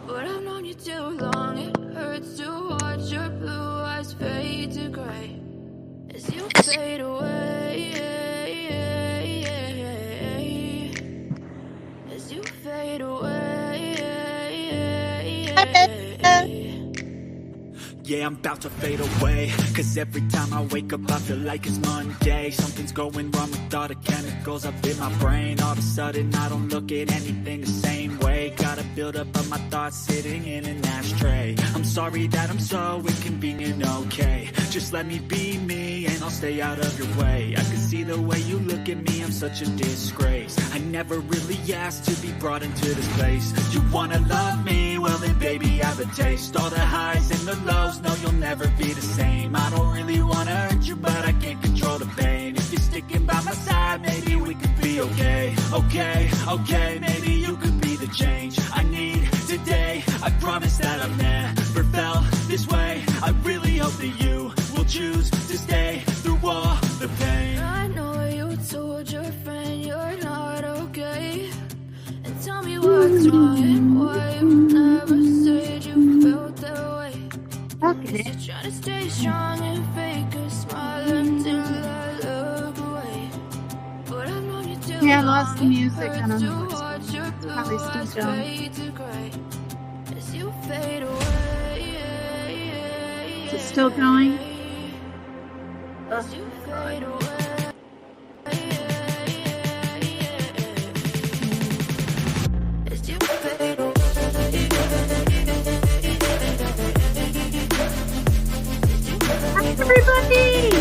But I've known you too long. It hurts to watch your blue eyes fade to gray as you fade away. As you fade away. Yeah, I'm about to fade away, cause every time I wake up I feel like it's Monday. Something's going wrong with all the chemicals up in my brain. All of a sudden I don't look at anything the same way. Got a buildup of my thoughts sitting in an ashtray. I'm sorry that I'm so inconvenient, okay. Just let me be me and I'll stay out of your way. I can see the way you look at me, I'm such a disgrace. I never really asked to be brought into this place. You wanna love me? Well then baby I have a taste. All the highs and the lows, no you'll never be the same. I don't really wanna hurt you but I can't control the pain. If you're sticking by my side maybe we could be okay. Okay, maybe you could be the change I need today. I promise that I've never felt this way. I really hope that you will choose to stay through all the pain. I know you told your friend you're not okay, and tell me what's wrong and why you never said you felt that way. Okay. You're trying to stay strong and fake a smile until I look away. But I've known you too Yeah, I long. lost the music It and hurts I'm to watch your blue probably still eyes going. fade to gray as you fade away. Is it still going? As you fade away. As you fade away. Hi, everybody!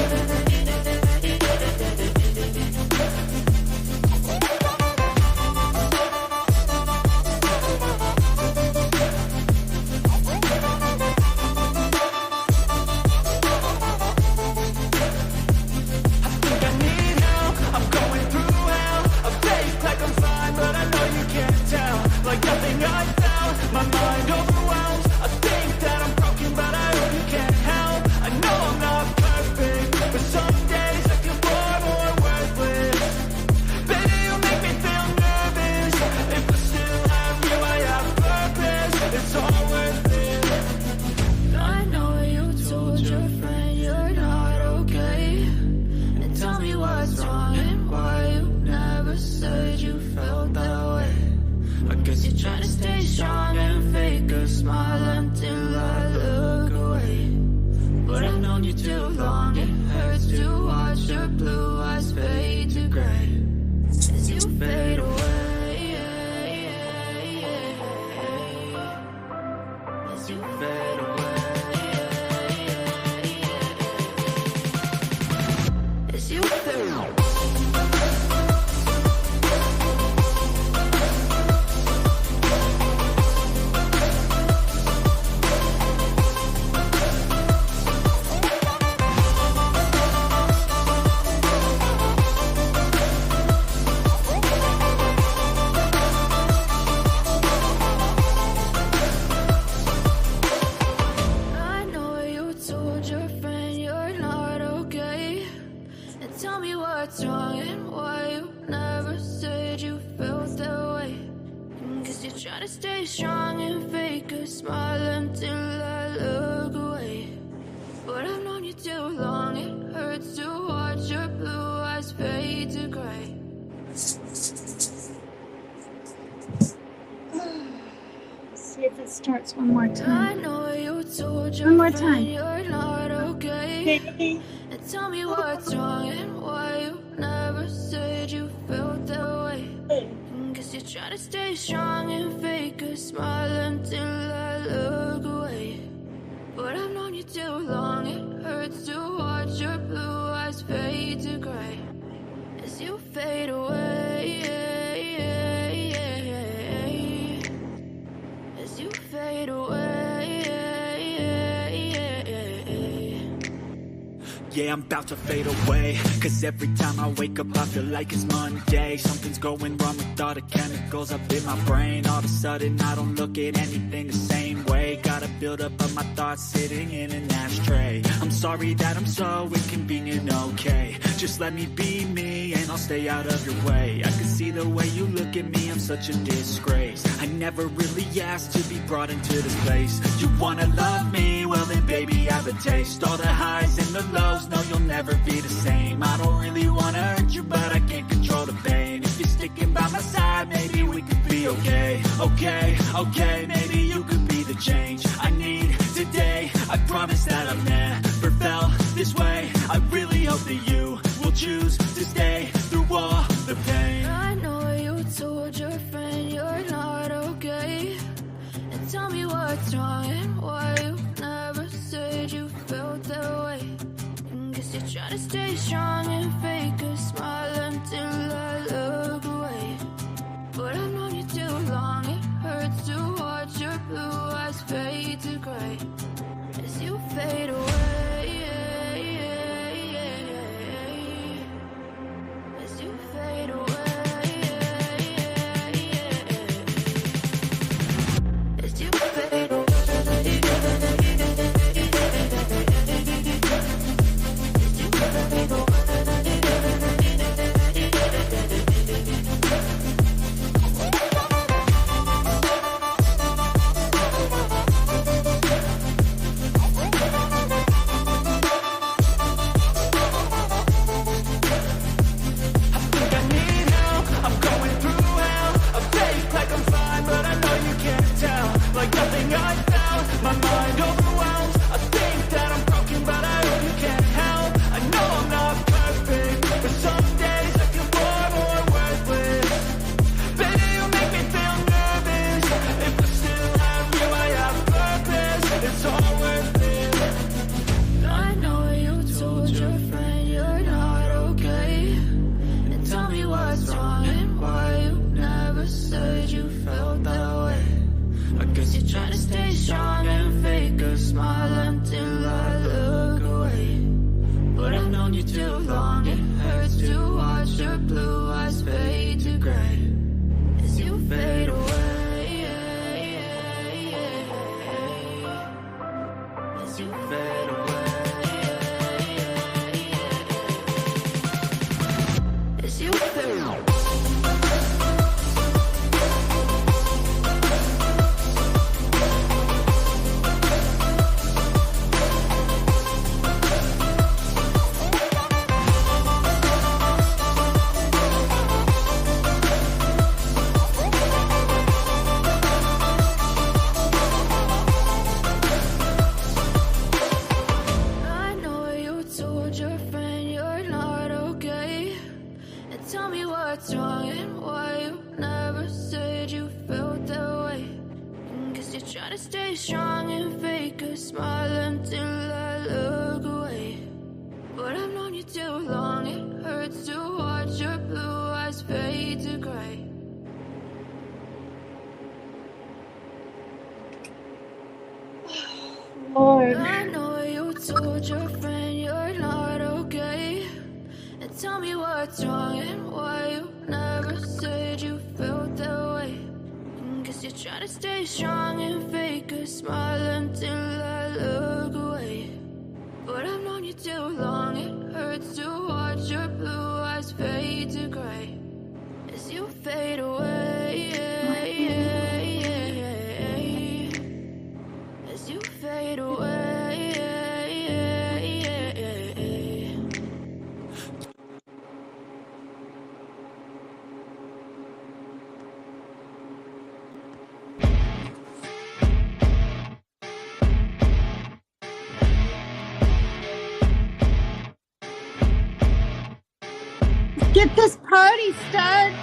Starts one more time. One more time. Okay. And tell me what's wrong and why you never said you felt that way. Guess you're trying to stay strong and fake a smile until I look away. But I've known you too long. It hurts to watch your blue eyes fade to gray as you fade away. As you fade away. yeah, I'm about to fade away. Cause every time I wake up I feel like it's Monday. Something's going wrong with all the chemicals up in my brain. All of a sudden I don't look at anything the same way. Gotta build up of my thoughts sitting in an ashtray. I'm sorry that I'm so inconvenient, okay. Just let me be me and I'll stay out of your way. I can see the way you look at me, I'm such a disgrace. I never really asked to be brought into this place. You wanna love me? Well then baby, have a taste. All the highs and the lows, no you'll never be the same. I don't really wanna hurt you, but I can't control the pain. If you're sticking by my side, maybe we could be okay. Okay, maybe you could be the change I need today. I promise that I've never felt this way. I really hope that you will choose to stay through all the pain. I know you told your friend you're not okay, and tell me what's wrong and why you never said you felt that way. And guess you're trying to stay strong and fake a smile until I look away. But I've known you too long, it hurts to watch your blue eyes fade to gray as you fade away. As you fade away. As you fade away. Lord. I know you told your friend you're not okay, and tell me what's wrong and why you never said you felt that way. And guess you're trying to stay strong and fake a smile until I look away. But I've known you too long, it hurts to watch your blue eyes fade to gray as you fade away. As you fade away. Get this party started.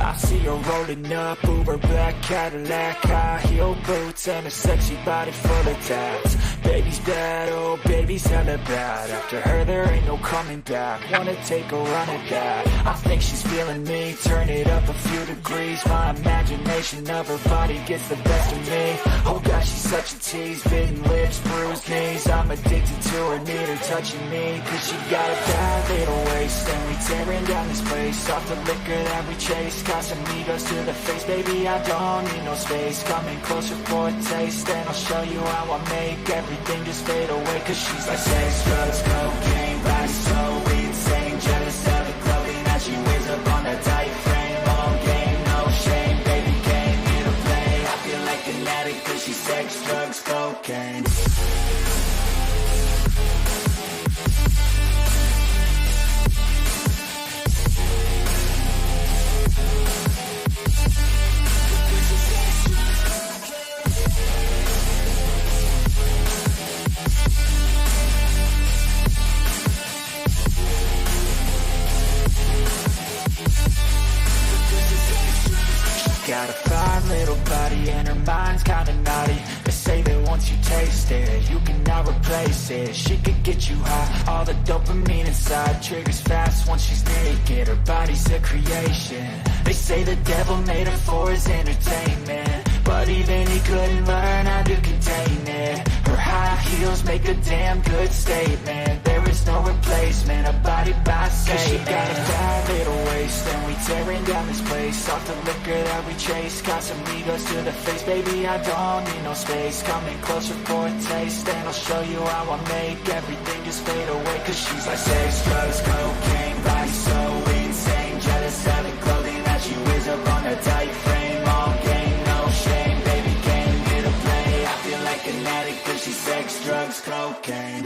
I see her rolling up, Uber black Cadillac, high heel boots and a sexy body full of tats. Baby's bad, oh baby's hella bad. After her there ain't no coming back. Wanna take a run at that. I think she's feeling me, turn it up a few degrees. My imagination of her body gets the best of me. Oh gosh, she's such a tease, bitten lips, bruised knees. I'm addicted to her, need her touching me. Cause she got a bad little waist, and we tearing down this place. Off the liquor that we chase, Casamigos to the face. Baby, I don't need no space. Coming closer for a taste, and I'll show you how I make everything just fade away. Cause she's like sex, drugs, cocaine, body so insane. Jealous of the clothing that she wears up on a tight frame. All game, no shame, baby came here to play. I feel like an addict cause she's sex, drugs, cocaine. Got a fine little body and her mind's kinda naughty. They say that once you taste it, you cannot replace it. She could get you high, all the dopamine inside triggers fast once she's naked. Her body's a creation. They say the devil made her for his entertainment, but even he couldn't learn how to contain it. Her high heels make a damn good statement. There is no replacement, a body by Satan. She got a bad little waist, and we tearing down this place. Off the liquor that we chase, Casamigos to the face. Baby, I don't need no space. Coming closer for a taste, and I'll show you how I make everything just fade away. Cause she's like sex, drugs, cocaine, body so insane. Jealous of the clothing that she wears up on a tight frame. All game, no shame, baby came here to play. I feel like an addict cause she's sex, drugs, cocaine.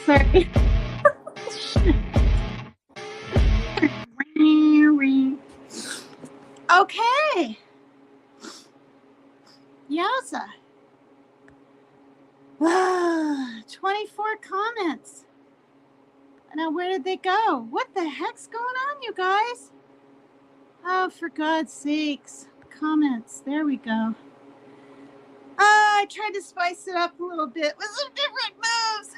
Sorry. Okay. Yowza. 24 comments. Now, where did they go? What the heck's going on, you guys? Oh, for God's sakes. Comments. There we go. I tried to spice it up a little bit with some different moves.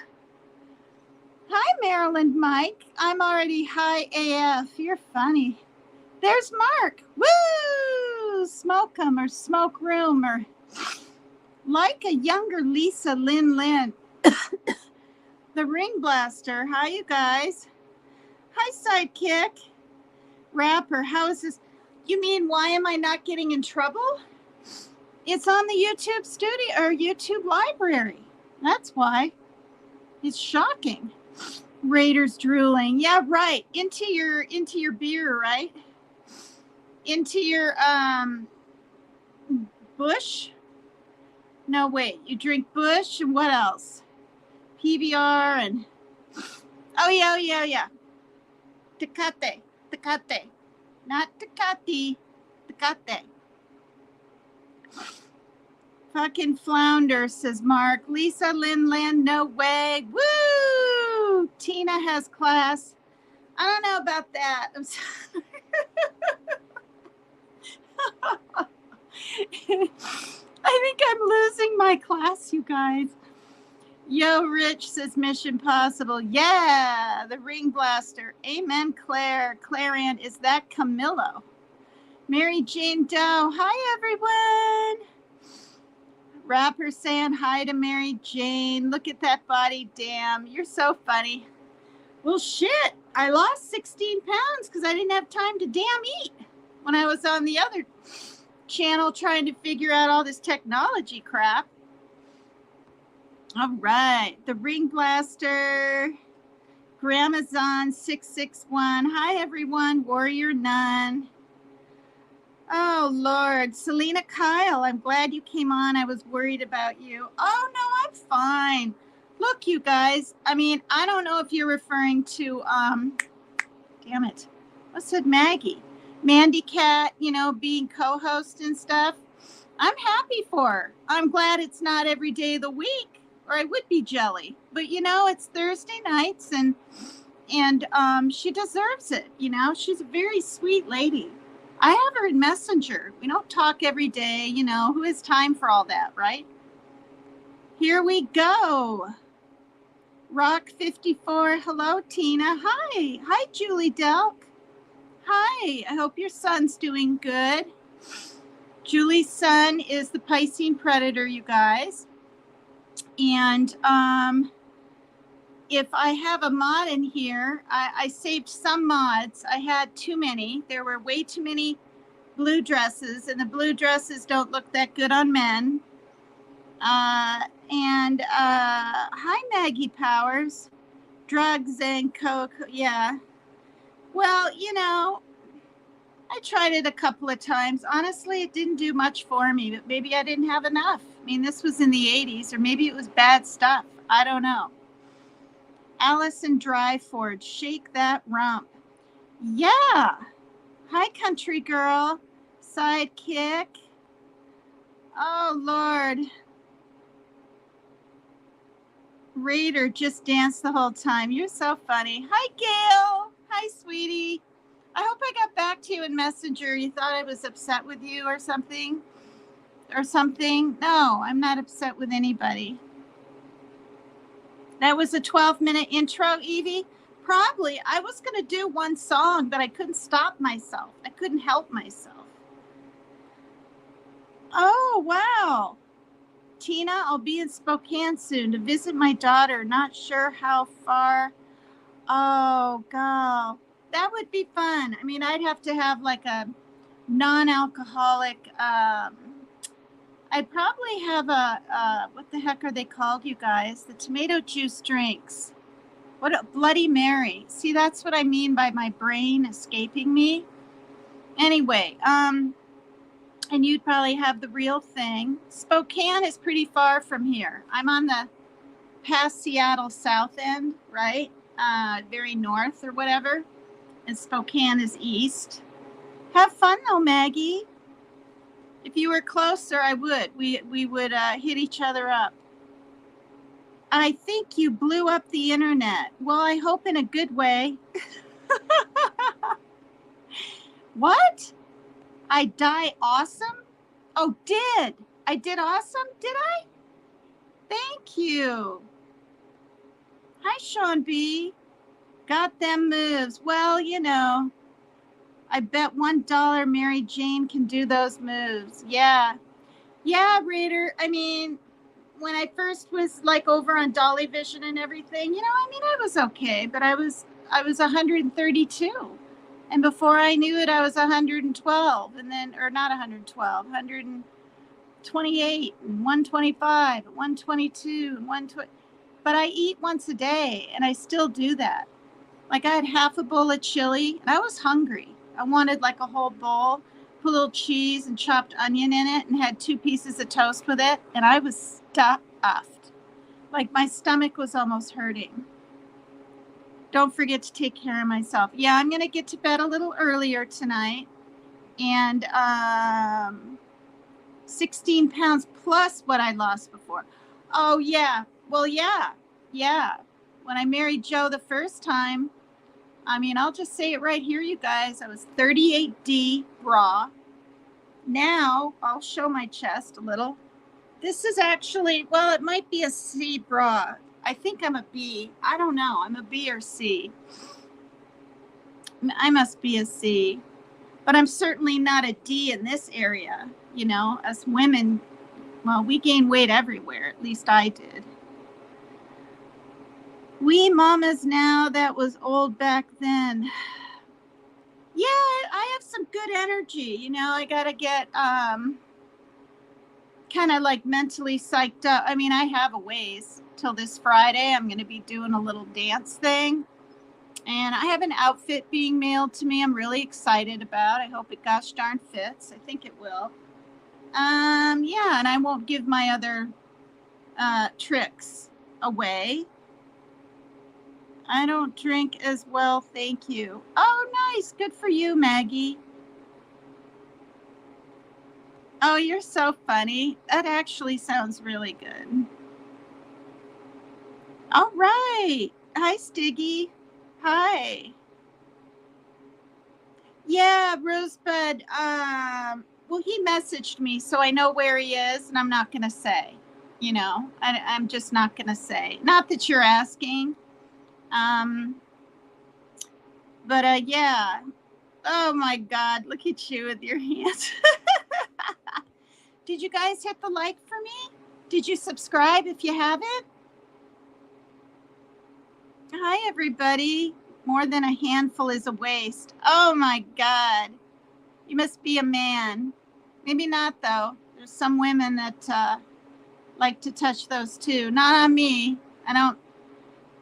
Hi, Maryland Mike. I'm already high AF. You're funny. There's Mark. Woo! Smoke 'em or smoke room or like a younger Lisa Lynn Lynn. The Ring Blaster. Hi, you guys. Hi, Sidekick. Rapper. How is this? You mean why am I not getting in trouble? It's on the YouTube studio or YouTube library. That's why. It's shocking. Raiders drooling. Yeah, right. Into your beer, right? Into your Bush? No, wait. You drink Bush and what else? PBR and oh yeah. Tecate. Not Tecate. Tecate. Fucking flounder, says Mark. Lisa Lynn Lynn, no way. Woo! Tina has class. I don't know about that. I'm sorry. I think I'm losing my class, you guys. Yo, Rich says Mission Possible. Yeah, the Ring Blaster. Amen, Claire. Clarion, is that Camillo? Mary Jane Doe. Hi, everyone. Rapper saying hi to Mary Jane. Look at that body. Damn, you're so funny. Well, shit, I lost 16 pounds because I didn't have time to damn eat when I was on the other channel trying to figure out all this technology crap. All right, the Ring Blaster, Gramazon 661. Hi, everyone. Warrior Nun. Oh, Lord. Selena Kyle, I'm glad you came on. I was worried about you. Oh, no, I'm fine. Look, you guys, I mean, I don't know if you're referring to, damn it. I said Maggie. Mandy Cat, you know, being co-host and stuff. I'm happy for her. I'm glad it's not every day of the week, or I would be jelly. But, you know, it's Thursday nights, and she deserves it, you know. She's a very sweet lady. I have her in Messenger. We don't talk every day, you know. Who has time for all that, right? Here we go. Rock 54. Hello, Tina. Hi. Hi, Julie Delk. Hi. I hope your son's doing good. Julie's son is the Piscean Predator, you guys. And if I have a mod in here, I saved some mods. I had too many. There were way too many blue dresses, and the blue dresses don't look that good on men. Hi, Maggie Powers. Drugs and coke, yeah. Well, you know, I tried it a couple of times. Honestly, it didn't do much for me, but maybe I didn't have enough. I mean, this was in the 80s, or maybe it was bad stuff. I don't know. Allison Dryford, shake that rump. Yeah. Hi, country girl. Sidekick. Oh, Lord. Raider just danced the whole time. You're so funny. Hi, Gail. Hi, sweetie. I hope I got back to you in Messenger. You thought I was upset with you or something? No, I'm not upset with anybody. That was a 12-minute intro, Evie? Probably. I was going to do one song, but I couldn't stop myself. I couldn't help myself. Oh, wow. Tina, I'll be in Spokane soon to visit my daughter. Not sure how far. Oh, God. That would be fun. I mean, I'd have to have like a non-alcoholic, I'd probably have what the heck are they called, you guys? The tomato juice drinks. What a Bloody Mary. See, that's what I mean by my brain escaping me. Anyway, and you'd probably have the real thing. Spokane is pretty far from here. I'm on the past Seattle south end, right? Very north or whatever. And Spokane is east. Have fun though, Maggie. If you were closer, I would. We would hit each other up. I think you blew up the internet. Well, I hope in a good way. What? I die awesome? Oh, I did awesome? Did I? Thank you. Hi, Sean B. Got them moves. Well, you know, I bet $1 Mary Jane can do those moves. Yeah. Yeah, Raider. I mean, when I first was like over on Dolly Vision and everything, you know, I mean, I was okay, but I was 132. And before I knew it, I was 112, and then, or not 112, 128, and 125, and 122, and 120. But I eat once a day, and I still do that. Like, I had half a bowl of chili, and I was hungry. I wanted like a whole bowl, put a little cheese and chopped onion in it, and had 2 pieces of toast with it, and I was stuffed. Like, my stomach was almost hurting. Don't forget to take care of myself. Yeah, I'm going to get to bed a little earlier tonight. And 16 pounds plus what I lost before. Oh, yeah. Well, yeah. Yeah. When I married Joe the first time, I mean, I'll just say it right here, you guys. I was 38D bra. Now, I'll show my chest a little. This is actually, well, it might be a C bra. I think I'm a B. I don't know. I'm a B or C. I must be a C. But I'm certainly not a D in this area. You know, us women Well, we gain weight everywhere. At least I did. We mamas now, that was old back then. Yeah, I have some good energy. You know, I got to get kind of like mentally psyched up. I mean, I have a ways till this Friday. I'm going to be doing a little dance thing. And I have an outfit being mailed to me I'm really excited about. I hope it gosh darn fits. I think it will. Yeah, and I won't give my other tricks away. I don't drink as well, thank you. Oh, nice. Good for you, Maggie. Oh, you're so funny. That actually sounds really good. All right. Hi, Stiggy. Hi. Yeah, Rosebud. Well, he messaged me, so I know where he is, and I'm not going to say. You know, I'm just not going to say. Not that you're asking. But yeah. Oh my God, look at you with your hands. Did you guys hit the like for me? Did you subscribe if you haven't? Hi, everybody. More than a handful is a waste. Oh my God. You must be a man. Maybe not, though. There's some women that like to touch those too. Not on me. I don't,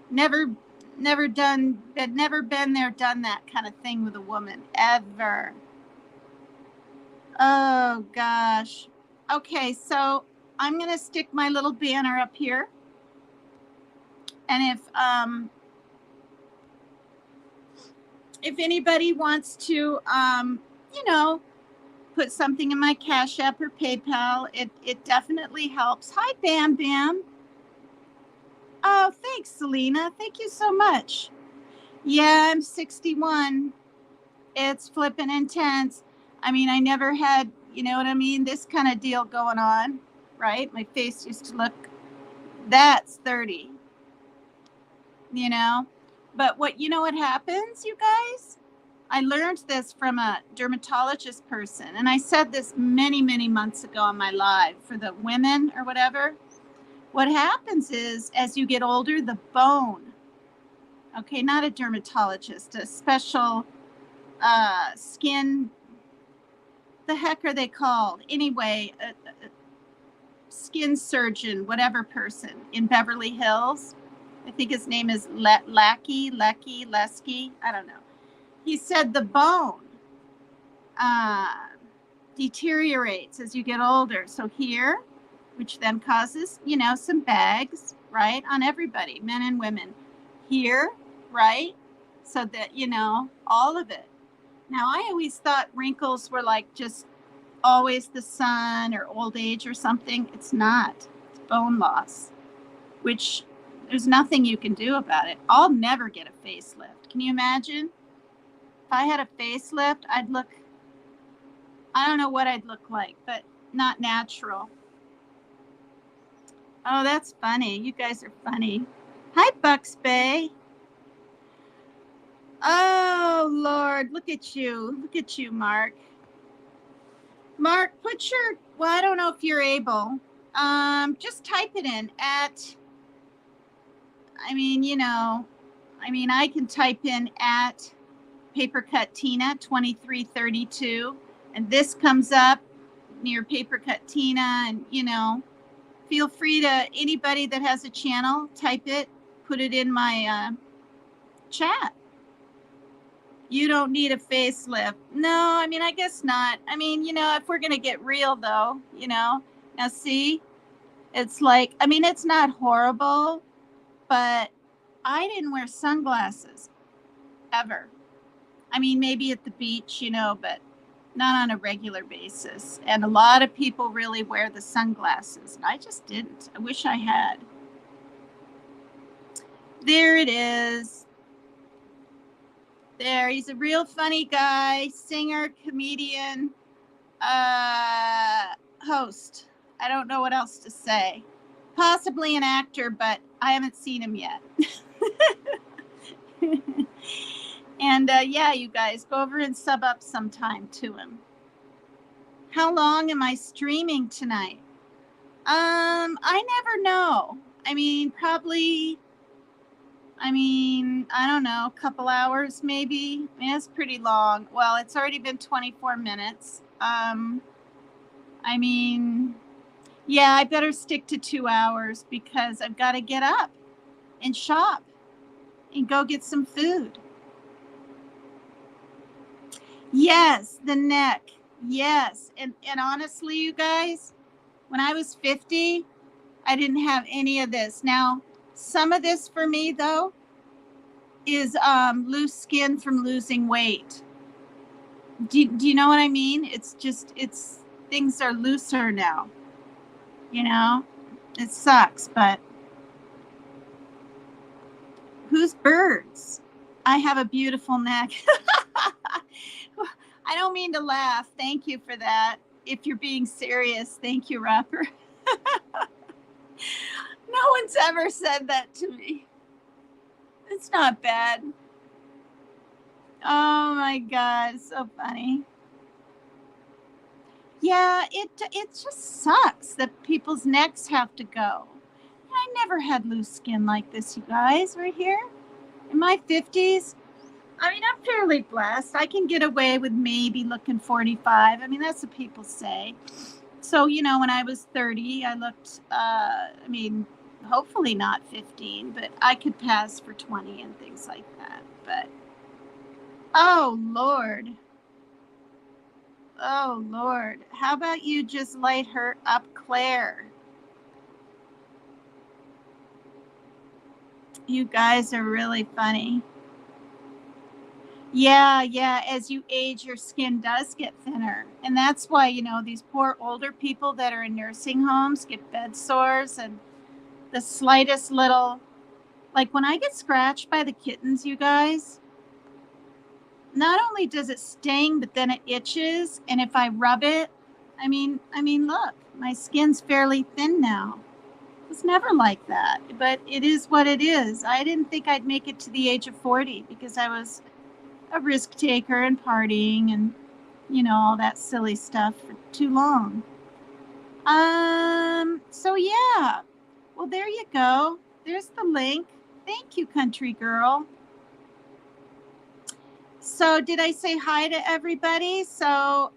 never been there, done that kind of thing with a woman, ever. Oh, gosh. Okay, so I'm going to stick my little banner up here. And if anybody wants to, you know, put something in my Cash App or PayPal, it definitely helps. Hi, Bam Bam. Oh, thanks, Selena. Thank you so much. Yeah, I'm 61. It's flipping intense. I mean, I never had, you know what I mean, this kind of deal going on, right? My face used to look, that's 30, you know? But you know what happens, you guys? I learned this from a dermatologist person, and I said this many, many months ago on my live for the women or whatever. What happens is, as you get older, the bone, okay, not a dermatologist, a special skin, the heck are they called? Anyway, a skin surgeon, whatever person in Beverly Hills. I think his name is Lesky, I don't know. He said the bone deteriorates as you get older. So here, which then causes, you know, some bags, right, on everybody, men and women. Here, right? So that, you know, all of it. Now, I always thought wrinkles were like just always the sun or old age or something. It's not. It's bone loss, which there's nothing you can do about it. I'll never get a facelift. Can you imagine? If I had a facelift, I'd look, I don't know what I'd look like, but not natural. Oh, that's funny. You guys are funny. Hi, Bucks Bay. Oh, Lord, look at you. Look at you, Mark. Mark, put your, well, I don't know if you're able. Just type it in at, I mean, you know, I mean, I can type in at Paper Cut Tina 2332, and this comes up near Paper Cut Tina, and, you know, feel free to, anybody that has a channel, type it, put it in my chat. You don't need a facelift. No, I mean, I guess not. I mean, you know, if we're going to get real, though, you know, now see, it's like, I mean, it's not horrible, but I didn't wear sunglasses ever. I mean, maybe at the beach, you know, but not on a regular basis. And a lot of people really wear the sunglasses, and I just didn't. I wish I had. There it is. There, he's a real funny guy, singer, comedian, host. I don't know what else to say. Possibly an actor, but I haven't seen him yet. And yeah, you guys, go over and sub up sometime to him. How long am I streaming tonight? I never know. I mean, probably, I don't know, a couple hours maybe. I mean, it's pretty long. Well, it's already been 24 minutes. I mean, yeah, I better stick to 2 hours because I've got to get up and shop and go get some food. Yes, the neck. Yes. And honestly, you guys, when I was 50, I didn't have any of this. Now, some of this for me though is loose skin from losing weight. Do you know what I mean? It's things are looser now. You know, it sucks, but who's birds? I have a beautiful neck. I don't mean to laugh. Thank you for that. If you're being serious, thank you, Rapper. No one's ever said that to me. It's not bad. Oh my God, so funny. Yeah, it just sucks that people's necks have to go. I never had loose skin like this, you guys, right here. In my 50s, I mean, I'm fairly blessed. I can get away with maybe looking 45. I mean, that's what people say. So, you know, when I was 30, I looked, hopefully not 15, but I could pass for 20 and things like that. But, oh, Lord. Oh, Lord. How about you just light her up, Claire? You guys are really funny. Yeah, as you age, your skin does get thinner. And that's why, you know, these poor older people that are in nursing homes get bed sores and the slightest little, like when I get scratched by the kittens, you guys, not only does it sting, but then it itches. And if I rub it, I mean, look, my skin's fairly thin now. It was never like that, but it is what it is. I didn't think I'd make it to the age of 40 because I was a risk taker and partying and, you know, all that silly stuff for too long. So yeah. Well, there you go. There's the link. Thank you, country girl. So did I say hi to everybody? So,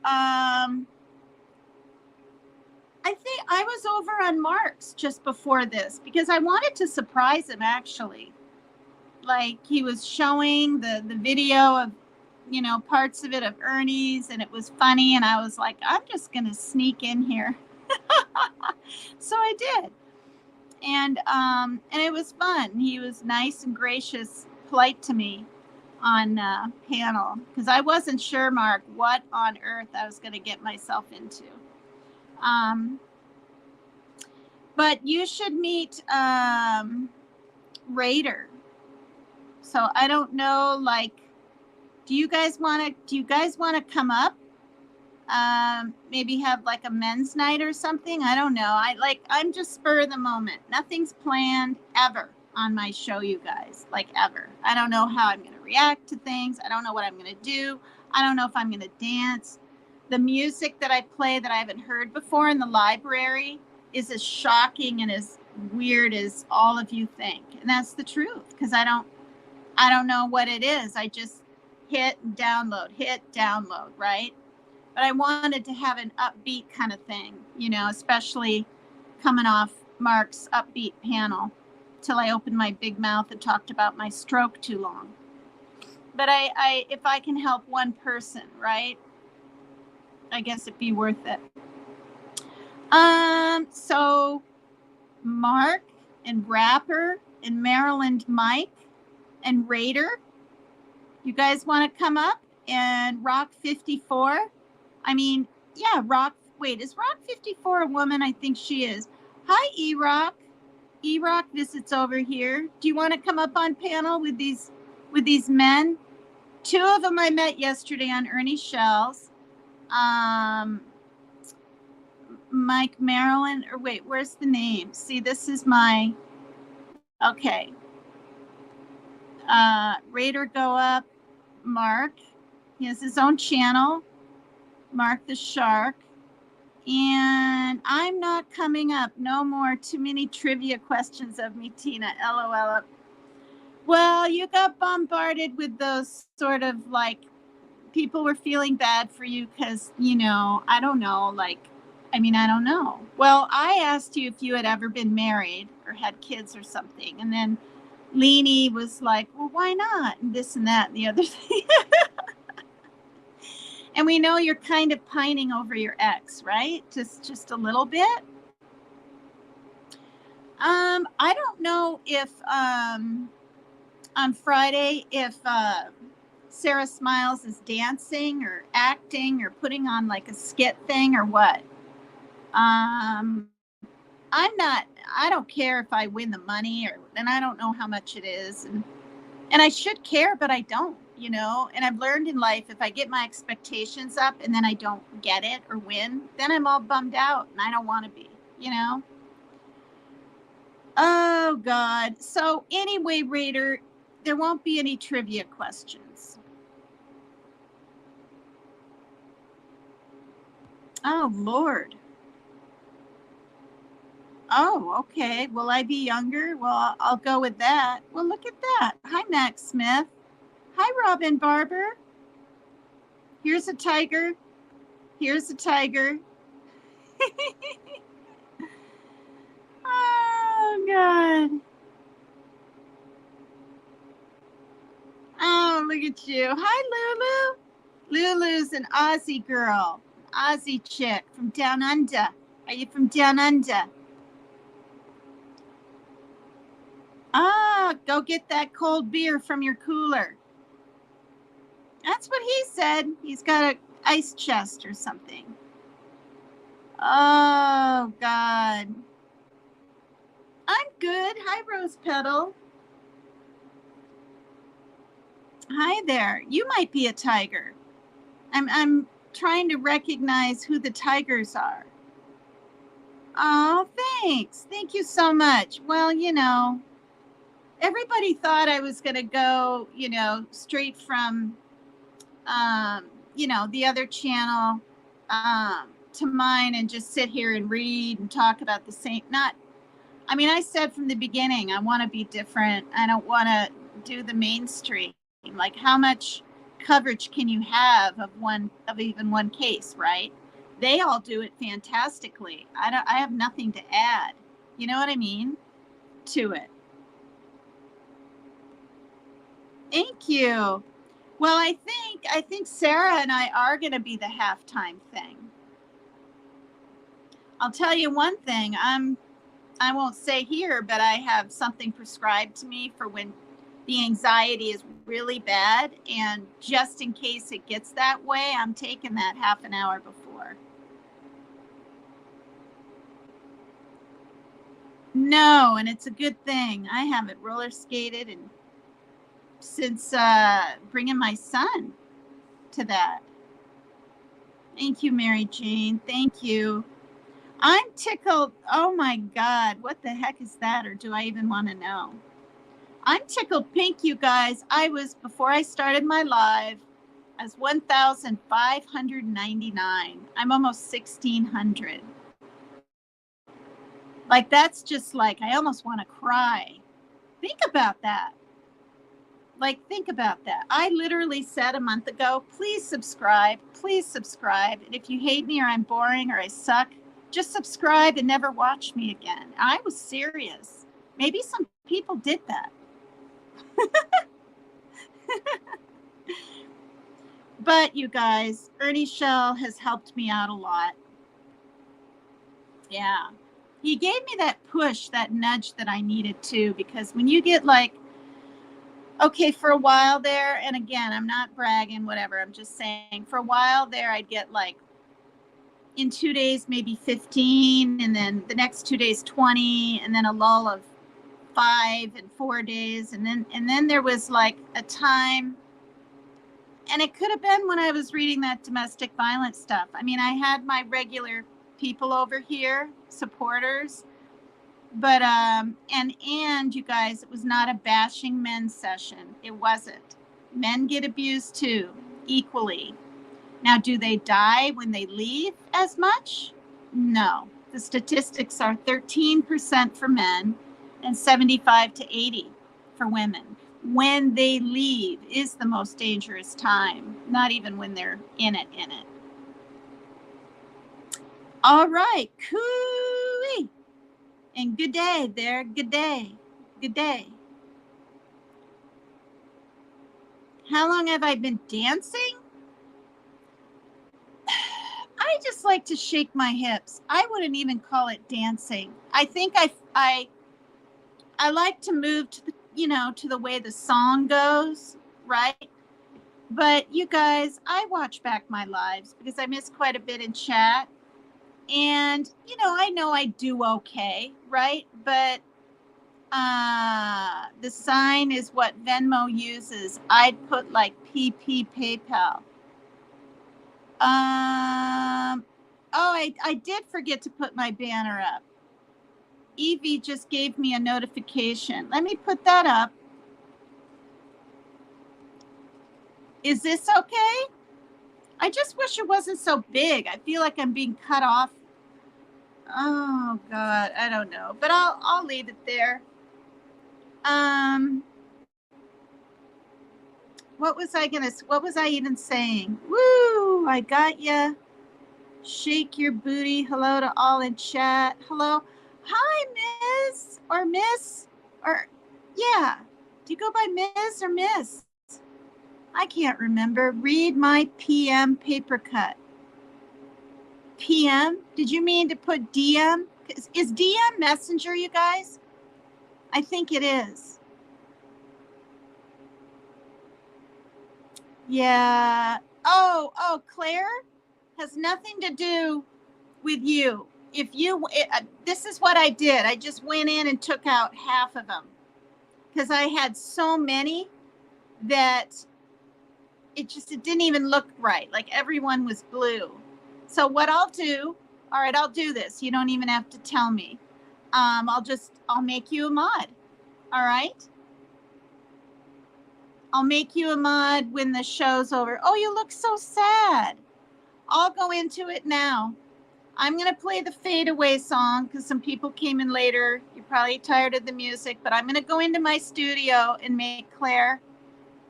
I think I was over on Mark's just before this because I wanted to surprise him actually. Like he was showing the video of, you know, parts of it of Ernie's and it was funny and I was like, I'm just going to sneak in here. So I did. And it was fun. He was nice and gracious, polite to me on panel because I wasn't sure, Mark, what on earth I was going to get myself into. But you should meet Raider. So I don't know, like, do you guys want to come up? Maybe have like a men's night or something. I don't know. I'm just spur of the moment. Nothing's planned ever on my show, you guys, like ever. I don't know how I'm going to react to things. I don't know what I'm going to do. I don't know if I'm going to dance. The music that I play that I haven't heard before in the library is as shocking and as weird as all of you think. And that's the truth because I don't know what it is. I just hit download, right? But I wanted to have an upbeat kind of thing, you know, especially coming off Mark's upbeat panel till I opened my big mouth and talked about my stroke too long. But I if I can help one person, right? I guess it'd be worth it. So Mark and Rapper and Maryland Mike and Raider, you guys want to come up and Rock 54? I mean, yeah, wait, is Rock 54 a woman? I think she is. Hi, E-Rock. E-Rock visits over here. Do you want to come up on panel with these men? Two of them I met yesterday on Ernie Shell's. Mike Maryland, or wait, where's the name? See, this is my, okay. Raider go up. Mark, he has his own channel. Mark the Shark. And I'm not coming up. No more. Too many trivia questions of me, Tina. LOL. Well, you got bombarded with those sort of like people were feeling bad for you because, I don't know, I don't know. Well, I asked you if you had ever been married or had kids or something. And then Leanie was like, well, why not? And this and that and the other thing. And we know you're kind of pining over your ex, right? Just a little bit. I don't know if on Friday if Sarah Smiles is dancing or acting or putting on like a skit thing or what. I don't care if I win the money and I don't know how much it is. And I should care, but I don't, and I've learned in life, if I get my expectations up and then I don't get it or win, then I'm all bummed out and I don't want to be, Oh God. So anyway, Raider, there won't be any trivia questions. Oh Lord. Oh, okay. Will I be younger? Well, I'll go with that. Well, look at that. Hi, Max Smith. Hi, Robin Barber. Here's a tiger. Here's a tiger. Oh, God. Oh, look at you. Hi, Lulu. Lulu's an Aussie girl, an Aussie chick from down under. Are you from down under? Ah, go get that cold beer from your cooler. That's what he said. He's got an ice chest or something. Oh, God. I'm good. Hi, Rose Petal. Hi there. You might be a tiger. I'm trying to recognize who the tigers are. Oh, thanks. Thank you so much. Well, everybody thought I was going to go, straight from, the other channel to mine and just sit here and read and talk about the same. I said from the beginning, I want to be different. I don't want to do the mainstream. Like, how much coverage can you have of even one case, right? They all do it fantastically. I have nothing to add. You know what I mean? To it. Thank you. Well, I think Sarah and I are going to be the halftime thing. I'll tell you one thing. I won't say here, but I have something prescribed to me for when the anxiety is really bad. And just in case it gets that way, I'm taking that half an hour before. No, and it's a good thing. I haven't roller skated and since bringing my son to that. Thank you, Mary Jane. Thank you. I'm tickled. Oh my God, what the heck is that? Or do I even want to know? I'm tickled pink, you guys. Before I started my live, I was 1,599. I'm almost 1,600. Like, that's just like, I almost want to cry. Think about that. Like, think about that. I literally said a month ago, please subscribe. Please subscribe. And if you hate me or I'm boring or I suck, just subscribe and never watch me again. I was serious. Maybe some people did that. But you guys, Ernie Shell has helped me out a lot. Yeah. He gave me that push, that nudge that I needed too, because when you get like, okay, for a while there, and again, I'm not bragging, whatever, I'm just saying, for a while there, I'd get like, in 2 days, maybe 15, and then the next 2 days, 20, and then a lull of 5 and 4 days. And then there was like a time, and it could have been when I was reading that domestic violence stuff. I had my regular people over here, supporters, but, and you guys, it was not a bashing men session. It wasn't. Men get abused too, equally. Now, do they die when they leave as much? No. The statistics are 13% for men and 75 to 80 for women. When they leave is the most dangerous time, not even when they're in it. All right, cooey. And good day there, good day. How long have I been dancing? I just like to shake my hips. I wouldn't even call it dancing. I think I like to move to the, to the way the song goes, right? But you guys, I watch back my lives because I miss quite a bit in chat. And, I know I do okay, right? But the sign is what Venmo uses. I'd put like PP PayPal. I did forget to put my banner up. Evie just gave me a notification. Let me put that up. Is this okay? I just wish it wasn't so big. I feel like I'm being cut off. Oh God, I don't know, but I'll leave it there. What was I even saying? Woo, I got ya. Shake your booty. Hello to all in chat. Hello. Hi, Ms. or Miss or yeah. Do you go by Ms. or Miss? I can't remember. Read my PM paper cut. PM? Did you mean to put DM? Is DM Messenger, you guys? I think it is. Yeah. Oh, Claire has nothing to do with you. This is what I did. I just went in and took out half of them because I had so many that it didn't even look right. Like everyone was blue. So what I'll do, all right, I'll do this. You don't even have to tell me. I'll make you a mod. All right. I'll make you a mod when the show's over. Oh, you look so sad. I'll go into it now. I'm going to play the Fade Away song because some people came in later. You're probably tired of the music, but I'm going to go into my studio and make Claire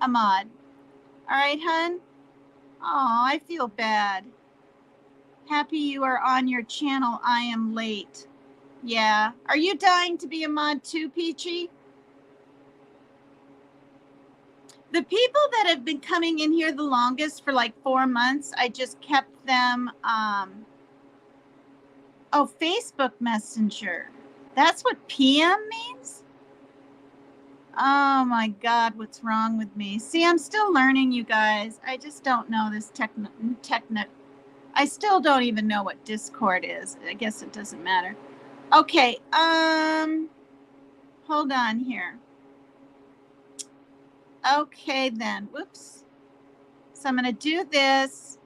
a mod. All right, hun? Oh, I feel bad. Happy you are on your channel. I am late. Yeah. Are you dying to be a mod too, Peachy? The people that have been coming in here the longest for like 4 months, I just kept them. Facebook Messenger. That's what PM means? Oh my God, what's wrong with me? See, I'm still learning, you guys. I just don't know this I still don't even know what Discord is. I guess it doesn't matter. Okay, hold on here. Okay then, whoops. So I'm gonna do this.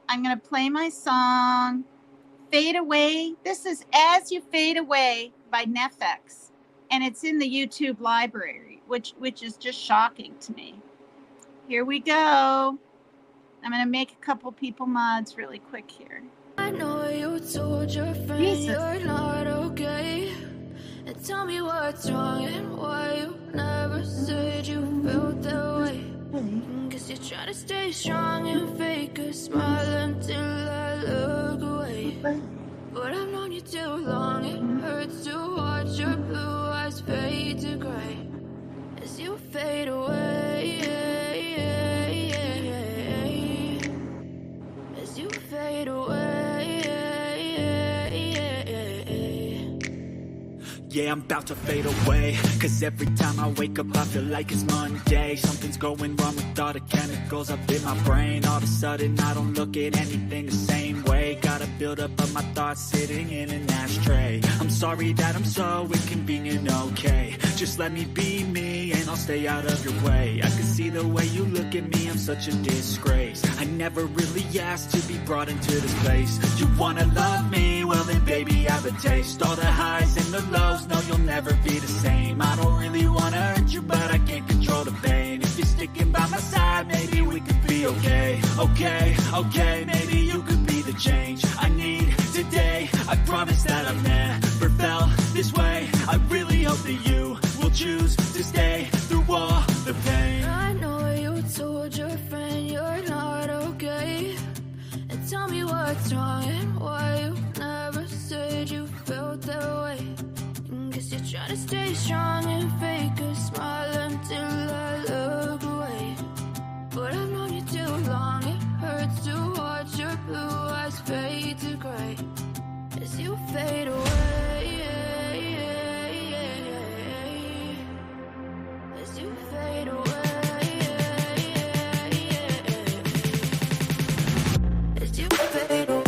I'm gonna play my song, Fade Away. This is As You Fade Away by Nefex. And it's in the YouTube library, which is just shocking to me. Here we go. I'm going to make a couple people mods really quick here. I know you told your friend you're not okay. And tell me what's wrong and why you never said you felt that way. Guess you're trying to stay strong and fake a smile until I look away. But I've known you too long, it hurts to watch your blue eyes fade to gray as you fade away, as you fade away. Yeah, I'm about to fade away, cause every time I wake up I feel like it's Monday. Something's going wrong with all the chemicals up in my brain. All of a sudden I don't look at anything the same way. Gotta build up of my thoughts sitting in an ashtray. I'm sorry that I'm so inconvenient, okay. Just let me be me and I'll stay out of your way. I can see the way you look at me, I'm such a disgrace. I never really asked to be brought into this place. You wanna love me? Well then baby I have a taste. All the highs and the lows, no you'll never be the same. I don't really wanna hurt you but I can't control the pain. If you're sticking by my side maybe we could be okay. Okay, maybe you could be the change I need today. this way. I really hope that you will choose to stay through all the pain. I know you told your friend you're not okay, and tell me what's wrong and why you never said you felt that way. Guess you're trying to stay strong and fake a smile until I look away. But I've known you too long, it hurts to watch your blue eyes fade to gray as you fade away. As you fade away. As you fade away.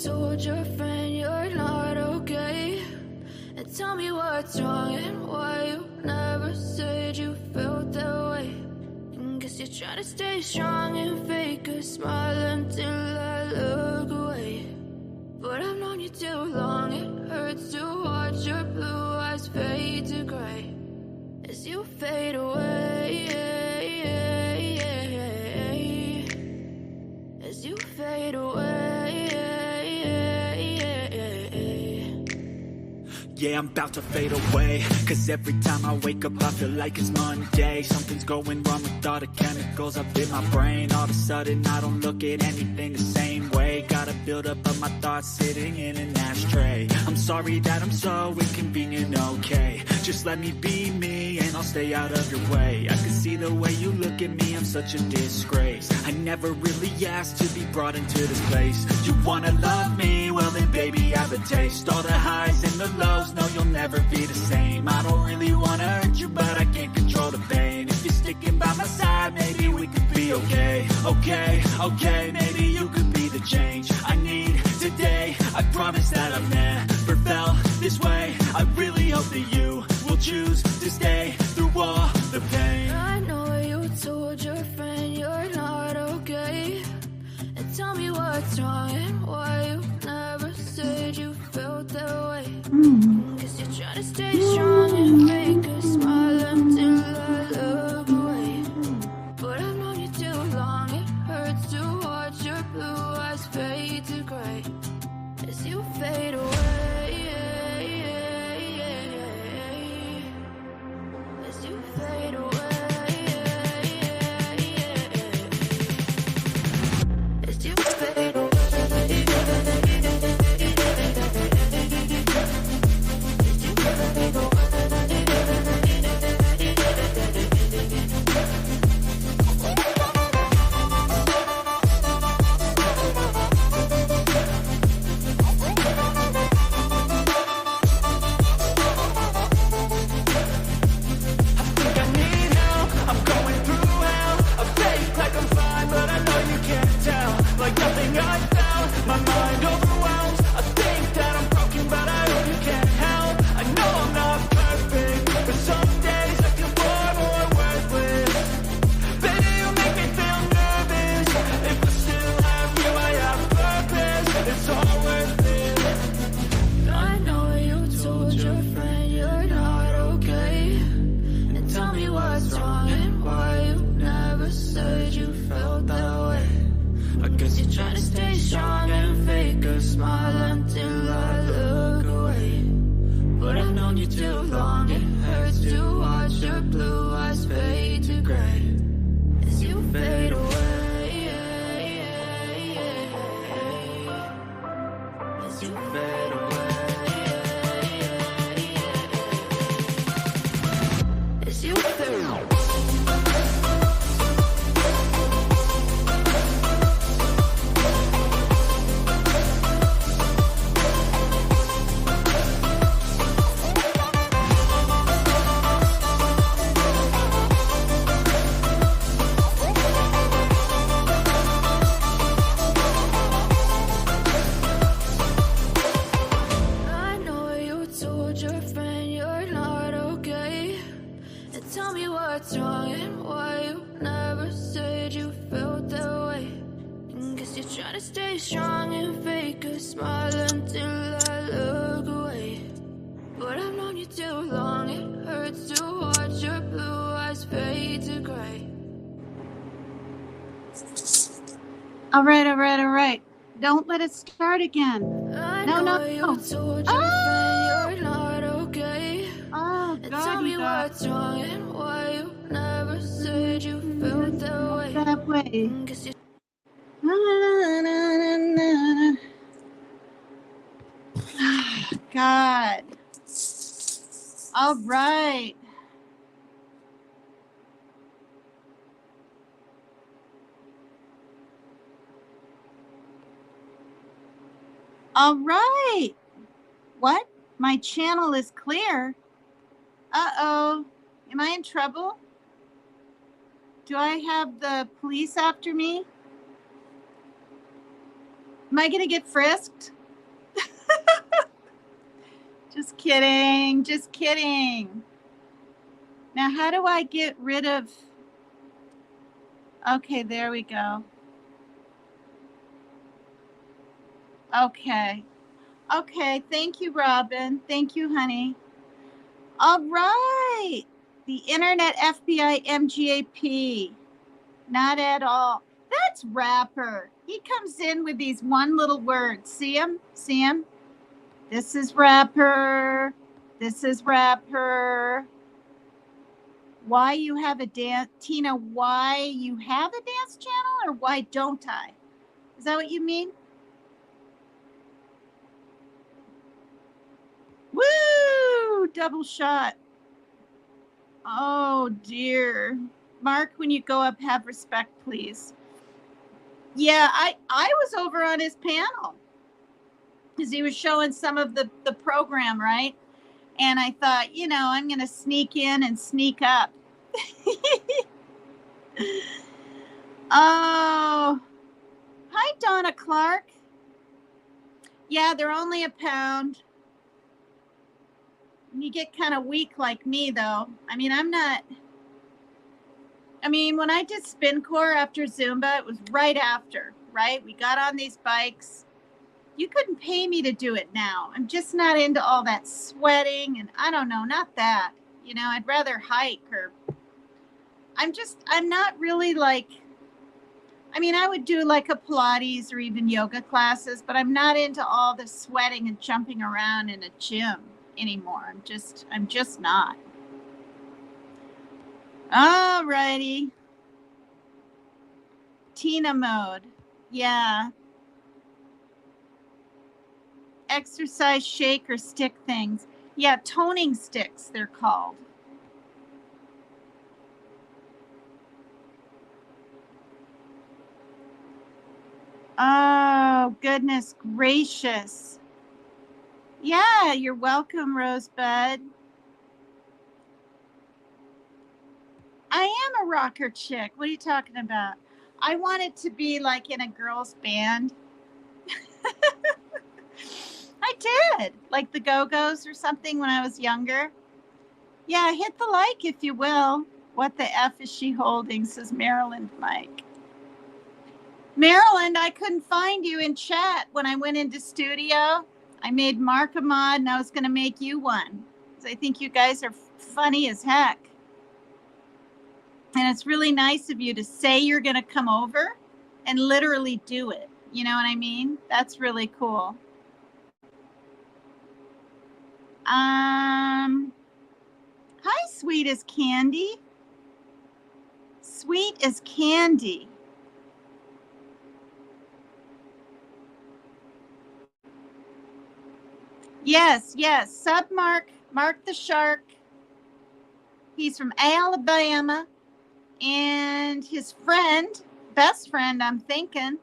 Told your friend you're not okay, and tell me what's wrong and why you never said you felt that way. Guess you're trying to stay strong and fake a smile until I look away. But I've known you too long, it hurts to watch your blue eyes fade to gray as you fade away. As you fade away. Yeah, I'm about to fade away, cause every time I wake up I feel like it's Monday. Something's going wrong with all the chemicals up in my brain. All of a sudden I don't look at anything the same way. Got a buildup of my thoughts sitting in an ashtray. I'm sorry that I'm so inconvenient, okay. Just let me be me and I'll stay out of your way. I can see the way you look at me, I'm such a disgrace. I never really asked to be brought into this place. You wanna love me? Well then baby I have a taste. All the highs and the lows, no you'll never be the same. I don't really wanna hurt you but I can't control the pain. If you're sticking by my side maybe we could be okay. Okay, maybe you could be the change I need today. I promise that I've never felt this way. I really hope that you will choose to stay through all the pain. I know you told your friend you're not okay, and tell me what's wrong and why you never said you felt that way. Guess you're trying to stay strong and fake a smile until I look away. But I've known you too long, it hurts to watch your blue eyes fade to gray as you fade away. As you fade away. As you fade away. said you felt that way. I guess you're trying to stay strong and fake a smile until I look away. But I've known you too long, it hurts to watch your blue eyes fade to gray as you fade away. As you fade away. As you fade away. What's wrong and why you never said you felt that way. And guess you're trying to stay strong and fake a smile until I look away. But I've known you too long, it hurts to watch your blue eyes fade to gray. All right. Don't let it start again. No. You told your friend you're not okay. Oh, God, tell me what's wrong and why you never said you felt that way. That way. God. All right. All right. What? My channel is clear. Uh-oh. Am I in trouble? Do I have the police after me? Am I going to get frisked? Just kidding. Now, how do I get rid of... Okay, there we go. Okay, thank you, Robin. Thank you, honey. All right. The Internet FBI MGAP. Not at all. That's Rapper. He comes in with these one little words. See him? This is Rapper. Why you have a dance, Tina, why you have a dance channel or why don't I? Is that what you mean? Woo! Double shot. Oh, dear. Mark, when you go up, have respect, please. Yeah, I was over on his panel because he was showing some of the program, right? And I thought, I'm going to sneak in and sneak up. Oh, hi, Donna Clark. Yeah, they're only a pound. You get kind of weak like me, though. When I did spin core after Zumba, it was right after, right? We got on these bikes. You couldn't pay me to do it now. I'm just not into all that sweating and I don't know, not that. I'd rather hike or I'm not really like, I would do like a Pilates or even yoga classes, but I'm not into all the sweating and jumping around in a gym anymore. I'm just not. All righty. Tina mode. Yeah. Exercise shake or stick things. Yeah, toning sticks, they're called. Oh, goodness gracious. Yeah, you're welcome, Rosebud. I am a rocker chick. What are you talking about? I wanted to be like in a girls' band. I did, like the Go-Go's or something when I was younger. Yeah, hit the like if you will. What the F is she holding, says Maryland Mike. Maryland, I couldn't find you in chat when I went into studio. I made Mark a mod and I was going to make you one. Because I think you guys are funny as heck. And it's really nice of you to say you're going to come over and literally do it. You know what I mean? That's really cool. Hi, Sweet as Candy. Sweet as Candy. Yes, yes. Mark the Shark. He's from Alabama. And his friend, best friend, I'm thinking,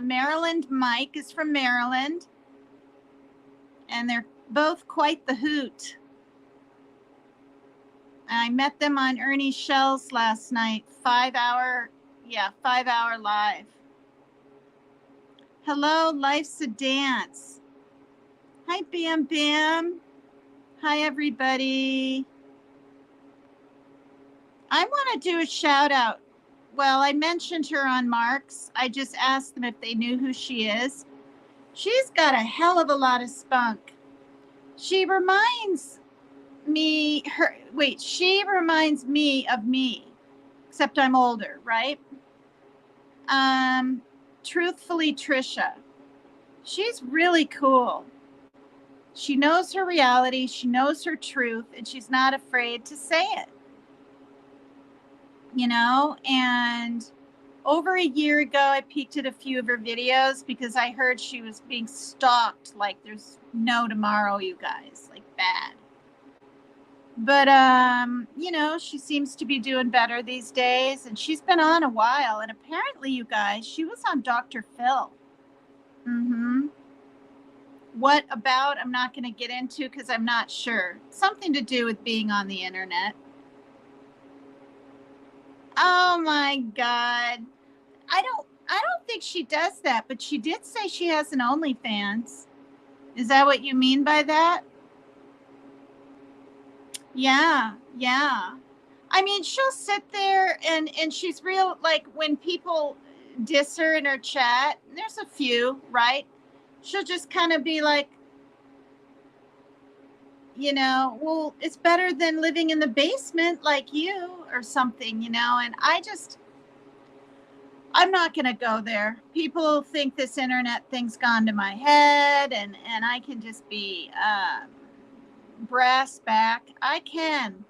Maryland Mike is from Maryland. And they're both quite the hoot. I met them on Ernie Shell's last night. 5-hour live. Hello, Life's a Dance. Hi, Bam Bam. Hi, everybody. I want to do a shout out. Well, I mentioned her on Mark's. I just asked them if they knew who she is. She's got a hell of a lot of spunk. She reminds me of me, except I'm older, right? Truthfully, Trisha. She's really cool. She knows her reality, she knows her truth, and she's not afraid to say it. You know, and over a year ago, I peeked at a few of her videos because I heard she was being stalked like there's no tomorrow, you guys, like bad. But, you know, she seems to be doing better these days, and she's been on a while. And apparently, you guys, she was on Dr. Phil. What about? I'm not going to get into because I'm not sure. Something to do with being on the internet. Oh my God. I don't think she does that, but she did say she has an OnlyFans. Is that what you mean by that? Yeah. I mean, she'll sit there and she's real, like when people diss her in her chat, there's a few, right? She'll just kind of be like, you know, well, it's better than living in the basement like you or something, you know, and I'm not going to go there. People think this internet thing's gone to my head and I can just be brass back. I can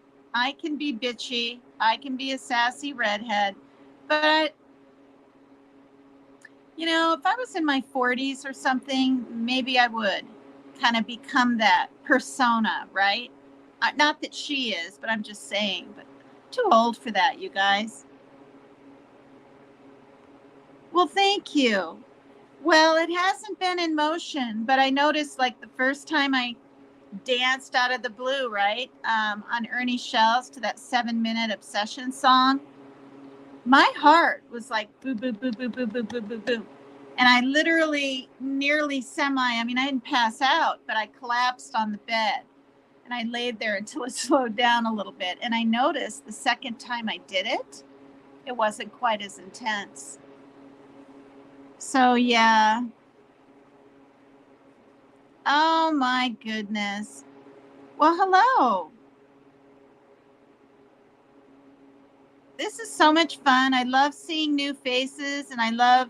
be bitchy. I can be a sassy redhead. But, you know, if I was in my 40s or something, maybe I would kind of become that persona, right? Not that she is, but I'm just saying. But too old for that, you guys. Well, thank you. Well, it hasn't been in motion, but I noticed like the first time I danced out of the blue, right? On Ernie Shell's to that 7-minute obsession song. My heart was like boo, boo, boo, boo, boo, boo, boo, boo, boo. And I literally nearly I didn't pass out, but I collapsed on the bed. And I laid there until it slowed down a little bit. And I noticed the second time I did it, it wasn't quite as intense. So, yeah. Oh, my goodness. Well, hello. This is so much fun. I love seeing new faces, and I love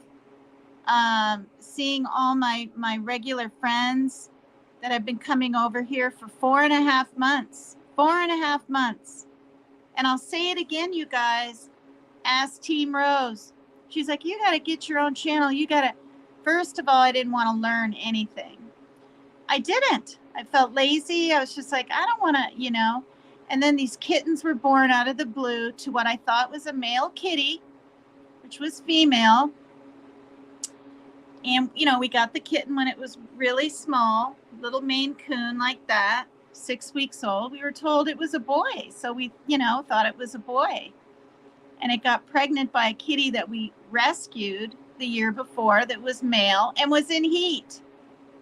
seeing all my regular friends that have been coming over here for 4.5 months. 4.5 months. And I'll say it again, you guys. Ask Team Rose. She's like, you got to get your own channel. You got to. First of all, I didn't want to learn anything. I didn't. I felt lazy. I was just like, I don't want to, you know. And then these kittens were born out of the blue to what I thought was a male kitty, which was female. And, you know, we got the kitten when it was really small, little Maine Coon like that, 6 weeks old. We were told it was a boy. So we, you know, thought it was a boy. And it got pregnant by a kitty that we rescued the year before that was male and was in heat.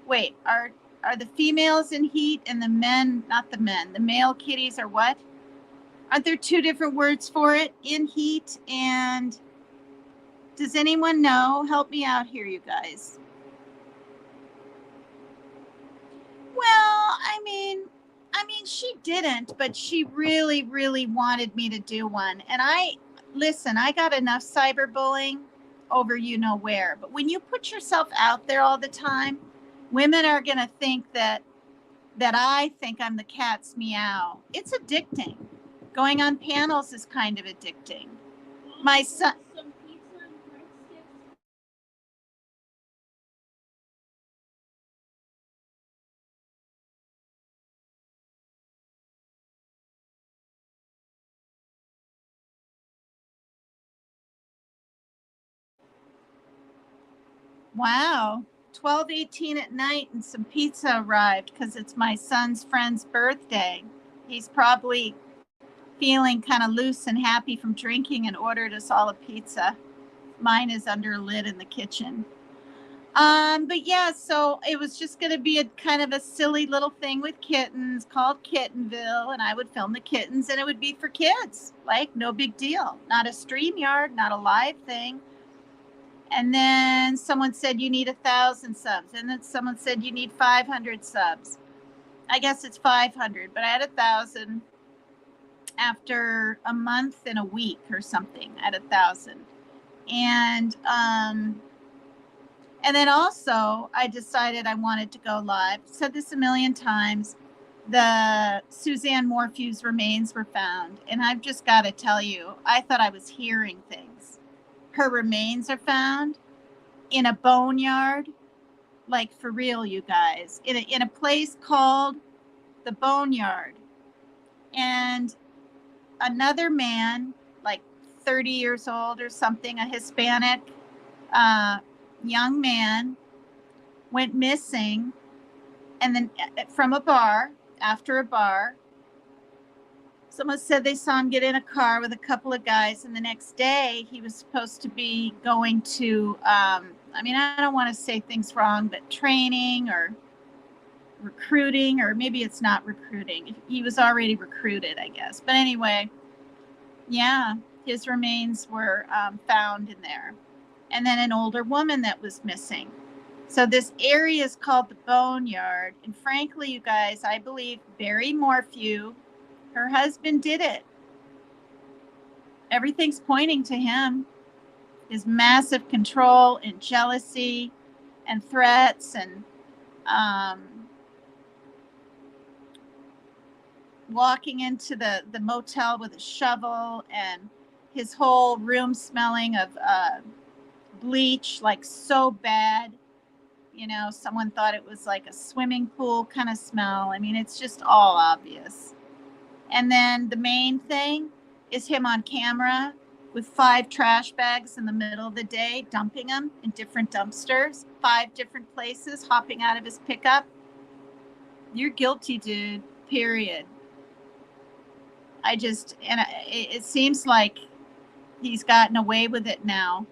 Wait, are the females in heat and the men, not the men, the male kitties are what? Aren't there two different words for it? In heat and... Does anyone know? Help me out here, you guys. Well, I mean, I mean, she didn't, but she really, really wanted me to do one. And listen, I got enough cyberbullying over you know where. But when you put yourself out there all the time, women are going to think that I think I'm the cat's meow. It's addicting. Going on panels is kind of addicting. My son. Some pizza and breadsticks. Wow. 12:18 at night and some pizza arrived because it's my son's friend's birthday. He's probably feeling kind of loose and happy from drinking and ordered us all a pizza. Mine is under a lid in the kitchen. But yeah, so it was just going to be a kind of a silly little thing with kittens called Kittenville, and I would film the kittens, and it would be for kids. Like, no big deal. Not a StreamYard, not a live thing. And then someone said you need 1,000 subs, and then someone said you need 500 subs. I guess it's 500, but I had 1,000 after a month and a week or something at 1,000. And then also I decided I wanted to go live. Said this a million times. The Suzanne Morphew's remains were found, and I've just got to tell you, I thought I was hearing things. Her remains are found in a boneyard, like for real, you guys, in a place called the Boneyard. And another man, like 30 years old or something, a Hispanic young man, went missing, and then from a bar, after a bar, someone said they saw him get in a car with a couple of guys, and the next day he was supposed to be going to, I don't want to say things wrong, but training or recruiting, or maybe it's not recruiting. He was already recruited, I guess. But anyway, yeah, his remains were found in there. And then an older woman that was missing. So this area is called the Boneyard. And frankly, you guys, I believe Barry Morphew, her husband, did it. Everything's pointing to him. His massive control and jealousy and threats and walking into the motel with a shovel, and his whole room smelling of bleach, like so bad. You know, someone thought it was like a swimming pool kind of smell. I mean, it's just all obvious. And then the main thing is him on camera with 5 trash bags in the middle of the day, dumping them in different dumpsters, 5 different places, hopping out of his pickup. You're guilty, dude, period. It seems like he's gotten away with it now.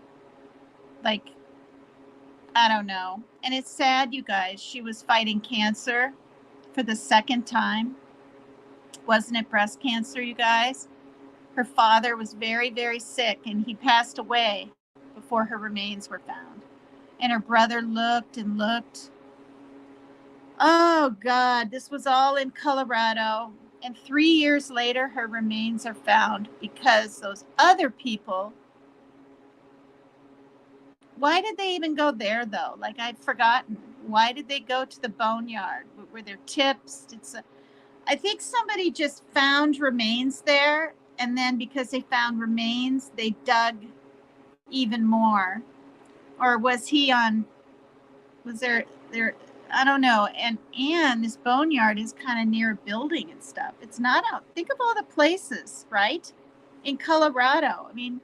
Like, I don't know. And it's sad, you guys. She was fighting cancer for the second time. Wasn't it breast cancer, you guys? Her father was very, very sick, and he passed away before her remains were found. And her brother looked and looked. Oh, God, this was all in Colorado. And 3 years later, her remains are found because those other people. Why did they even go there, though? Like, I'd forgotten. Why did they go to the Boneyard? Were there tips? I think somebody just found remains there, and then because they found remains, they dug even more. Or was there, I don't know. And this Boneyard is kind of near a building and stuff. It's not out. Think of all the places, right? In Colorado. I mean,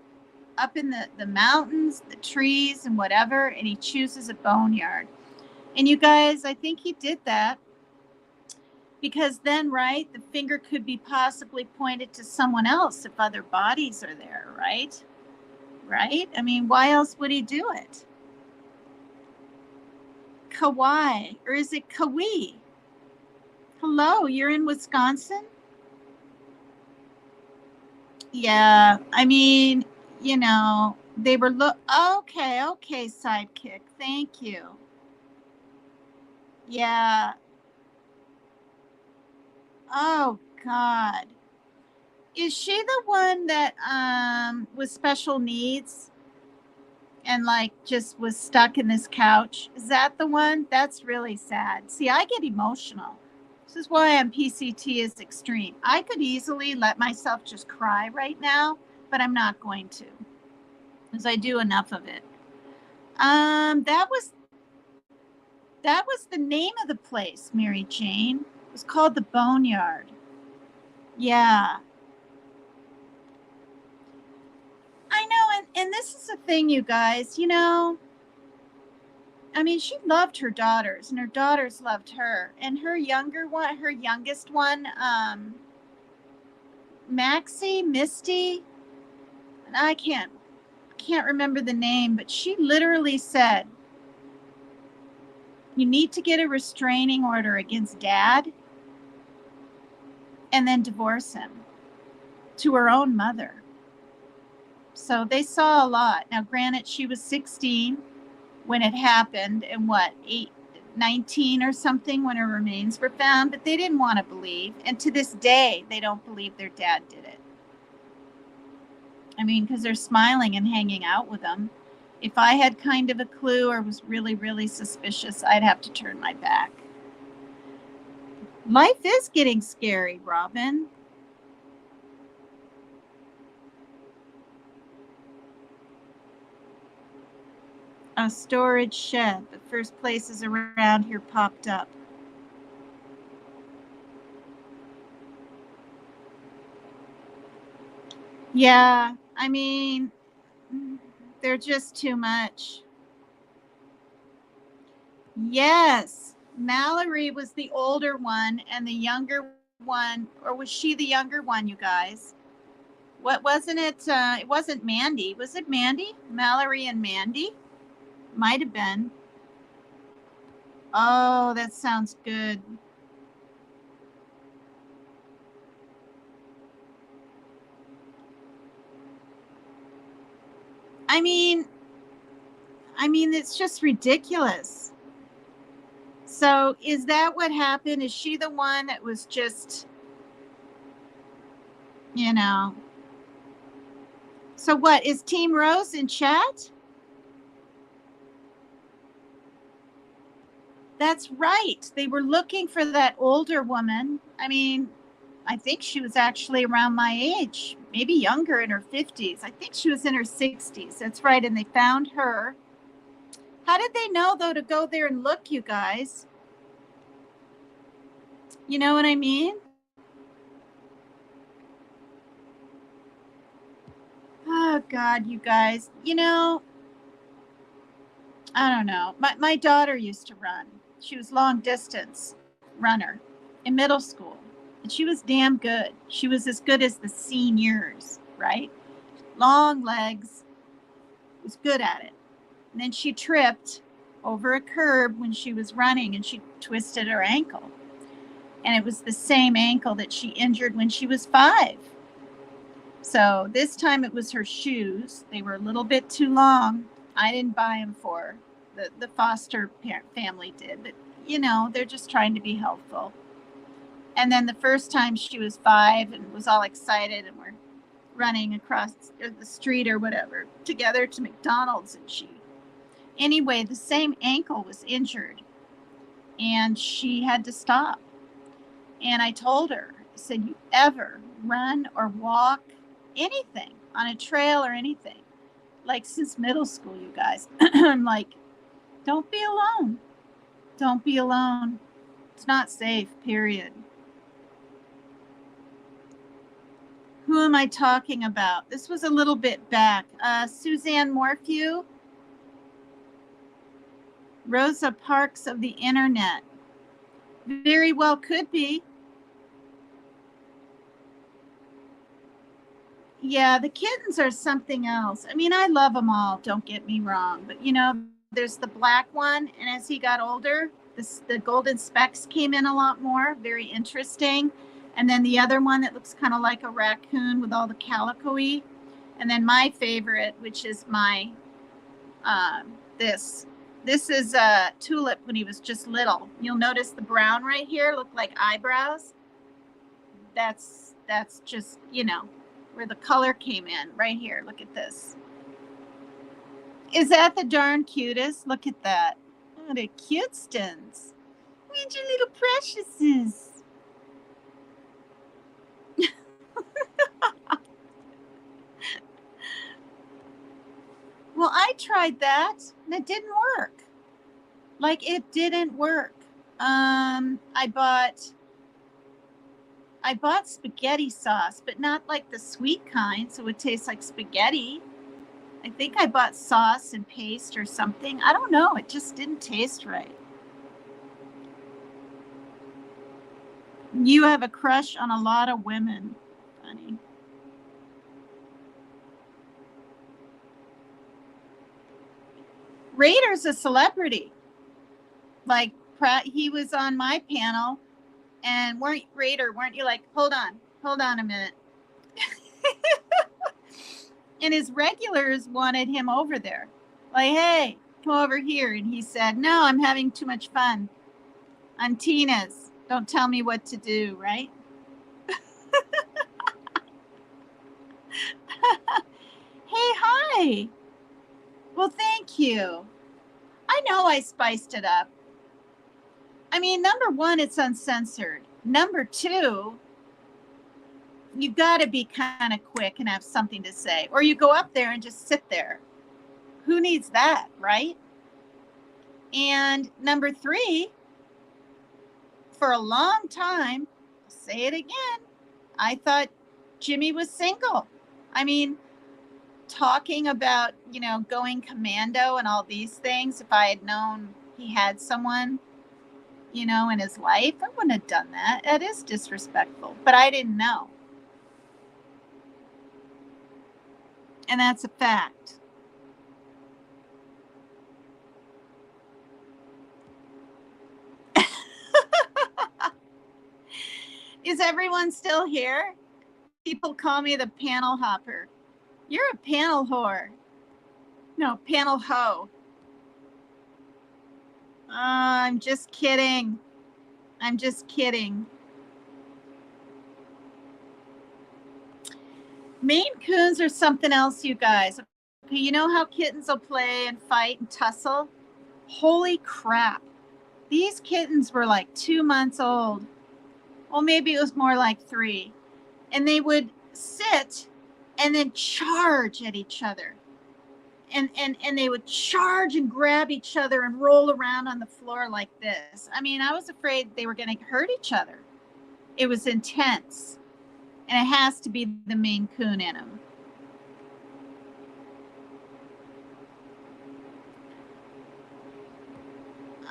up in the mountains, the trees and whatever, and he chooses a Boneyard. And you guys, I think he did that because then, right, the finger could be possibly pointed to someone else if other bodies are there, right? Right? I mean, why else would he do it? Kauai, or is it Kauai? Hello, you're in Wisconsin? Yeah, I mean, you know, they were okay, sidekick. Thank you. Yeah. Oh, God. Is she the one that with special needs and like just was stuck in this couch? Is that the one? That's really sad. See, I get emotional. This is why PCT is extreme. I could easily let myself just cry right now, but I'm not going to, because I do enough of it. That was the name of the place, Mary Jane. It was called the Boneyard. Yeah. I know, and this is the thing, you guys, you know, I mean, she loved her daughters, and her daughters loved her. And her youngest one, Maxie, Misty, and I can't remember the name, but she literally said, "You need to get a restraining order against Dad, and then divorce him," to her own mother. So they saw a lot. Now, granted, she was 16 when it happened, and 19 or something when her remains were found, but they didn't want to believe. And to this day, they don't believe their dad did it. I mean, because they're smiling and hanging out with them. If I had kind of a clue or was really, really suspicious, I'd have to turn my back. Life is getting scary, Robin. A storage shed. The first places around here popped up. Yeah, I mean, they're just too much. Yes, Mallory was the older one, and the younger one, or was she the younger one, you guys? What wasn't it? It wasn't Mandy. Was it Mandy? Mallory and Mandy? Might have been. Oh, that sounds good. I mean, it's just ridiculous. So, is that what happened? Is she the one that was just, you know? So, what is Team Rose in chat? That's right. They were looking for that older woman. I mean, I think she was actually around my age, maybe younger, in her 50s. I think she was in her 60s. That's right. And they found her. How did they know, though, to go there and look, you guys? You know what I mean? Oh, God, you guys. You know, I don't know. My daughter used to run. She was long distance runner in middle school. And she was damn good. She was as good as the seniors, right? Long legs, was good at it. And then she tripped over a curb when she was running and she twisted her ankle. And it was the same ankle that she injured when she was 5. So this time it was her shoes. They were a little bit too long. I didn't buy them for her. The foster family did. But, you know, they're just trying to be helpful. And then the first time she was 5 and was all excited, and we're running across the street or whatever together to McDonald's, and anyway, the same ankle was injured and she had to stop. And I told her, I said, "You ever run or walk anything on a trail or anything, like since middle school, you guys," I'm like, don't be alone. Don't be alone. It's not safe, period. Who am I talking about? This was a little bit back. Suzanne Morphew. Rosa Parks of the internet. Very well could be. Yeah, the kittens are something else. I mean, I love them all, don't get me wrong. But, you know, there's the black one, and as he got older, the golden specks came in a lot more. Very interesting. And then the other one that looks kind of like a raccoon with all the calico-y. And then my favorite, which is my, this is Tulip when he was just little. You'll notice the brown right here look like eyebrows. that's just, you know, where the color came in right here. Look at this. Is that the darn cutest? Look at that. Oh, the cutestons. Look your little preciouses. Well, I tried that and it didn't work. Like, it didn't work. I bought spaghetti sauce, but not like the sweet kind, so it would taste like spaghetti. I think I bought sauce and paste or something. I don't know. It just didn't taste right. You have a crush on a lot of women. Funny. Rader's a celebrity. Like, he was on my panel, and weren't you like, hold on a minute. And his regulars wanted him over there. Like, hey, come over here. And he said, no, I'm having too much fun. I'm Tina's. Don't tell me what to do, right? Hey, hi. Well, thank you. I know I spiced it up. I mean, number one, it's uncensored. Number two, you've got to be kind of quick and have something to say. Or you go up there and just sit there. Who needs that, right? And number three, for a long time, I'll say it again, I thought Jimmy was single. I mean, talking about, you know, going commando and all these things, if I had known he had someone, you know, in his life, I wouldn't have done that. That is disrespectful, but I didn't know. And that's a fact. Is everyone still here? People call me the panel hopper. You're a panel whore. No, panel hoe. I'm just kidding. I'm just kidding. Maine Coons are something else, you guys. Okay, you know how kittens will play and fight and tussle? Holy crap. These kittens were like 2 months old. Well, maybe it was more like 3. And they would sit and then charge at each other. And they would charge and grab each other and roll around on the floor like this. I mean, I was afraid they were going to hurt each other. It was intense. And it has to be the Maine Coon in them.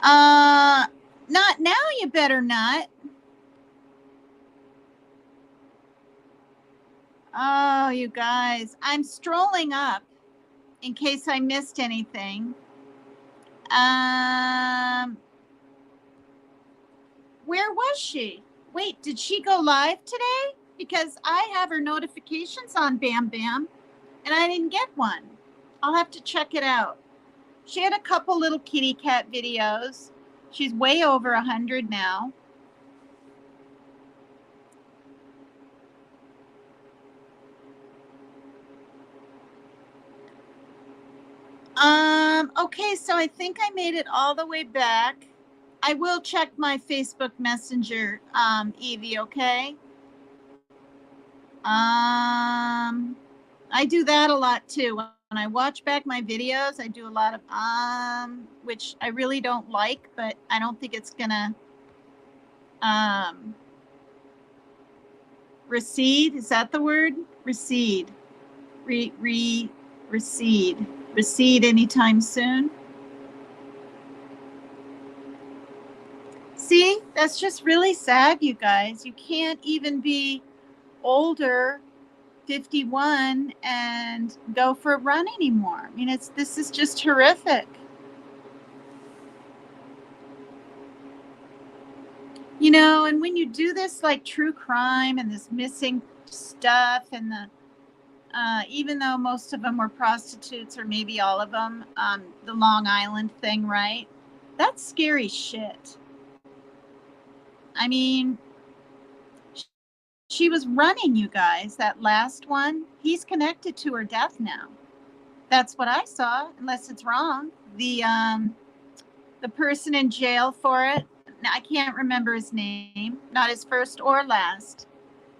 Not now, you better not. Oh, you guys, I'm strolling up in case I missed anything. Where was she? Wait, did she go live today? Because I have her notifications on Bam Bam, and I didn't get one. I'll have to check it out. She had a couple little kitty cat videos. She's way over 100 now. Okay, so I think I made it all the way back. I will check my Facebook Messenger, Evie, okay? I do that a lot too. When I watch back my videos, I do a lot of which I really don't like, but I don't think it's gonna recede. Is that the word? Recede. Recede. Recede anytime soon. See, that's just really sad, you guys. You can't even be older, 51, and go for a run anymore. I mean, this is just horrific. You know, and when you do this like true crime and this missing stuff and the even though most of them were prostitutes, or maybe all of them, the Long Island thing, right? That's scary shit. I mean, she was running, you guys. That last one, he's connected to her death now. That's what I saw, unless it's wrong. The person in jail for it, I can't remember his name, not his first or last.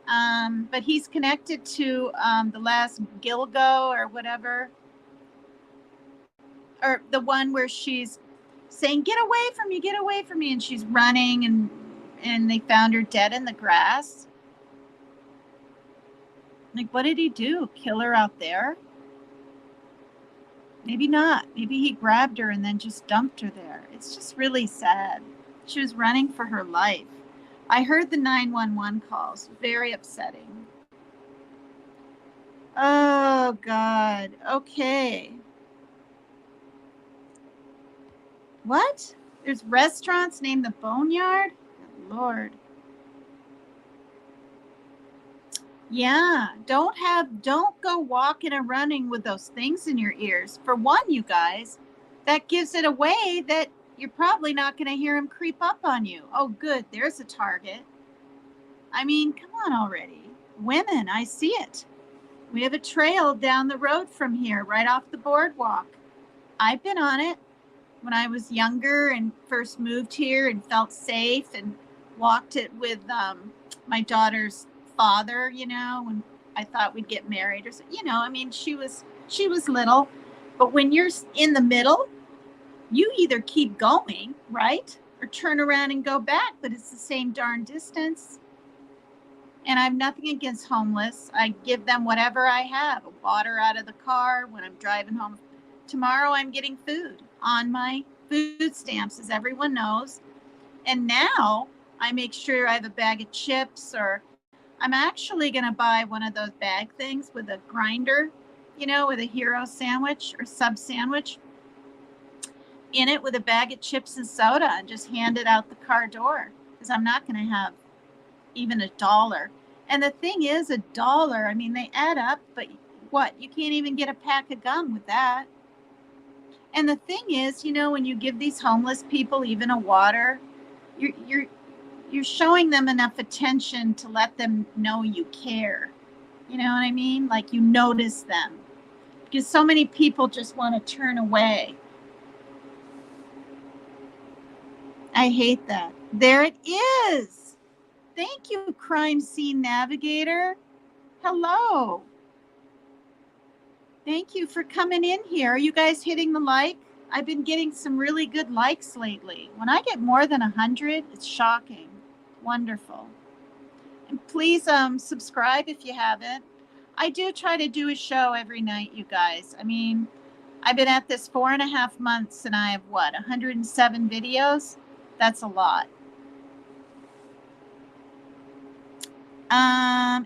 But he's connected to the last Gilgo or whatever, or the one where she's saying, "Get away from me, get away from me," and she's running, and they found her dead in the grass. Like, what did he do? Kill her out there? Maybe not. Maybe he grabbed her and then just dumped her there. It's just really sad. She was running for her life. I heard the 911 calls. Very upsetting. Oh, God. Okay. What? There's restaurants named the Boneyard? Good Lord. Yeah, don't go walking and running with those things in your ears. For one, you guys, that gives it away that you're probably not going to hear him creep up on you. Oh, good. There's a target. I mean, come on already. Women, I see it. We have a trail down the road from here, right off the boardwalk. I've been on it when I was younger and first moved here and felt safe and walked it with my daughter's father, you know, when I thought we'd get married or so, you know, I mean, she was little, but when you're in the middle, you either keep going, right? Or turn around and go back, but it's the same darn distance. And I have nothing against homeless. I give them whatever I have, water out of the car when I'm driving home. Tomorrow I'm getting food on my food stamps, as everyone knows. And now I make sure I have a bag of chips, or I'm actually going to buy one of those bag things with a grinder, you know, with a hero sandwich or sub sandwich in it with a bag of chips and soda, and just hand it out the car door, because I'm not going to have even $1. And the thing is, $1, I mean, they add up, but what? You can't even get a pack of gum with that. And the thing is, you know, when you give these homeless people even a water, you're showing them enough attention to let them know you care. You know what I mean? Like, you notice them. Because so many people just want to turn away. I hate that. There it is. Thank you, Crime Scene Navigator. Hello. Thank you for coming in here. Are you guys hitting the like? I've been getting some really good likes lately. When I get more than 100, it's shocking. Wonderful. And please subscribe if you haven't. I do try to do a show every night, you guys. I mean, I've been at this 4.5 months, and I have, 107 videos? That's a lot.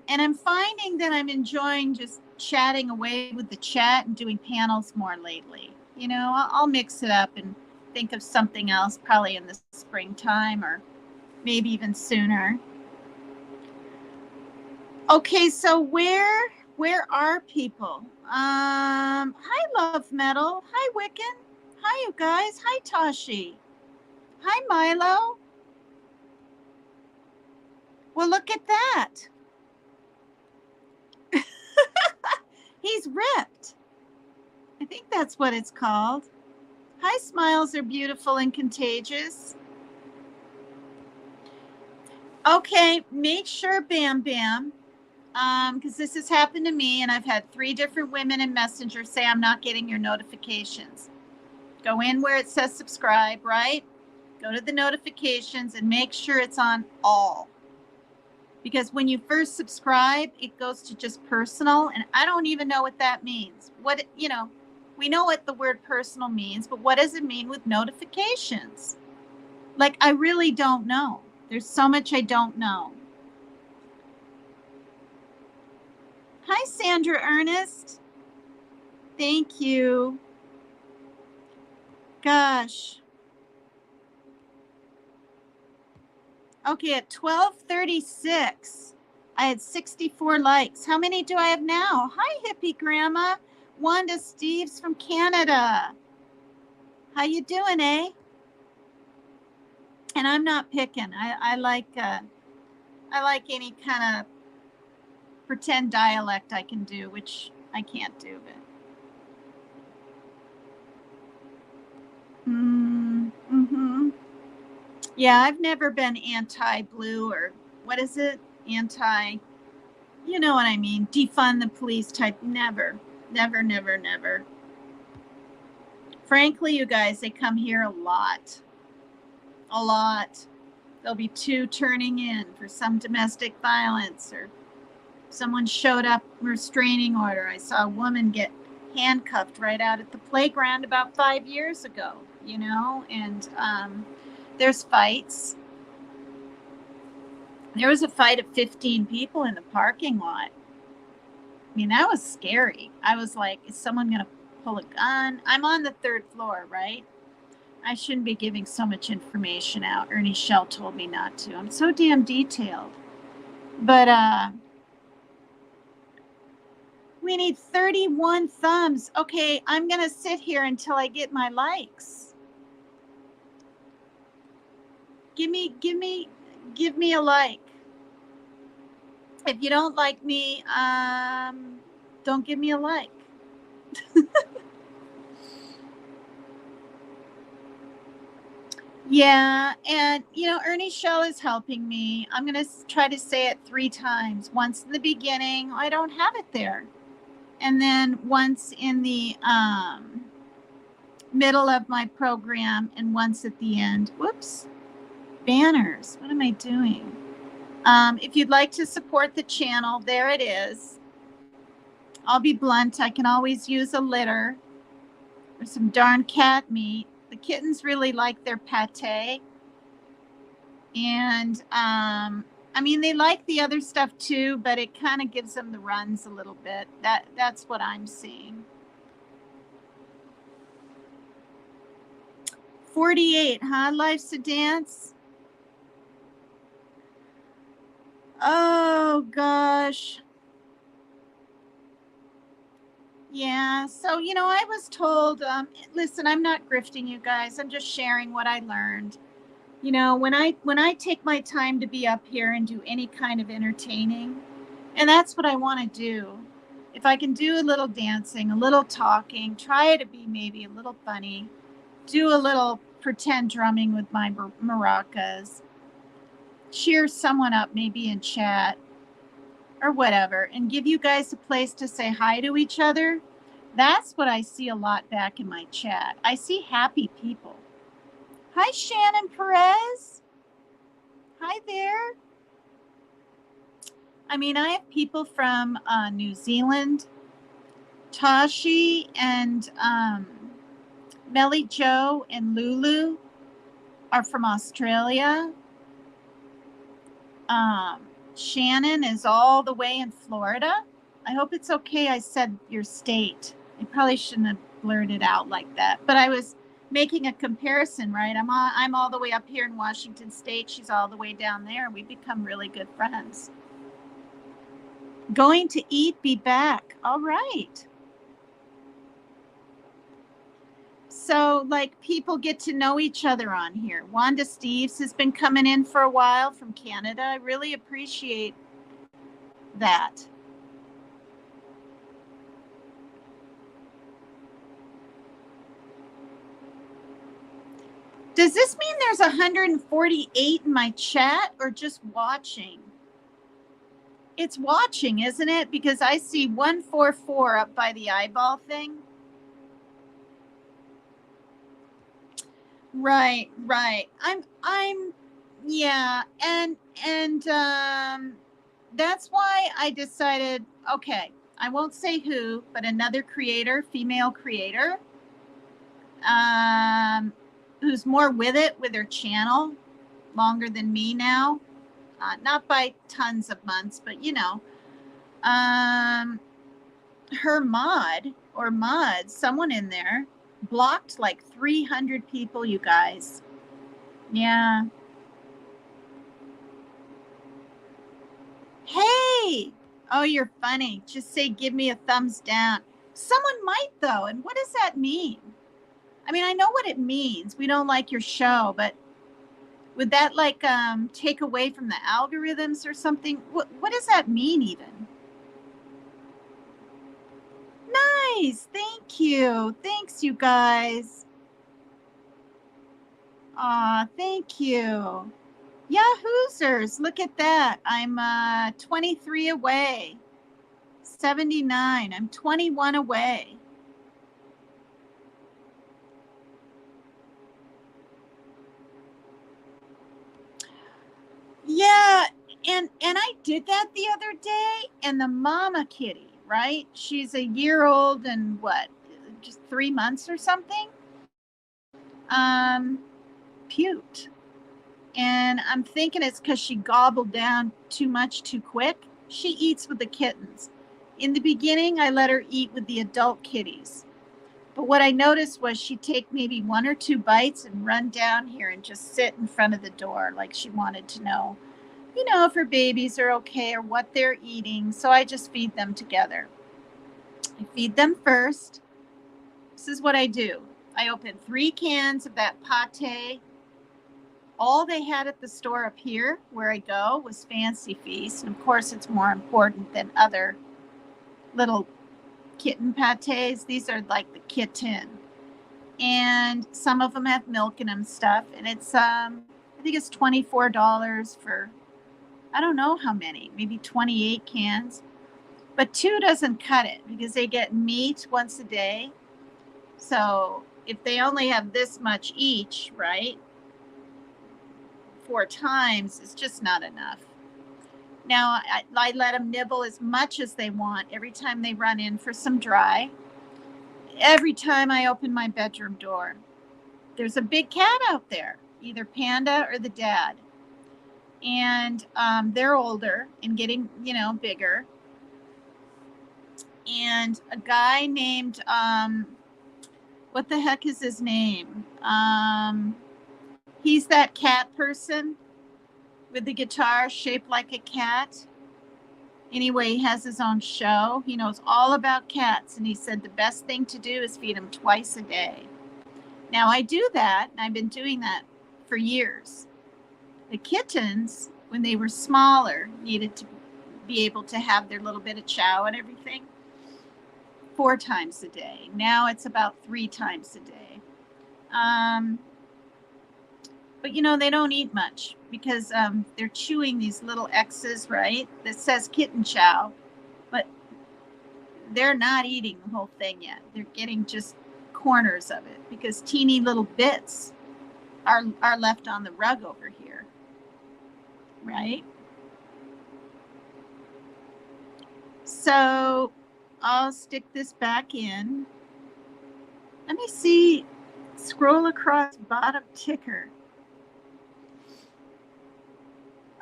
And I'm finding that I'm enjoying just chatting away with the chat and doing panels more lately. You know, I'll mix it up and think of something else, probably in the springtime or maybe even sooner. Okay, so where are people? Hi, Love Metal. Hi, Wiccan. Hi, you guys. Hi, Tashi. Hi, Milo. Well, look at that. He's ripped. I think that's what it's called. Hi, smiles are beautiful and contagious. Okay, make sure, Bam Bam, because this has happened to me, and I've had 3 different women in Messenger say I'm not getting your notifications. Go in where it says subscribe, right? Go to the notifications and make sure it's on all. Because when you first subscribe, it goes to just personal, and I don't even know what that means. What, you know, we know what the word personal means, but what does it mean with notifications? Like, I really don't know. There's so much I don't know. Hi, Sandra Ernest. Thank you. Gosh. Okay, at 12:36, I had 64 likes. How many do I have now? Hi, hippie grandma. Wanda Steves from Canada. How you doing, eh? And I'm not picking. I like any kind of pretend dialect I can do, which I can't do, but. Mm-hmm. Yeah, I've never been anti-blue or what is it? You know what I mean? Defund the police type. Never, never, never, never. Frankly, you guys, they come here a lot. A lot. There'll be 2 turning in for some domestic violence or someone showed up restraining order. I saw a woman get handcuffed right out at the playground about 5 years ago, you know, and there's fights. There was a fight of 15 people in the parking lot. I mean, that was scary. I was like, is someone going to pull a gun? I'm on the 3rd floor, right? I shouldn't be giving so much information out. Ernie Shell told me not to. I'm so damn detailed. But we need 31 thumbs. Okay, I'm going to sit here until I get my likes. Give me a like. If you don't like me, don't give me a like. Yeah, and you know, Ernie Shell is helping me. I'm going to try to say it 3 times. Once in the beginning, I don't have it there. And then once in the middle of my program and once at the end. Whoops. Banners. What am I doing? If you'd like to support the channel, there it is. I'll be blunt. I can always use a litter or some darn cat meat. The kittens really like their pate. And, I mean, they like the other stuff too, but it kind of gives them the runs a little bit. That's what I'm seeing. 48, huh? Life's a dance. Oh, gosh. Yeah, so, you know, I was told, listen, I'm not grifting you guys. I'm just sharing what I learned. You know, when I take my time to be up here and do any kind of entertaining, and that's what I want to do. If I can do a little dancing, a little talking, try to be maybe a little funny, do a little pretend drumming with my maracas, cheer someone up maybe in chat or whatever, and give you guys a place to say hi to each other. That's what I see a lot back in my chat. I see happy people. Hi, Shannon Perez. Hi there. I mean, I have people from New Zealand. Tashi and Melly Joe and Lulu are from Australia. Shannon is all the way in Florida. I hope it's okay I said your state. I probably shouldn't have blurted out like that. But I was making a comparison, right? I'm all the way up here in Washington State. She's all the way down there. We've become really good friends. Going to eat, be back. All right. So, like, people get to know each other on here. Wanda Steves has been coming in for a while from Canada. I really appreciate that. Does this mean there's 148 in my chat or just watching? It's watching, isn't it? Because I see 144 up by the eyeball thing. Right. Yeah. And that's why I decided, okay, I won't say who, but another creator, female creator, who's more with her channel longer than me now. Not by tons of months, but you know, her mod or mods, someone in there blocked like 300 people, you guys. Yeah. Hey, oh, you're funny. Just say, give me a thumbs down. Someone might though. And what does that mean? I mean, I know what it means. We don't like your show, but would that like take away from the algorithms or something? What does that mean even? nice. Thank you. Thanks, you guys. Aw, thank you. Yahoozers, look at that. I'm 23 away. 79. I'm 21 away. Yeah, and I did that the other day, and the mama kitty, right? She's a year old and what, just 3 months or something. Puked, and I'm thinking it's because she gobbled down too much too quick. She eats with the kittens. In the beginning, I let her eat with the adult kitties. But what I noticed was she'd take maybe 1 or 2 bites and run down here and just sit in front of the door like she wanted to know, if her babies are okay or what they're eating. So I just feed them together. I feed them first. This is what I do. I open 3 cans of that pate. All they had at the store up here where I go was Fancy Feast. And of course, it's more important than other little kitten pates. These are like the kitten. And some of them have milk in them stuff. And it's, I think it's $24 for, I don't know how many, maybe 28 cans. But 2 doesn't cut it because they get meat once a day. So if they only have this much each, right, 4 times, it's just not enough. Now, I let them nibble as much as they want every time they run in for some dry. Every time I open my bedroom door, there's a big cat out there, either Panda or the dad. And they're older and getting, bigger. And a guy named, what the heck is his name? He's that cat person with the guitar shaped like a cat. Anyway, he has his own show. He knows all about cats, and he said the best thing to do is feed them twice a day. Now, I do that, and I've been doing that for years. The kittens, when they were smaller, needed to be able to have their little bit of chow and everything 4 times a day. Now it's about 3 times a day. But they don't eat much because they're chewing these little X's, right? That says kitten chow, but they're not eating the whole thing yet. They're getting just corners of it because teeny little bits are left on the rug over here, right? So I'll stick this back in. Let me see. Scroll across bottom ticker.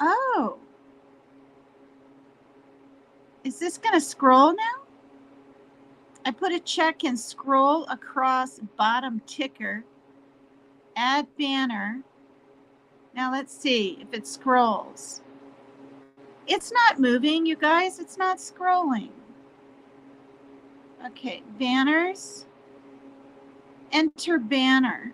Oh. Is this going to scroll now? I put a check and scroll across bottom ticker. Add banner. Now let's see if it scrolls. It's not moving, you guys. It's not scrolling. Okay, banners. Enter banner.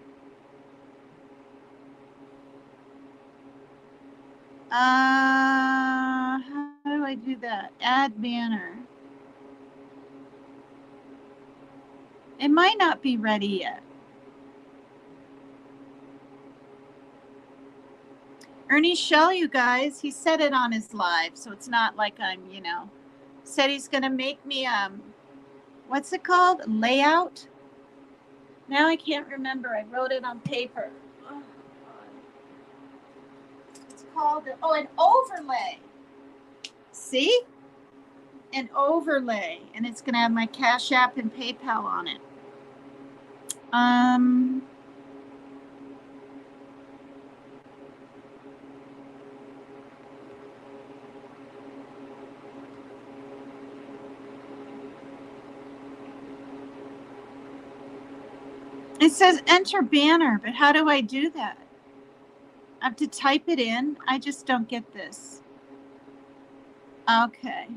How do I do that? Add banner. It might not be ready yet. Ernie Shell, you guys, he said it on his live, so it's not like I'm, said he's going to make me, what's it called? Layout? Now I can't remember. I wrote it on paper. Oh, it's called, an overlay. See? An overlay. And it's going to have my Cash App and PayPal on it. It says enter banner, but how do I do that? I have to type it in. I just don't get this. Okay.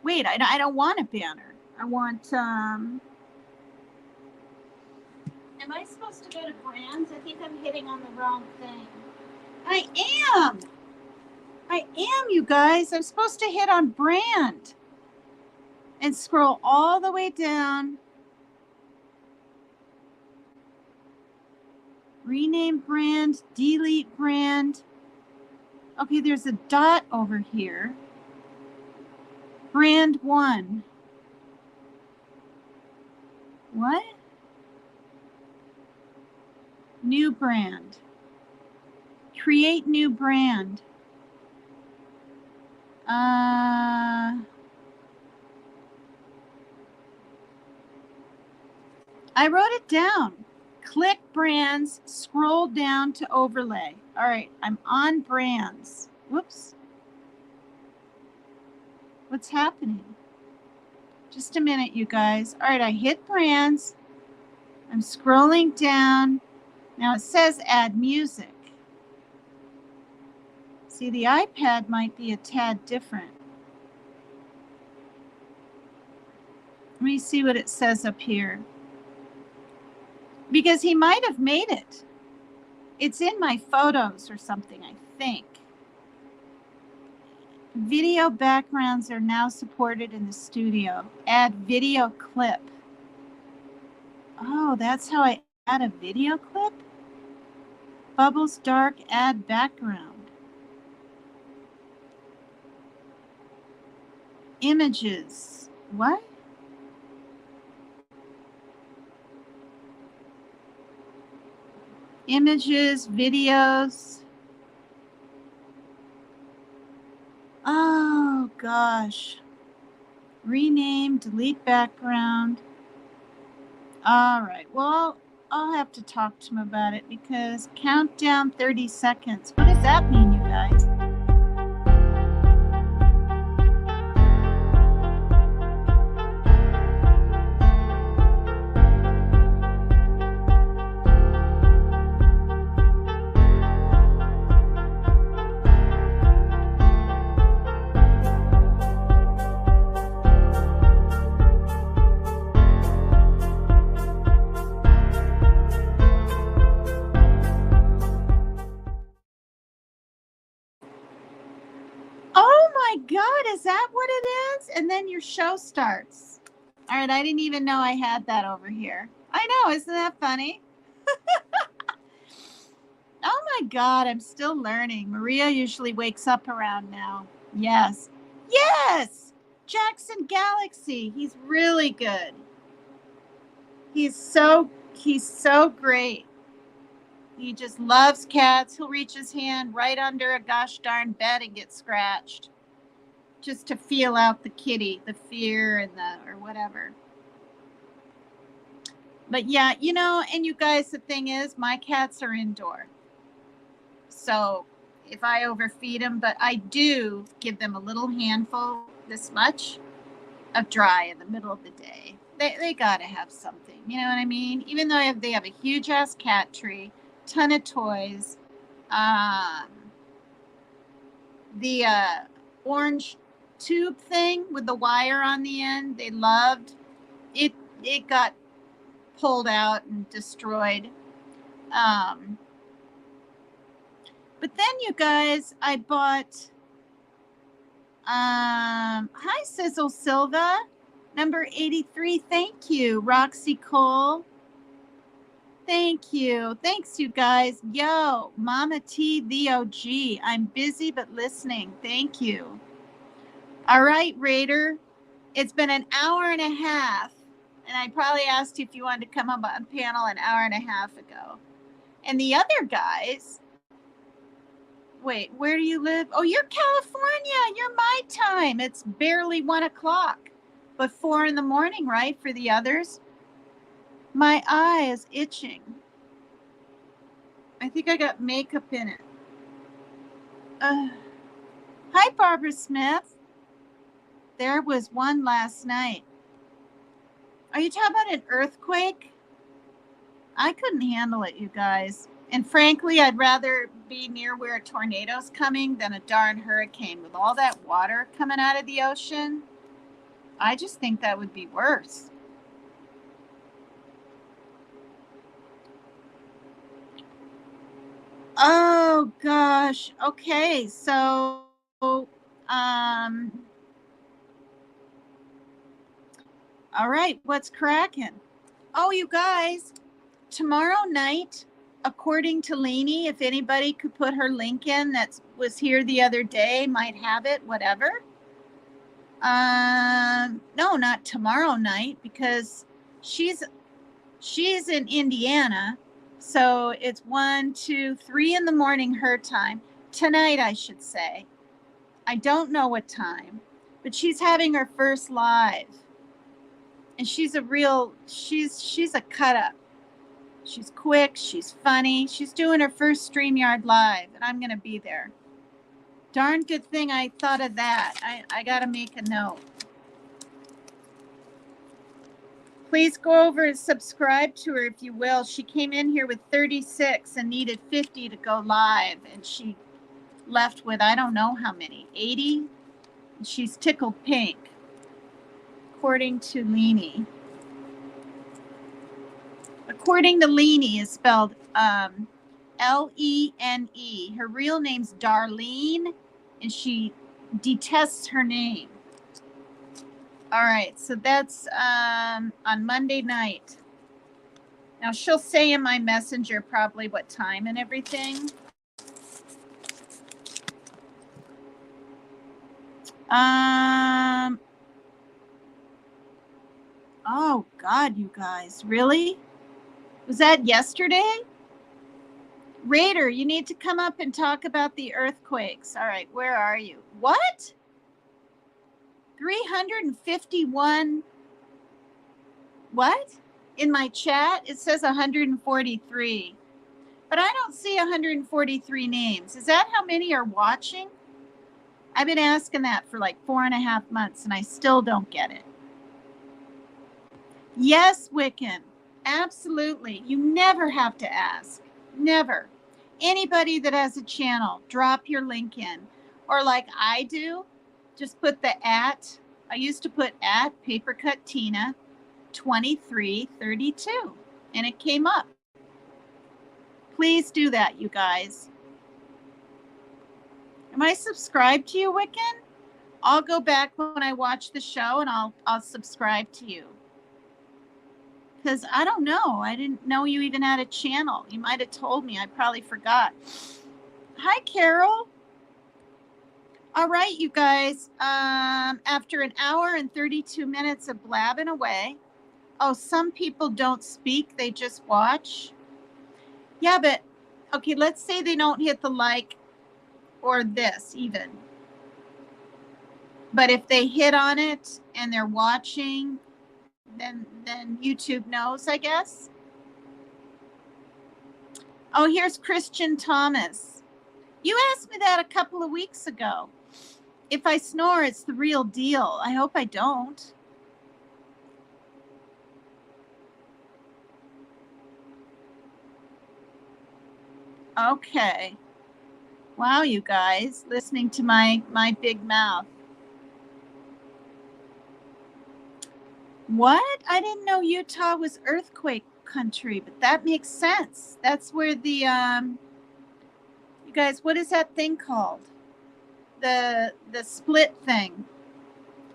Wait, I don't want a banner. I want, am I supposed to go to brands? I think I'm hitting on the wrong thing. I am. I am, you guys. I'm supposed to hit on brand and scroll all the way down. Rename brand, delete brand. Okay, there's a dot over here. Brand 1. What? New brand. Create new brand. I wrote it down. Click brands, scroll down to overlay. All right, I'm on brands. Whoops. What's happening? Just a minute, you guys. All right, I hit brands. I'm scrolling down. Now it says add music. See, the iPad might be a tad different. Let me see what it says up here. Because he might have made it. It's in my photos or something, I think. Video backgrounds are now supported in the studio. Add video clip. Oh, that's how I add a video clip? Bubbles dark, add background. Images. What? Images, videos. Oh, gosh. Rename, delete background. All right. Well, I'll have to talk to him about it because countdown 30 seconds. What does that mean, you guys? Oh my God, is that what it is? And then your show starts. All right, I didn't even know I had that over here. I know, isn't that funny? Oh my God, I'm still learning. Maria usually wakes up around now. Yes. Yes! Jackson Galaxy. He's really good. He's so great. He just loves cats. He'll reach his hand right under a gosh darn bed and get scratched. Just to feel out the kitty, the fear and or whatever. But yeah, you know, and you guys, the thing is, my cats are indoor. So if I overfeed them, but I do give them a little handful, this much, of dry in the middle of the day. They got to have something, you know what I mean? Even though they have a huge ass cat tree, ton of toys, the orange tube thing with the wire on the end, they loved it. It got pulled out and destroyed. But then, you guys, I bought hi Sizzle Silva, number 83. Thank you, Roxy Cole. Thank you. Thanks, you guys. Yo, Mama T, the OG. I'm busy but listening. Thank you. All right, Raider. It's been an hour and a half, and I probably asked you if you wanted to come up on panel an hour and a half ago. And the other guys, wait, where do you live? Oh, you're California. You're my time. It's barely 1 o'clock, but 4 in the morning, right, for the others? My eye is itching. I think I got makeup in it. Hi, Barbara Smith. There was one last night. Are you talking about an earthquake? I couldn't handle it, you guys. And frankly, I'd rather be near where a tornado's coming than a darn hurricane with all that water coming out of the ocean. I just think that would be worse. Oh, gosh. Okay, so all right, what's cracking? Oh, you guys, tomorrow night, according to Lainey, if anybody could put her link in that was here the other day, might have it, whatever. No, not tomorrow night, because she's in Indiana. So it's 1, 2, 3 in the morning her time. Tonight, I should say. I don't know what time, but she's having her first live. And she's a cut up. She's quick, she's funny. She's doing her first StreamYard live, and I'm going to be there. Darn good thing I thought of that. I got to make a note. Please go over and subscribe to her if you will. She came in here with 36 and needed 50 to go live, and she left with I don't know how many, 80. She's tickled pink, according to Leanie. According to Leanie, is spelled Lene. Her real name's Darlene, and she detests her name. All right, so that's on Monday night. Now, she'll say in my messenger probably what time and everything. Oh, God, you guys. Really? Was that yesterday? Raider, you need to come up and talk about the earthquakes. All right, where are you? What? 351. What? In my chat, it says 143. But I don't see 143 names. Is that how many are watching? I've been asking that for like 4.5 months, and I still don't get it. Yes, Wiccan. Absolutely. You never have to ask. Never. Anybody that has a channel, drop your link in. Or like I do, just put the @ I used to put @ Papercut Tina 2332, and it came up. Please do that, you guys. Am I subscribed to you, Wiccan? I'll go back when I watch the show and I'll subscribe to you. Because I don't know. I didn't know you even had a channel. You might have told me. I probably forgot. Hi, Carol. All right, you guys. After an hour and 32 minutes of blabbing away. Oh, some people don't speak. They just watch. Yeah, but, okay, let's say they don't hit the like or this even. But if they hit on it and they're watching, then YouTube knows, I guess. Oh, here's Christian Thomas. You asked me that a couple of weeks ago. If I snore, it's the real deal. I hope I don't. Okay. Wow, you guys, listening to my big mouth. What? I didn't know Utah was earthquake country, but that makes sense. That's where the you guys, what is that thing called? The split thing.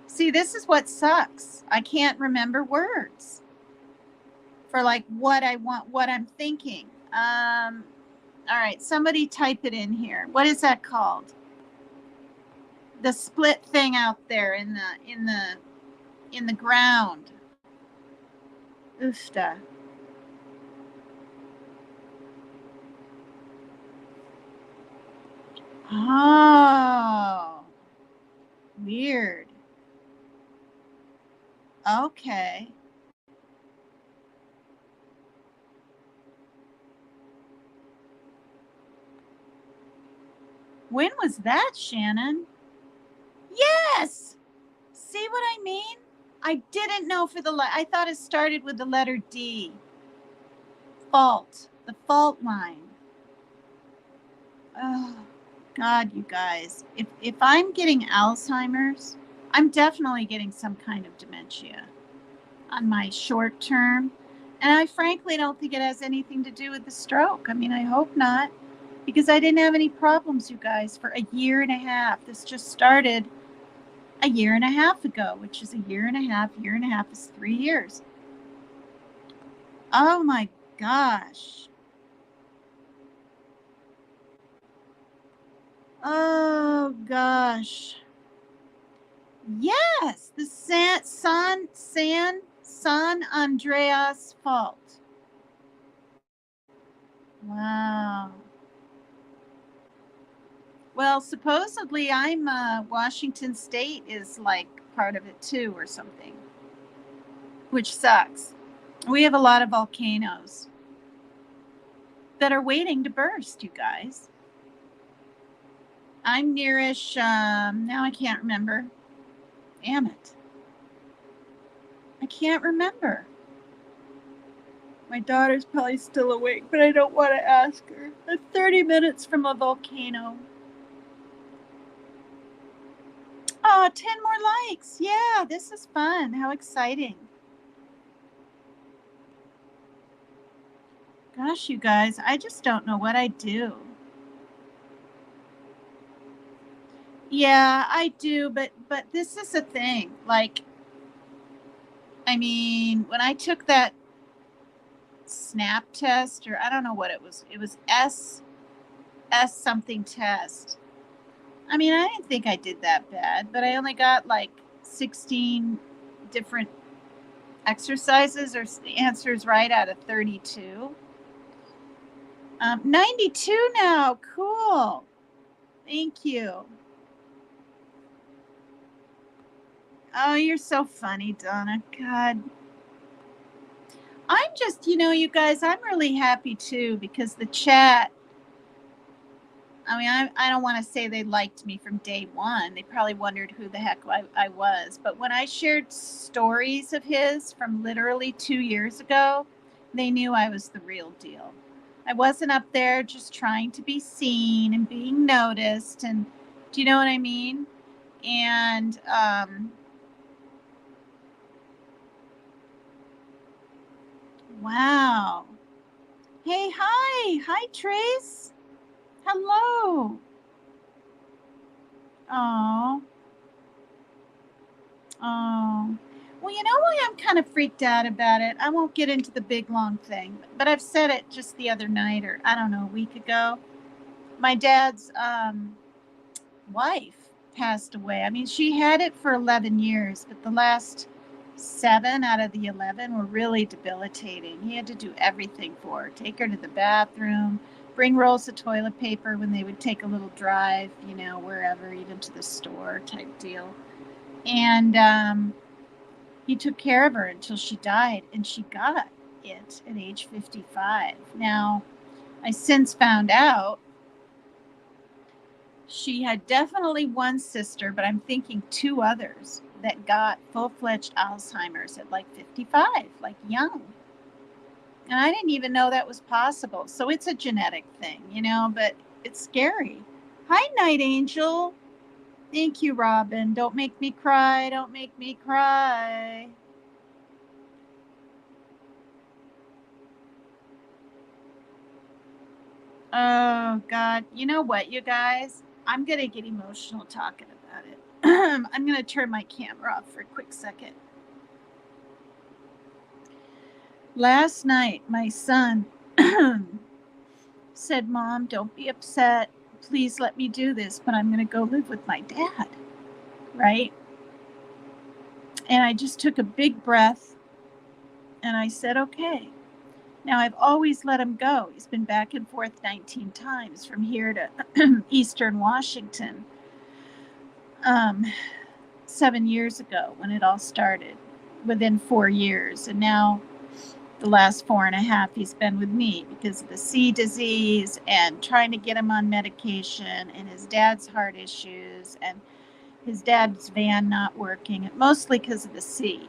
See, this is what sucks. I can't remember words for like what I want, what I'm thinking. All right, somebody type it in here. What is that called? The split thing out there in the ground. Oofta. Oh, weird. Okay. When was that, Shannon? Yes! See what I mean? I didn't know for the I thought it started with the letter D. Fault. The fault line. Oh, God, you guys. If I'm getting Alzheimer's, I'm definitely getting some kind of dementia on my short term. And I frankly don't think it has anything to do with the stroke. I mean, I hope not. because I didn't have any problems, you guys, for a year and a half. This just started a year and a half ago, which is a year and a half. Year and a half is 3 years. Oh my gosh. Oh gosh. Yes, the San Andreas Fault. Wow. Well, supposedly I'm Washington State is like part of it too or something, which sucks. We have a lot of volcanoes that are waiting to burst, you guys. I'm nearish, now I can't remember. Damn it. I can't remember. My daughter's probably still awake, but I don't want to ask her. I'm 30 minutes from a volcano. Oh, 10 more likes. Yeah, this is fun. How exciting. Gosh, you guys, I just don't know what I'd do. Yeah, I do, but this is a thing. Like, I mean, when I took that SNAP test, or I don't know what it was S something test. I mean, I didn't think I did that bad, but I only got like 16 different exercises or answers right out of 32. 92 now. Cool. Thank you. Oh, you're so funny, Donna. God. I'm just, you guys, I'm really happy too because the chat, I mean, I don't want to say they liked me from day one. They probably wondered who the heck I was. But when I shared stories of his from literally 2 years ago, they knew I was the real deal. I wasn't up there just trying to be seen and being noticed. And do you know what I mean? And wow. Hey, hi. Hi, Trace. Hello. Oh. Oh. Well, you know why I'm kind of freaked out about it? I won't get into the big long thing, but I've said it just the other night, or I don't know, a week ago. My dad's wife passed away. I mean, she had it for 11 years, but the last 7 out of the 11 were really debilitating. He had to do everything for her, take her to the bathroom, bring rolls of toilet paper when they would take a little drive, wherever, even to the store type deal. And he took care of her until she died, and she got it at age 55. Now, I since found out she had definitely one sister, but I'm thinking 2 others that got full-fledged Alzheimer's at like 55, like young. And I didn't even know that was possible. So it's a genetic thing, but it's scary. Hi, Night Angel. Thank you, Robin. Don't make me cry. Don't make me cry. Oh, God. You know what, you guys? I'm going to get emotional talking about it. I'm going to turn my camera off for a quick second. Last night, my son said, Mom, don't be upset. Please let me do this, but I'm going to go live with my dad. Right? And I just took a big breath and I said, okay. Now, I've always let him go. He's been back and forth 19 times from here to Eastern Washington 7 years ago when it all started, within 4 years. And now the last 4.5, he's been with me because of the C disease and trying to get him on medication and his dad's heart issues and his dad's van not working, mostly because of the C.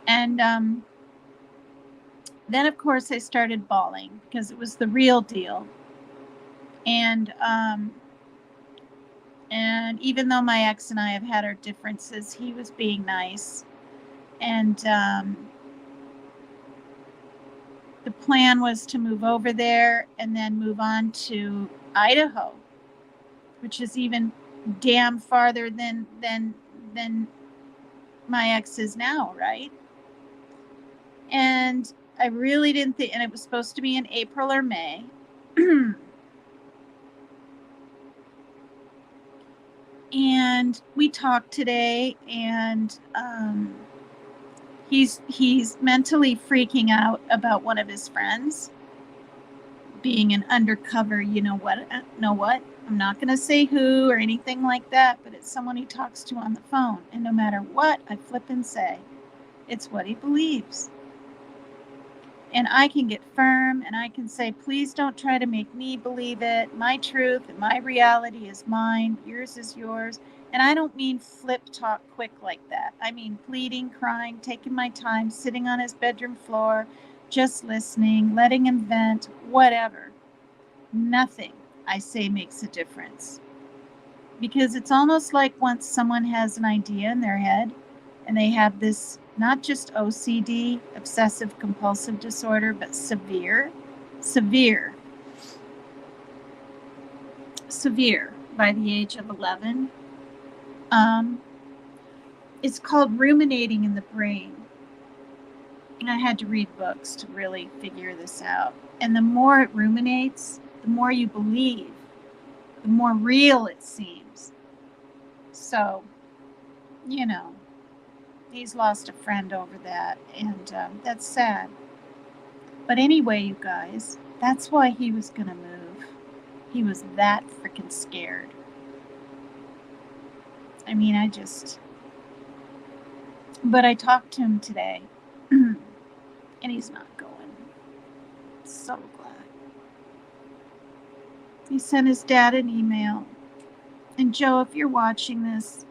And then, of course, I started bawling because it was the real deal. And even though my ex and I have had our differences, he was being nice. And The plan was to move over there and then move on to Idaho, which is even damn farther than my ex is now, right? And I really didn't think, and it was supposed to be in April or May. And we talked today, and he's mentally freaking out about one of his friends being an undercover, you know what? I'm not going to say who or anything like that, but it's someone he talks to on the phone. And no matter what I flip and say, it's what he believes. And I can get firm and I can say, please don't try to make me believe it. My truth and my reality is mine. Yours is yours. And I don't mean flip talk quick like that. I mean pleading, crying, taking my time, sitting on his bedroom floor, just listening, letting him vent, whatever. Nothing I say makes a difference. Because it's almost like once someone has an idea in their head and they have this not just OCD, obsessive compulsive disorder, but severe by the age of 11. It's called ruminating in the brain. And I had to read books to really figure this out. And the more it ruminates, the more you believe, the more real it seems. So, you know, he's lost a friend over that, and that's sad. But anyway, you guys, that's why he was going to move. He was that freaking scared. I mean, but I talked to him today, and he's not going. So glad. He sent his dad an email. And Joe, if you're watching this,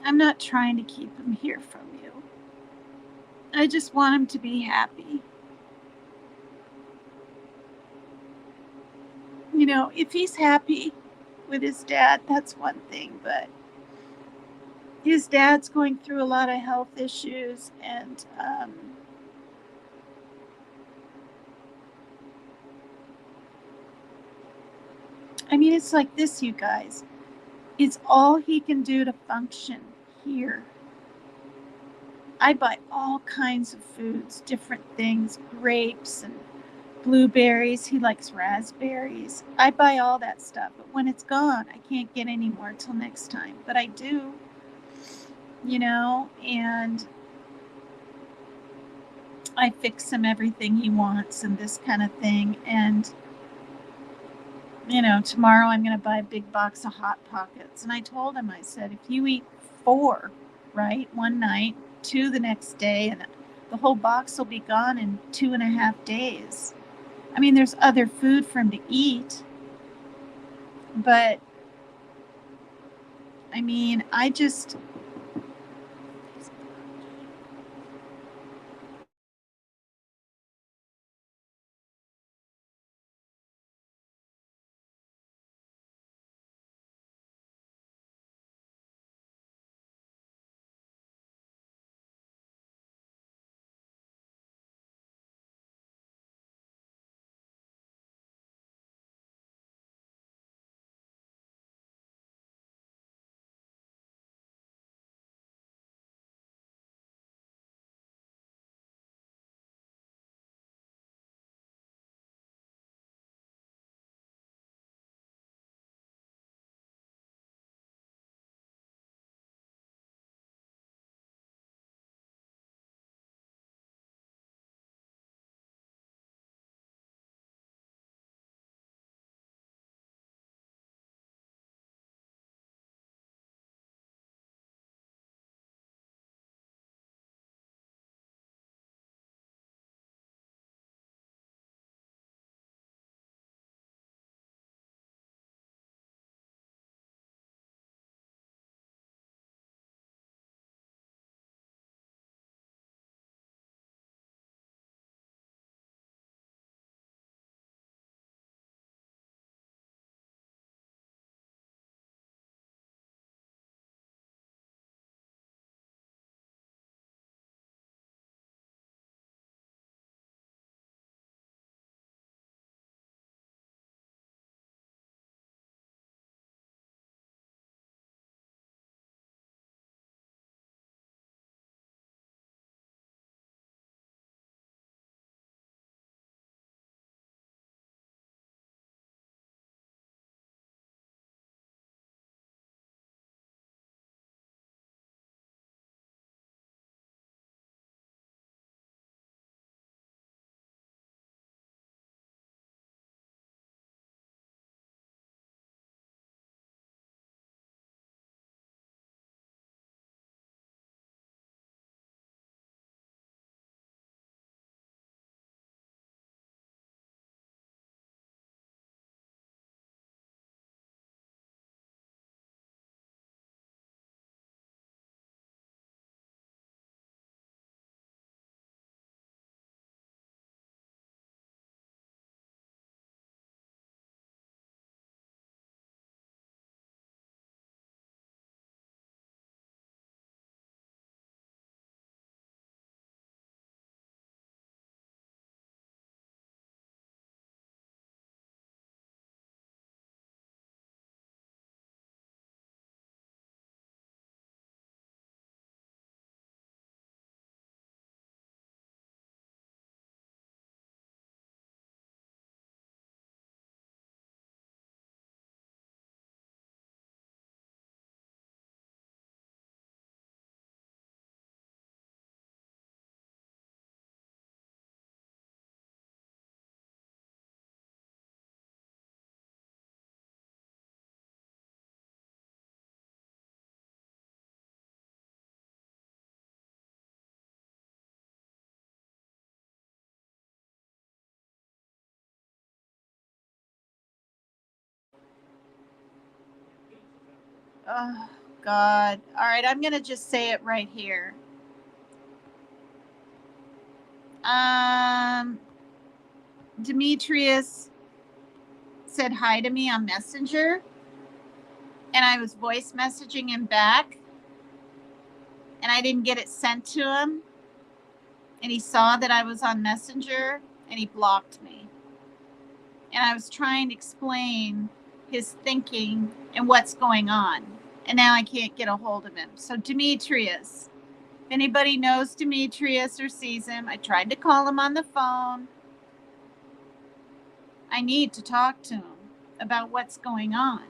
I'm not trying to keep him here from you. I just want him to be happy. You know, if he's happy with his dad, that's one thing, but his dad's going through a lot of health issues, and I mean, it's like this, you guys. It's all he can do to function here. I buy all kinds of foods, different things, grapes and blueberries. He likes raspberries. I buy all that stuff, but when it's gone, I can't get any more till next time. But I do, you know, and I fix him everything he wants and this kind of thing. And, you know, tomorrow I'm going to buy a big box of Hot Pockets. And I told him, I said, if you eat 4, right, one night, 2 the next day, and the whole box will be gone in 2.5 days. I mean, there's other food for him to eat, but I mean, I just Oh, God. All right, I'm going to just say it right here. Demetrius said hi to me on Messenger, and I was voice messaging him back, and I didn't get it sent to him, and he saw that I was on Messenger, and he blocked me. And I was trying to explain his thinking and what's going on, and now I can't get a hold of him. So Demetrius, if anybody knows Demetrius or sees him, I tried to call him on the phone. I need to talk to him about what's going on,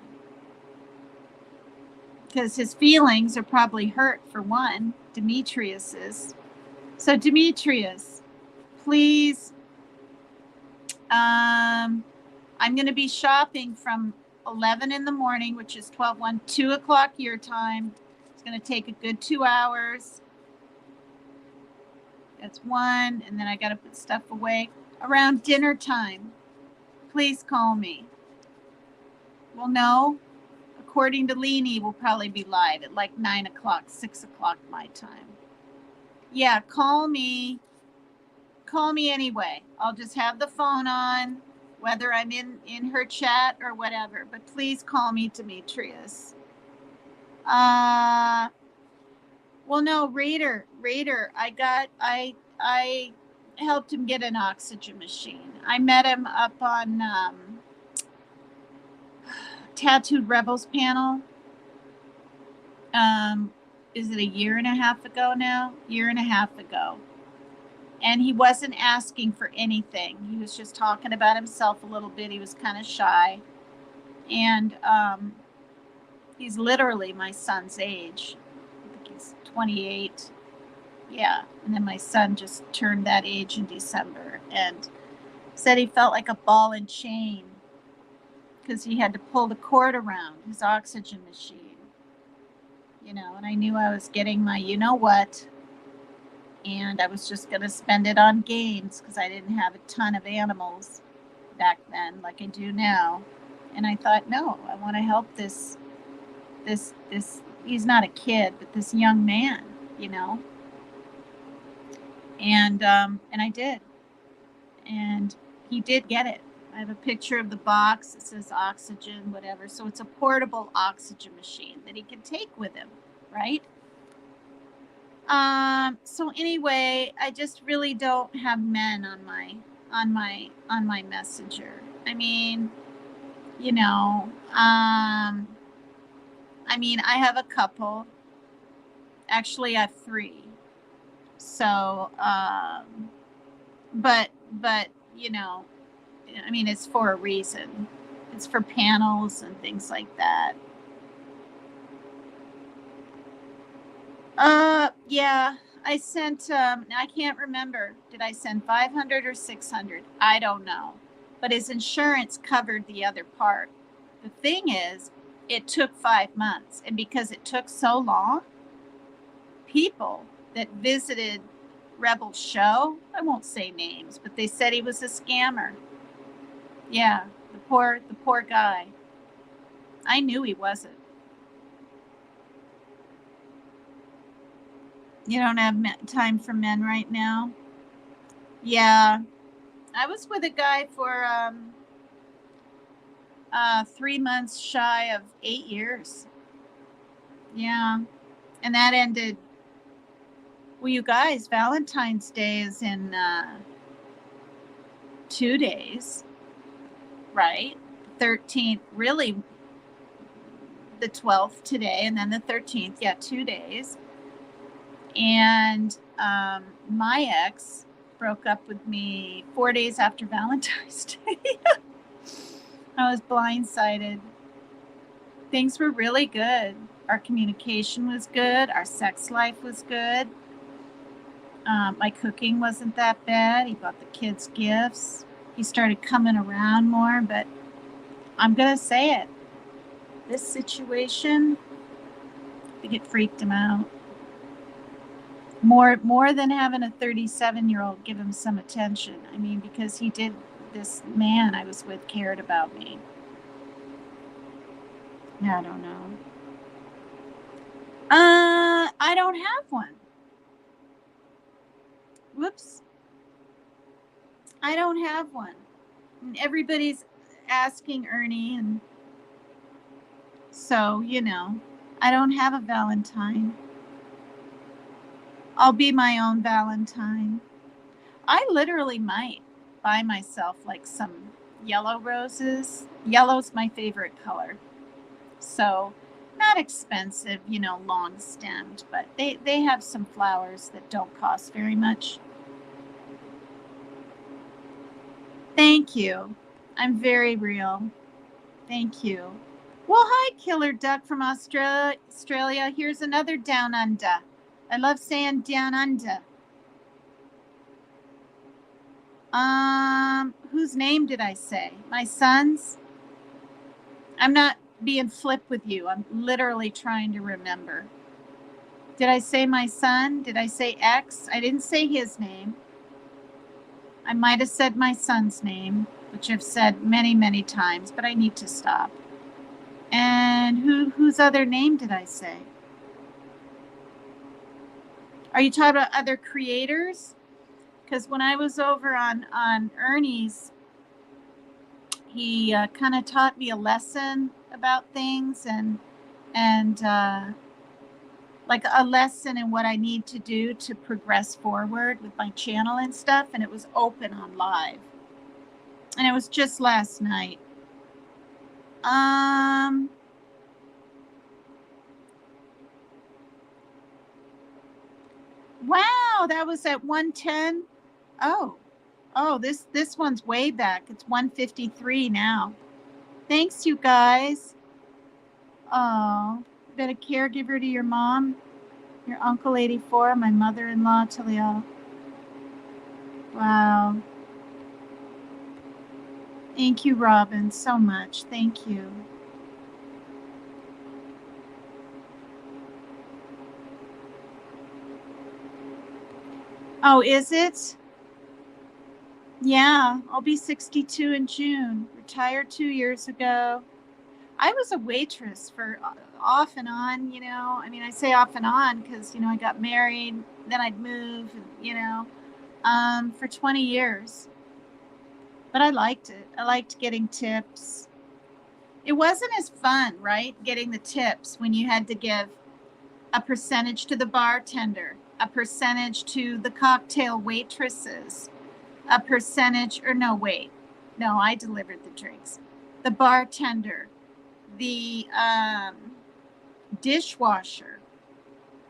because his feelings are probably hurt, for one, Demetrius's. So Demetrius, please, I'm going to be shopping from 11 in the morning, which is 12:01, 2 o'clock your time. It's going to take a good 2 hours. That's one. And then I got to put stuff away. Around dinner time, please call me. Well, no. According to Leanie, we'll probably be live at like 9 o'clock, 6 o'clock my time. Yeah, call me. Call me anyway. I'll just have the phone on, whether I'm in her chat or whatever. But please call me, Demetrius. Well, no, Raider. I helped him get an oxygen machine. I met him up on Tattooed Rebels panel. Is it a year and a half ago now? Year and a half ago. And he wasn't asking for anything. He was just talking about himself a little bit. He was kind of shy. And he's literally my son's age. I think he's 28. Yeah. And then my son just turned that age in December, and said he felt like a ball and chain because he had to pull the cord around his oxygen machine. You know, and I knew I was getting my you know what, and I was just going to spend it on games because I didn't have a ton of animals back then like I do now. And I thought, no, I want to help this he's not a kid, but this young man, you know. And I did. And he did get it. I have a picture of the box. It says oxygen, whatever. So it's a portable oxygen machine that he can take with him, right? So anyway, I just really don't have men on my messenger. I mean, you know, I have a couple. Actually, I have 3. So, but you know, I mean, it's for a reason. It's for panels and things like that. Yeah, I sent, I can't remember. Did I send 500 or 600? I don't know. But his insurance covered the other part. The thing is, it took 5 months. And because it took so long, people that visited Rebel's show, I won't say names, but they said he was a scammer. Yeah, the poor guy. I knew he wasn't. You don't have time for men right now? Yeah. I was with a guy for 3 months shy of 8 years. Yeah. And that ended, well, you guys, Valentine's Day is in 2 days, right? 13th, really the 12th today, and then the 13th. Yeah, 2 days. And my ex broke up with me 4 days after Valentine's Day. I was blindsided. Things were really good. Our communication was good. Our sex life was good. My cooking wasn't that bad. He bought the kids gifts. He started coming around more, but I'm going to say it. This situation, I think it freaked him out. More than having a 37-year-old give him some attention. I mean, because this man I was with cared about me. I don't know. I don't have one. Whoops. I don't have one. And everybody's asking Ernie, and so, I don't have a Valentine. I'll be my own Valentine. I literally might buy myself like some yellow roses. Yellow's my favorite color. So, not expensive, long stemmed, but they have some flowers that don't cost very much. Thank you. I'm very real. Thank you. Well, hi, Killer Duck from Australia. Here's another Down Under. I love saying Down Under. Whose name did I say? My son's? I'm not being flip with you. I'm literally trying to remember. Did I say my son? Did I say X? I didn't say his name. I might have said my son's name, which I've said many, many times, but I need to stop. And whose other name did I say? Are you talking about other creators? Because when I was over on Ernie's, he kind of taught me a lesson about things and like a lesson in what I need to do to progress forward with my channel and stuff. And it was open on live. And it was just last night. Wow, that was at 110. Oh, this one's way back. It's 153 now. Thanks, you guys. Oh, been a caregiver to your mom, your uncle 84, my mother-in-law Talia. Wow. Thank you, Robin, so much. Thank you. Oh, is it? Yeah, I'll be 62 in June. Retired 2 years ago. I was a waitress for off and on, I mean, I say off and on because, I got married, then I'd move, for 20 years. But I liked it. I liked getting tips. It wasn't as fun, right? Getting the tips when you had to give a percentage to the bartender, a percentage to the cocktail waitresses, a percentage, or no, wait. No, I delivered the drinks. The bartender, the dishwasher,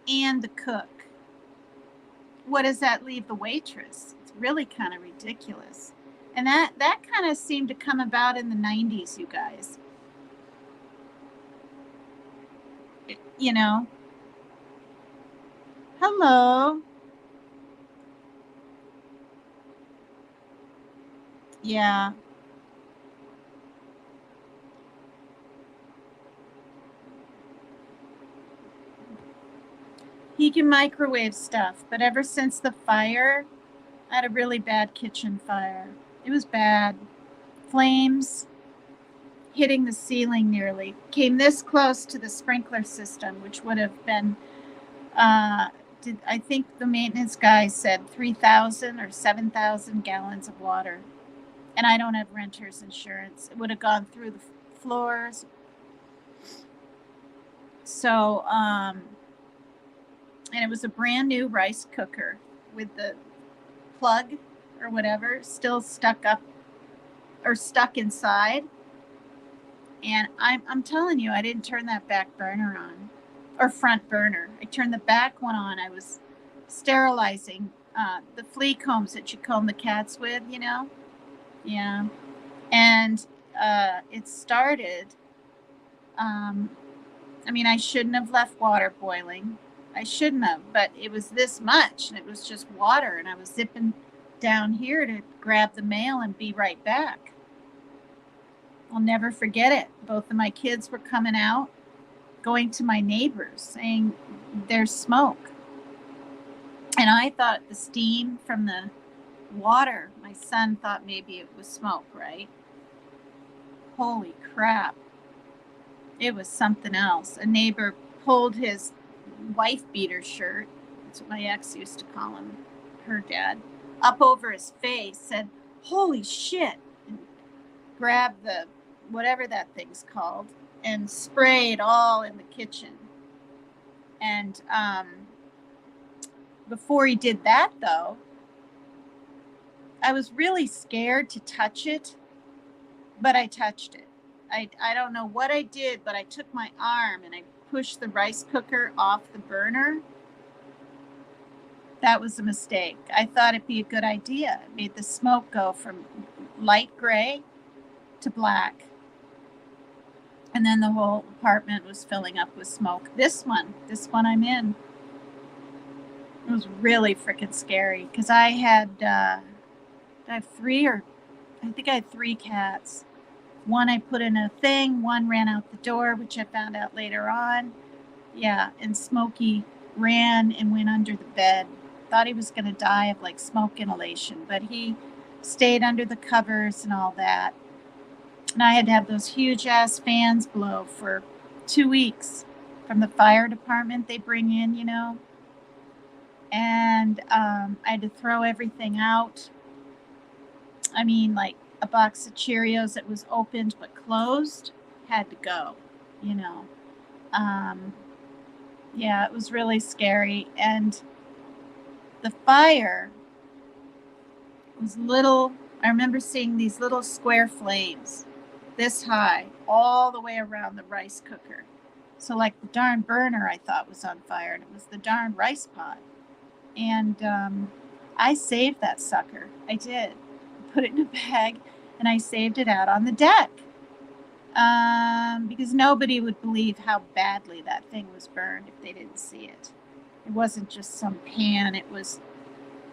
and the cook. What does that leave the waitress? It's really kind of ridiculous. And that kind of seemed to come about in the 90s, you guys. Hello. Yeah. He can microwave stuff, but ever since the fire, I had a really bad kitchen fire. It was bad. Flames hitting the ceiling nearly. Came this close to the sprinkler system, which would have been, I think the maintenance guy said 3,000 or 7,000 gallons of water. And I don't have renter's insurance. It would have gone through the floors. So, and it was a brand new rice cooker with the plug or whatever still stuck up or stuck inside. And I'm telling you, I didn't turn that back burner on or front burner. I turned the back one on. I was sterilizing the flea combs that you comb the cats with, Yeah. And it started, I mean, I shouldn't have left water boiling. I shouldn't have, but it was this much, and it was just water, and I was zipping down here to grab the mail and be right back. I'll never forget it. Both of my kids were coming out, going to my neighbors, saying, there's smoke. And I thought the steam from the water, my son thought maybe it was smoke, right? Holy crap. It was something else. A neighbor pulled his wife beater shirt, that's what my ex used to call him, her dad, up over his face, said, "Holy shit," and grabbed the, whatever that thing's called, and sprayed all in the kitchen. And before he did that, though, I was really scared to touch it, but I touched it. I don't know what I did, but I took my arm and I pushed the rice cooker off the burner. That was a mistake. I thought it'd be a good idea. It made the smoke go from light gray to black. And then the whole apartment was filling up with smoke. This one I'm in, it was really freaking scary because I have 3 cats. One I put in a thing, one ran out the door, which I found out later on. Yeah, and Smokey ran and went under the bed. Thought he was going to die of like smoke inhalation, but he stayed under the covers and all that. And I had to have those huge ass fans blow for 2 weeks from the fire department they bring in, you know. And I had to throw everything out. I mean, like a box of Cheerios that was opened but closed had to go, you know. Yeah, it was really scary. And the fire was little. I remember seeing these little square flames this high all the way around the rice cooker. So like the darn burner I thought was on fire, and it was the darn rice pot. And I saved that sucker. I did. Put it in a bag, and I saved it out on the deck because nobody would believe how badly that thing was burned if they didn't see it. It wasn't just some pan. It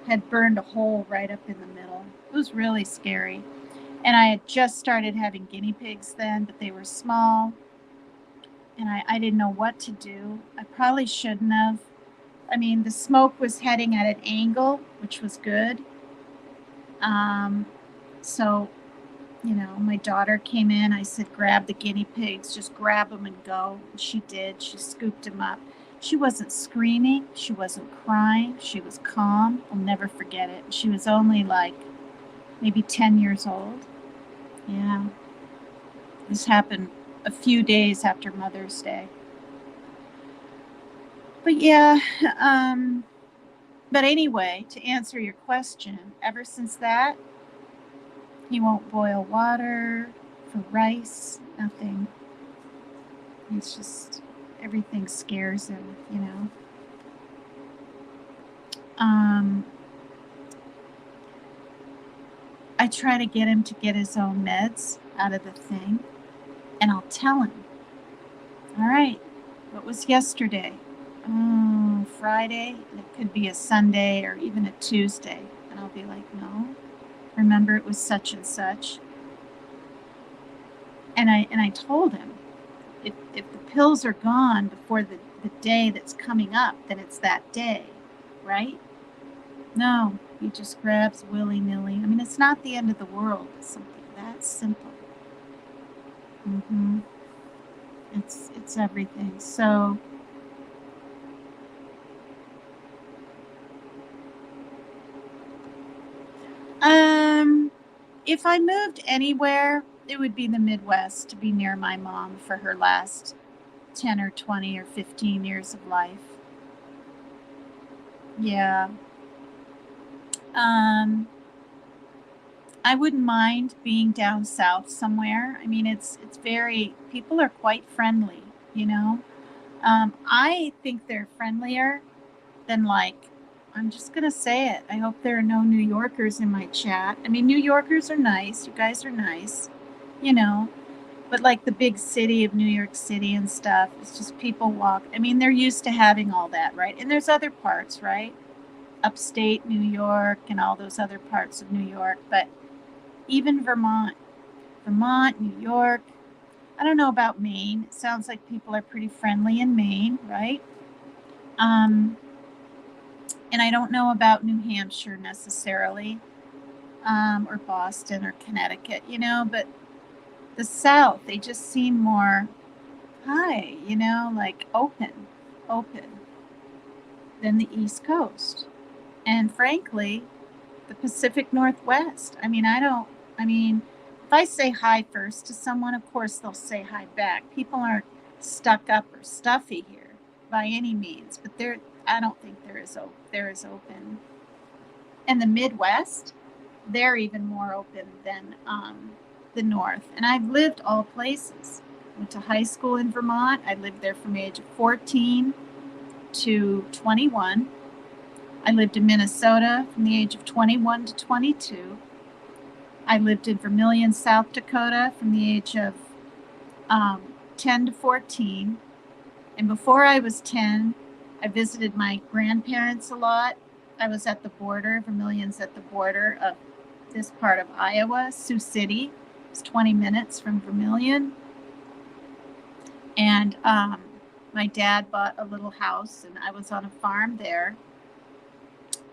had burned a hole right up in the middle. It was really scary. And I had just started having guinea pigs then, but they were small, and I didn't know what to do. I probably shouldn't have. I mean, the smoke was heading at an angle, which was good. So, you know, my daughter came in. I said, grab the guinea pigs, just grab them and go. And she did. She scooped them up. She wasn't screaming. She wasn't crying. She was calm. I'll never forget it. She was only like maybe 10 years old. Yeah. This happened a few days after Mother's Day. But yeah, but anyway, to answer your question, ever since that, he won't boil water for rice, nothing. It's just, everything scares him, you know. I try to get him to get his own meds out of the thing, and I'll tell him, all right, what was yesterday? Oh, Friday. It could be a Sunday or even a Tuesday. And I'll be like, no, remember it was such and such. And I told him, if the pills are gone before the day that's coming up, then it's that day, right? No, he just grabs willy-nilly. I mean, it's not the end of the world. It's something that simple. It's everything. So if I moved anywhere, it would be the Midwest, to be near my mom for her last 10 or 20 or 15 years of life. Yeah. I wouldn't mind being down south somewhere. I mean, it's very, people are quite friendly, you know. I think they're friendlier than, like, I'm just going to say it. I hope there are no New Yorkers in my chat. I mean, New Yorkers are nice. You guys are nice, you know. But like the big city of New York City and stuff, it's just people walk. I mean, they're used to having all that, right? And there's other parts, right? Upstate New York and all those other parts of New York. But even Vermont, New York. I don't know about Maine. It sounds like people are pretty friendly in Maine, right? And I don't know about New Hampshire necessarily, or Boston or Connecticut, you know, but the South, they just seem more, hi, you know, like open. than the East Coast. And frankly, the Pacific Northwest. If I say hi first to someone, of course they'll say hi back. People aren't stuck up or stuffy here by any means, but I don't think they're as open. And the Midwest, they're even more open than the North. And I've lived all places. Went to high school in Vermont. I lived there from the age of 14 to 21. I lived in Minnesota from the age of 21 to 22. I lived in Vermilion, South Dakota from the age of 10 to 14. And before I was 10, I visited my grandparents a lot. I was at the border. Vermilion's at the border of this part of Iowa, Sioux City. It's 20 minutes from Vermilion. And my dad bought a little house, and I was on a farm there.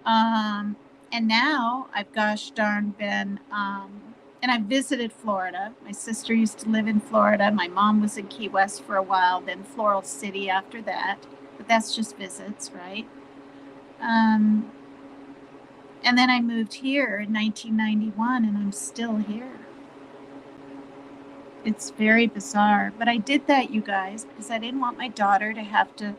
And now I've gosh darn been, and I visited Florida. My sister used to live in Florida. My mom was in Key West for a while, then Floral City after that. But that's just visits, right? And then I moved here in 1991, and I'm still here. It's very bizarre. But I did that, you guys, because I didn't want my daughter to have to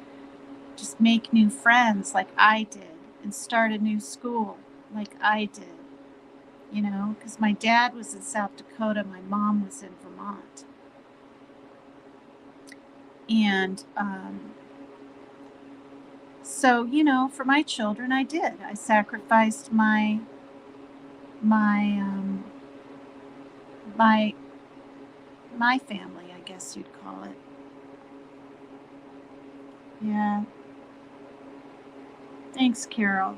just make new friends like I did and start a new school like I did. Because my dad was in South Dakota, my mom was in Vermont. And so, for my children, I did. I sacrificed my family, I guess you'd call it. Yeah. Thanks, Carol.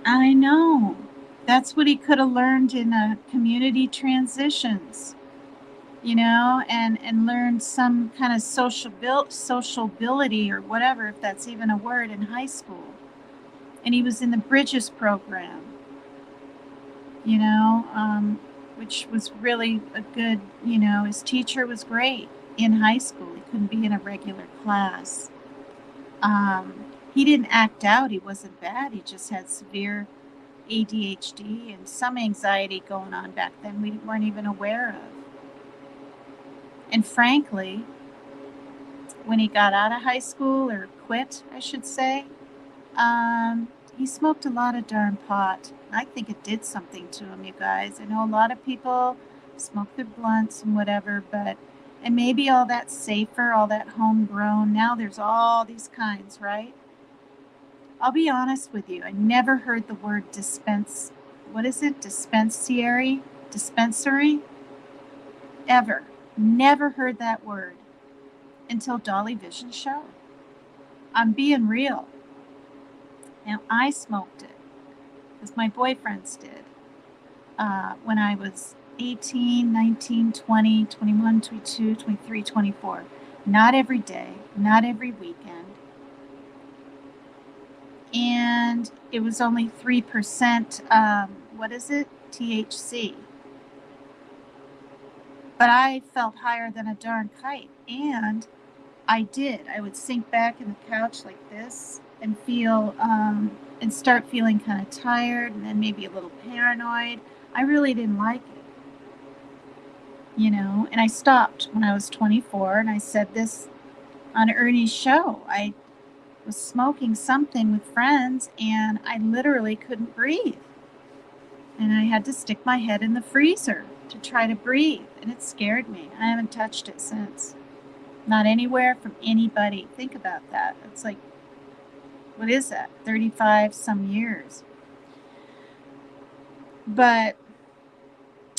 I know. That's what he could have learned in community transitions, and learned some kind of sociability or whatever, if that's even a word, in high school. And he was in the Bridges program, which was really a good, his teacher was great in high school. He couldn't be in a regular class. He didn't act out. He wasn't bad. He just had severe ADHD and some anxiety going on back then we weren't even aware of. And frankly, when he got out of high school, or quit, I should say, he smoked a lot of darn pot. I think it did something to him, you guys. I know a lot of people smoke their blunts and whatever, and maybe all that safer, all that homegrown. Now there's all these kinds, right? I'll be honest with you. I never heard the word dispensary? Ever. Never heard that word until Dolly Vision Show. I'm being real. Now, I smoked it because my boyfriends did when I was 18, 19, 20, 21, 22, 23, 24. Not every day, not every weekend. And it was only 3%, THC. But I felt higher than a darn kite. And I did. I would sink back in the couch like this and feel, and start feeling kind of tired and then maybe a little paranoid. I really didn't like it. And I stopped when I was 24, and I said this on Ernie's show. I was smoking something with friends, and I literally couldn't breathe. And I had to stick my head in the freezer to try to breathe, and it scared me. I haven't touched it since. Not anywhere from anybody. Think about that. It's like, what is that? 35 some years. But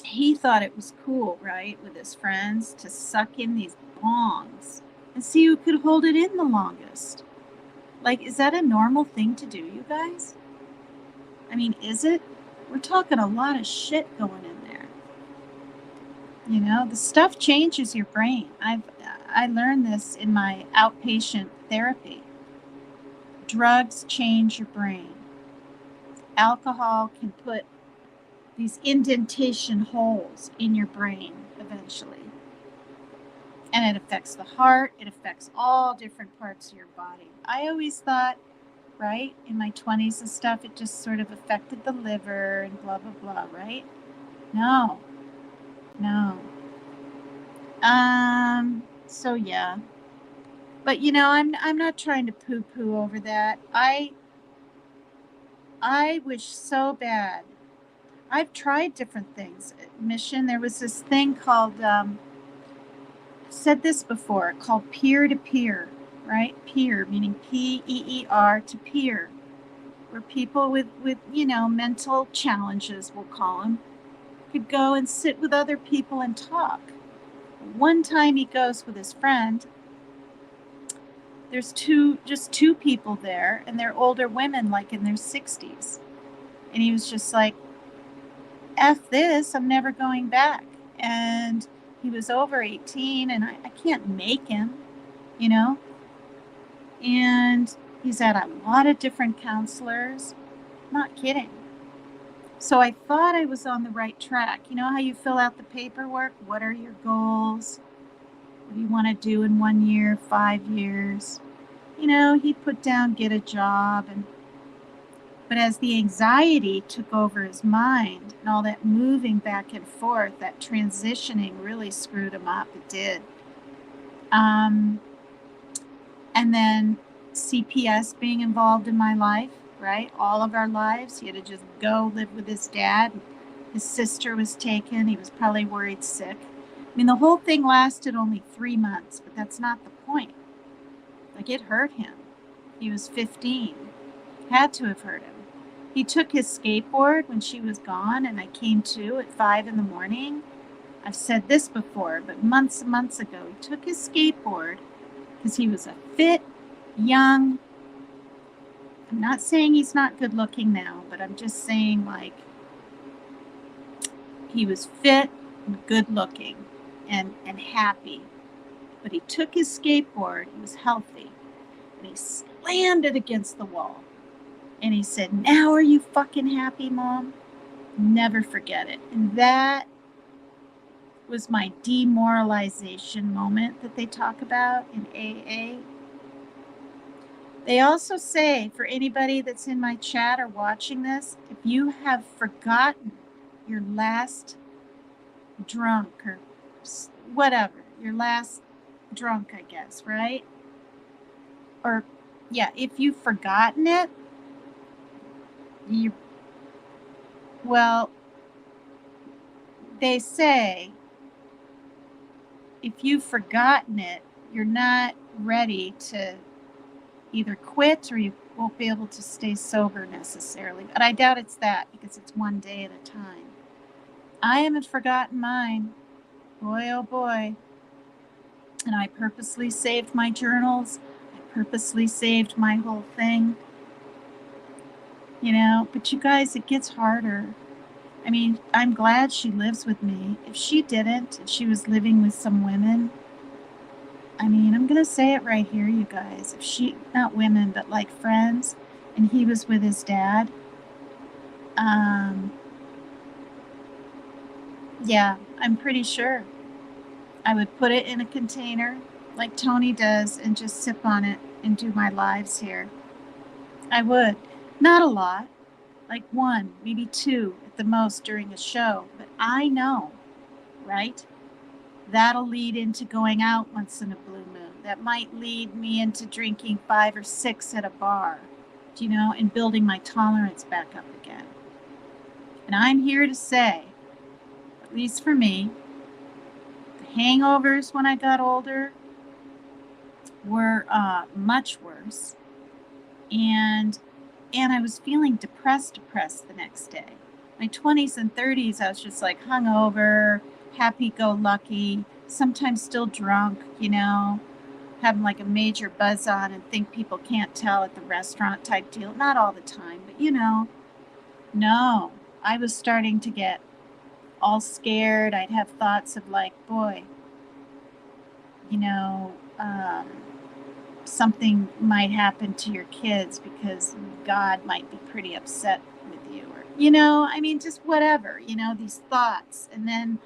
he thought it was cool, right, with his friends to suck in these bongs and see who could hold it in the longest. Like, is that a normal thing to do, you guys? I mean, is it? We're talking a lot of shit going in there. The stuff changes your brain. I learned this in my outpatient therapy. Drugs change your brain. Alcohol can put these indentation holes in your brain eventually. And it affects the heart. It affects all different parts of your body. I always thought, right, in my 20s and stuff, it just sort of affected the liver and blah, blah, blah, right? No. So yeah. But I'm not trying to poo-poo over that. I wish so bad. I've tried different things. Mission, there was this thing called, I've said this before, called peer-to-peer, right? Peer, meaning P-E-E-R to peer, where people with mental challenges, we'll call them, could go and sit with other people and talk. One time he goes with his friend. There's just two people there, and they're older women, like in their 60s. And he was just like, F this, I'm never going back. And he was over 18, and I can't make him, And he's had a lot of different counselors. Not kidding. So I thought I was on the right track. You know how you fill out the paperwork? What are your goals? What do you want to do in 1 year, 5 years? He put down get a job. But as the anxiety took over his mind and all that moving back and forth, that transitioning really screwed him up. It did. And then CPS being involved in my life, right? All of our lives. He had to just go live with his dad. His sister was taken. He was probably worried sick. I mean, the whole thing lasted only 3 months, but that's not the point. Like, it hurt him. He was 15. Had to have hurt him. He took his skateboard when she was gone, and I came to at 5 in the morning. I've said this before, but months and months ago, he took his skateboard because he was a fit, young. I'm not saying he's not good looking now, but I'm just saying, like, he was fit and good looking and happy. But he took his skateboard, he was healthy, and he slammed it against the wall. And he said, "Now are you fucking happy, Mom?" Never forget it. And that was my demoralization moment that they talk about in AA. They also say, for anybody that's in my chat or watching this, if you have forgotten your last drunk or whatever, your last drunk, I guess, right? Or, yeah, if you've forgotten it, they say if you've forgotten it, you're not ready to either quit or you won't be able to stay sober necessarily. But I doubt it's that, because it's one day at a time. I haven't forgotten mine. Boy, oh boy. And I purposely saved my journals. I purposely saved my whole thing. But you guys, it gets harder. I mean, I'm glad she lives with me. If she didn't, and she was living with some women, I mean, I'm going to say it right here, you guys. If she, not women, but like friends, and he was with his dad, yeah, I'm pretty sure I would put it in a container like Tony does and just sip on it and do my lives here. I would. Not a lot. Like 1, maybe 2 at the most during a show. But I know, right? That'll lead into going out once in a blue moon. That might lead me into drinking 5 or 6 at a bar, and building my tolerance back up again. And I'm here to say, at least for me, the hangovers when I got older were much worse. And I was feeling depressed the next day. My 20s and 30s, I was just like hungover, happy-go-lucky, sometimes still drunk, having like a major buzz on and think people can't tell at the restaurant type deal. Not all the time, but no, I was starting to get all scared. I'd have thoughts of like, boy, something might happen to your kids because God might be pretty upset with you, or I mean, just whatever, these thoughts. And then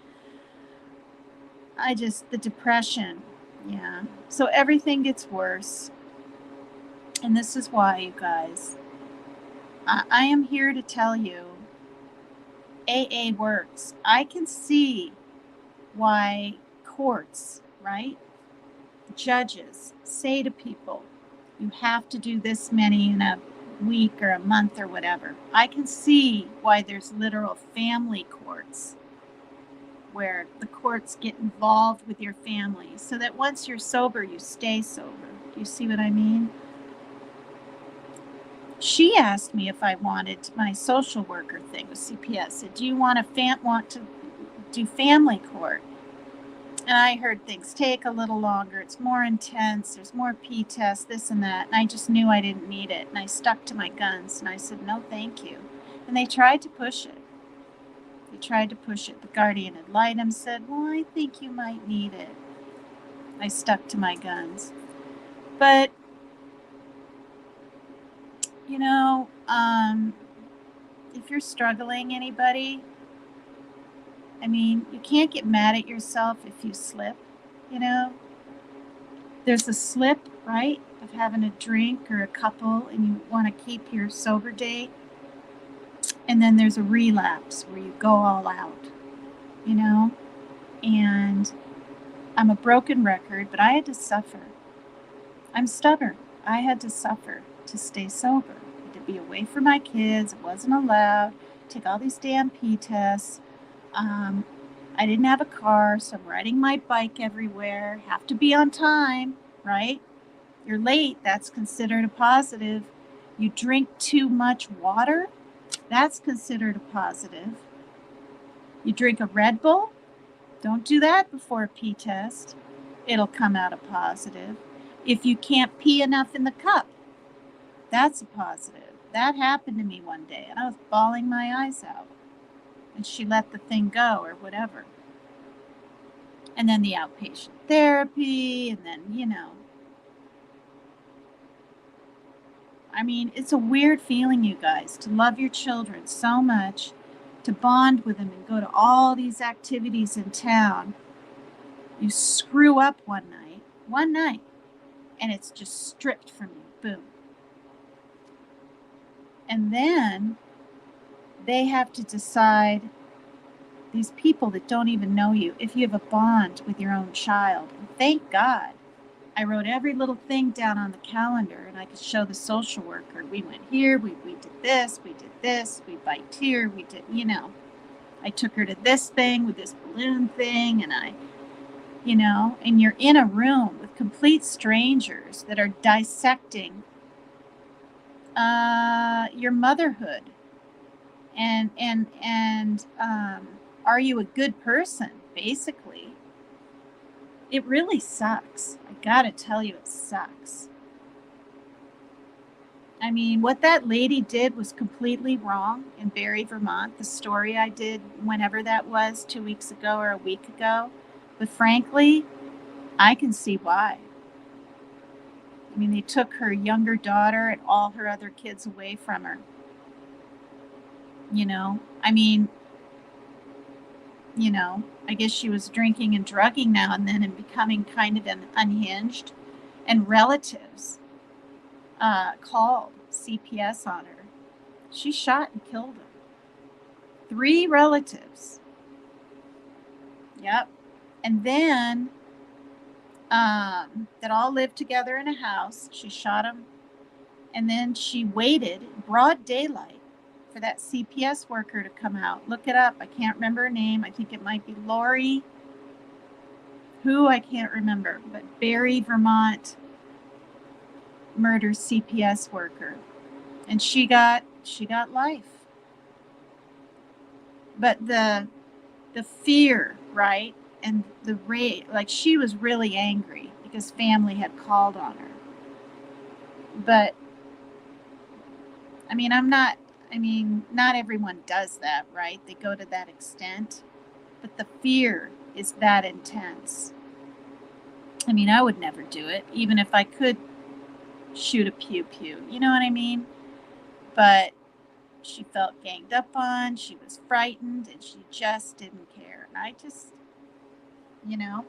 the depression. Yeah. So everything gets worse. And this is why, you guys, I am here to tell you AA works. I can see why courts, right? Judges say to people, you have to do this many in a week or a month or whatever. I can see why there's literal family courts where the courts get involved with your family so that once you're sober, you stay sober. Do you see what I mean? She asked me if I wanted my social worker thing with CPS. Said, do you want to do family court? And I heard things take a little longer. It's more intense. There's more P-tests, this and that. And I just knew I didn't need it. And I stuck to my guns. And I said, no, thank you. And they tried to push it. The guardian ad litem said, well, I think you might need it. I stuck to my guns. But, if you're struggling, anybody, I mean, you can't get mad at yourself if you slip, There's a slip, right, of having a drink or a couple and you want to keep your sober date. And then there's a relapse where you go all out, And I'm a broken record, but I had to suffer. I'm stubborn. I had to suffer to stay sober. I had to be away from my kids. It wasn't allowed. Take all these damn P-tests. I didn't have a car, so I'm riding my bike everywhere. Have to be on time, right? You're late, that's considered a positive. You drink too much water, that's considered a positive. You drink a Red Bull, don't do that before a P-test. It'll come out a positive. If you can't pee enough in the cup, that's a positive. That happened to me one day, and I was bawling my eyes out. And she let the thing go or whatever. And then the outpatient therapy, and then, I mean, it's a weird feeling, you guys, to love your children so much, to bond with them and go to all these activities in town. You screw up one night, and it's just stripped from you. Boom. And then they have to decide, these people that don't even know you, if you have a bond with your own child. And thank God I wrote every little thing down on the calendar, and I could show the social worker. We went here, we did this, we biked here, we did, I took her to this thing with this balloon thing, and and you're in a room with complete strangers that are dissecting your motherhood. And are you a good person, basically? It really sucks. I gotta tell you, it sucks. I mean, what that lady did was completely wrong in Barrie, Vermont. The story I did, whenever that was, 2 weeks ago or a week ago. But frankly, I can see why. I mean, they took her younger daughter and all her other kids away from her. I mean, I guess she was drinking and drugging now and then and becoming kind of unhinged. And relatives called CPS on her. She shot and killed him. 3 relatives. Yep. And then that all lived together in a house. She shot them. And then she waited, broad daylight, for that CPS worker to come out. Look it up. I can't remember her name. I think it might be Lori. I can't remember. But Barrie, Vermont murders CPS worker. And she got life. But the fear, right? And the rage, like, she was really angry because family had called on her. But not everyone does that, right? They go to that extent. But the fear is that intense. I would never do it, even if I could shoot a pew-pew. You know what I mean? But she felt ganged up on, she was frightened, and she just didn't care. And I just, you know,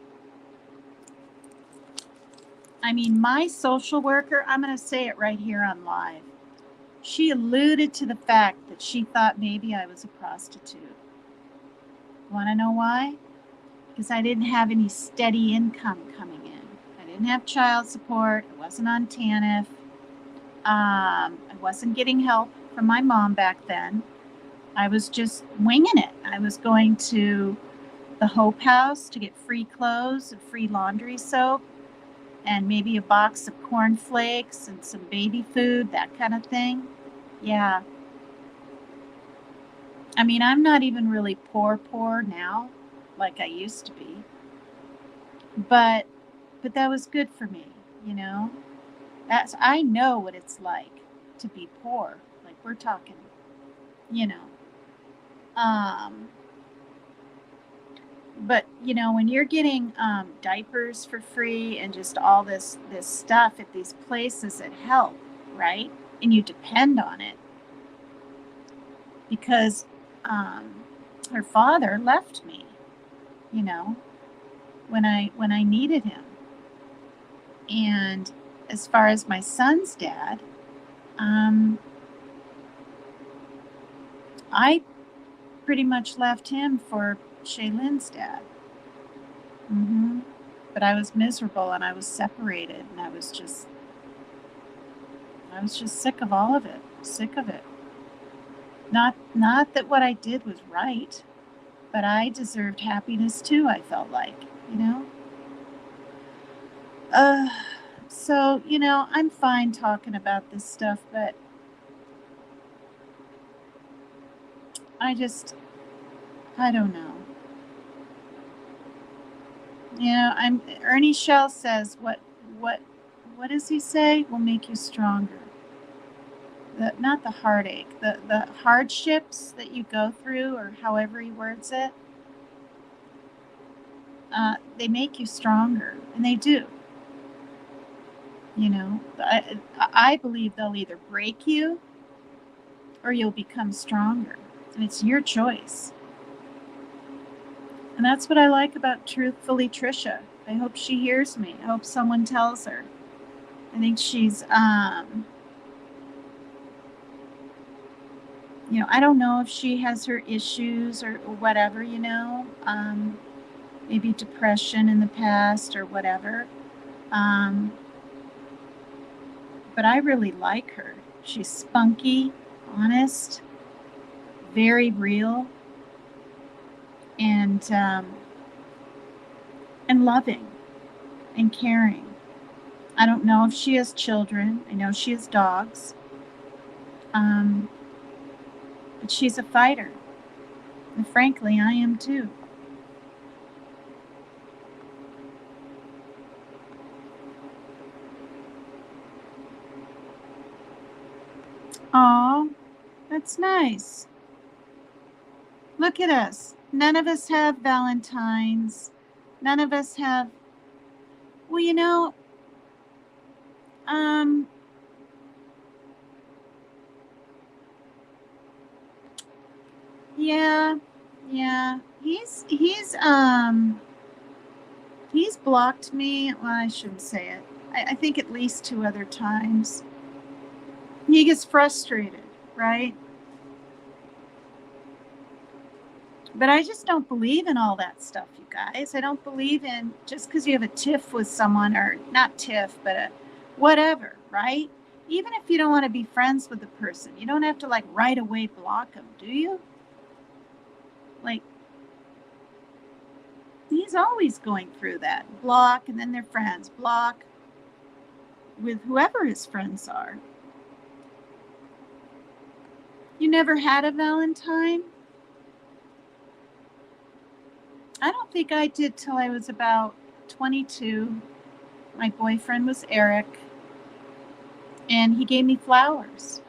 I mean, my social worker, I'm going to say it right here on live. She alluded to the fact that she thought maybe I was a prostitute. Want to know why? Because I didn't have any steady income coming in. I didn't have child support. I wasn't on TANF. I wasn't getting help from my mom back then. I was just winging it. I was going to the Hope House to get free clothes and free laundry soap and maybe a box of cornflakes and some baby food, that kind of thing. Yeah. I mean, I'm not even really poor now like I used to be. But that was good for me, you know? I know what it's like to be poor. Like we're talking, you know. But you know, when you're getting diapers for free and just all this stuff at these places that help, right? And you depend on it because her father left me, you know, when I needed him. And as far as my son's dad, I pretty much left him for Shaylin's dad. But I was miserable and I was separated and I was just sick of all of it. Sick of it. Not that what I did was right, but I deserved happiness too, I felt like, you know? So, you know, I'm fine talking about this stuff, but I don't know. You know, Ernie Shell says what does he say? Will make you stronger. Not the heartache, the hardships that you go through, or however he words it, they make you stronger, and they do. You know, I believe they'll either break you or you'll become stronger, and it's your choice. And that's what I like about Truthfully Trisha. I hope she hears me. I hope someone tells her. I think she's, you know, I don't know if she has her issues or whatever, you know, maybe depression in the past or whatever. But I really like her. She's spunky, honest, very real, and loving and caring. I don't know if she has children. I know she has dogs. But she's a fighter. And frankly, I am too. Aw, that's nice. Look at us. None of us have Valentines. None of us have. Well, you know, yeah. He's blocked me. Well, I shouldn't say it. I think at least 2 other times. He gets frustrated, right? But I just don't believe in all that stuff, you guys. I don't believe in just because you have a tiff with someone, or not tiff, but a whatever, right? Even if you don't want to be friends with the person, you don't have to like right away block them, do you? Like, he's always going through that. Block, and then they're friends. Block with whoever his friends are. You never had a Valentine? I don't think I did till I was about 22. My boyfriend was Eric, and he gave me flowers,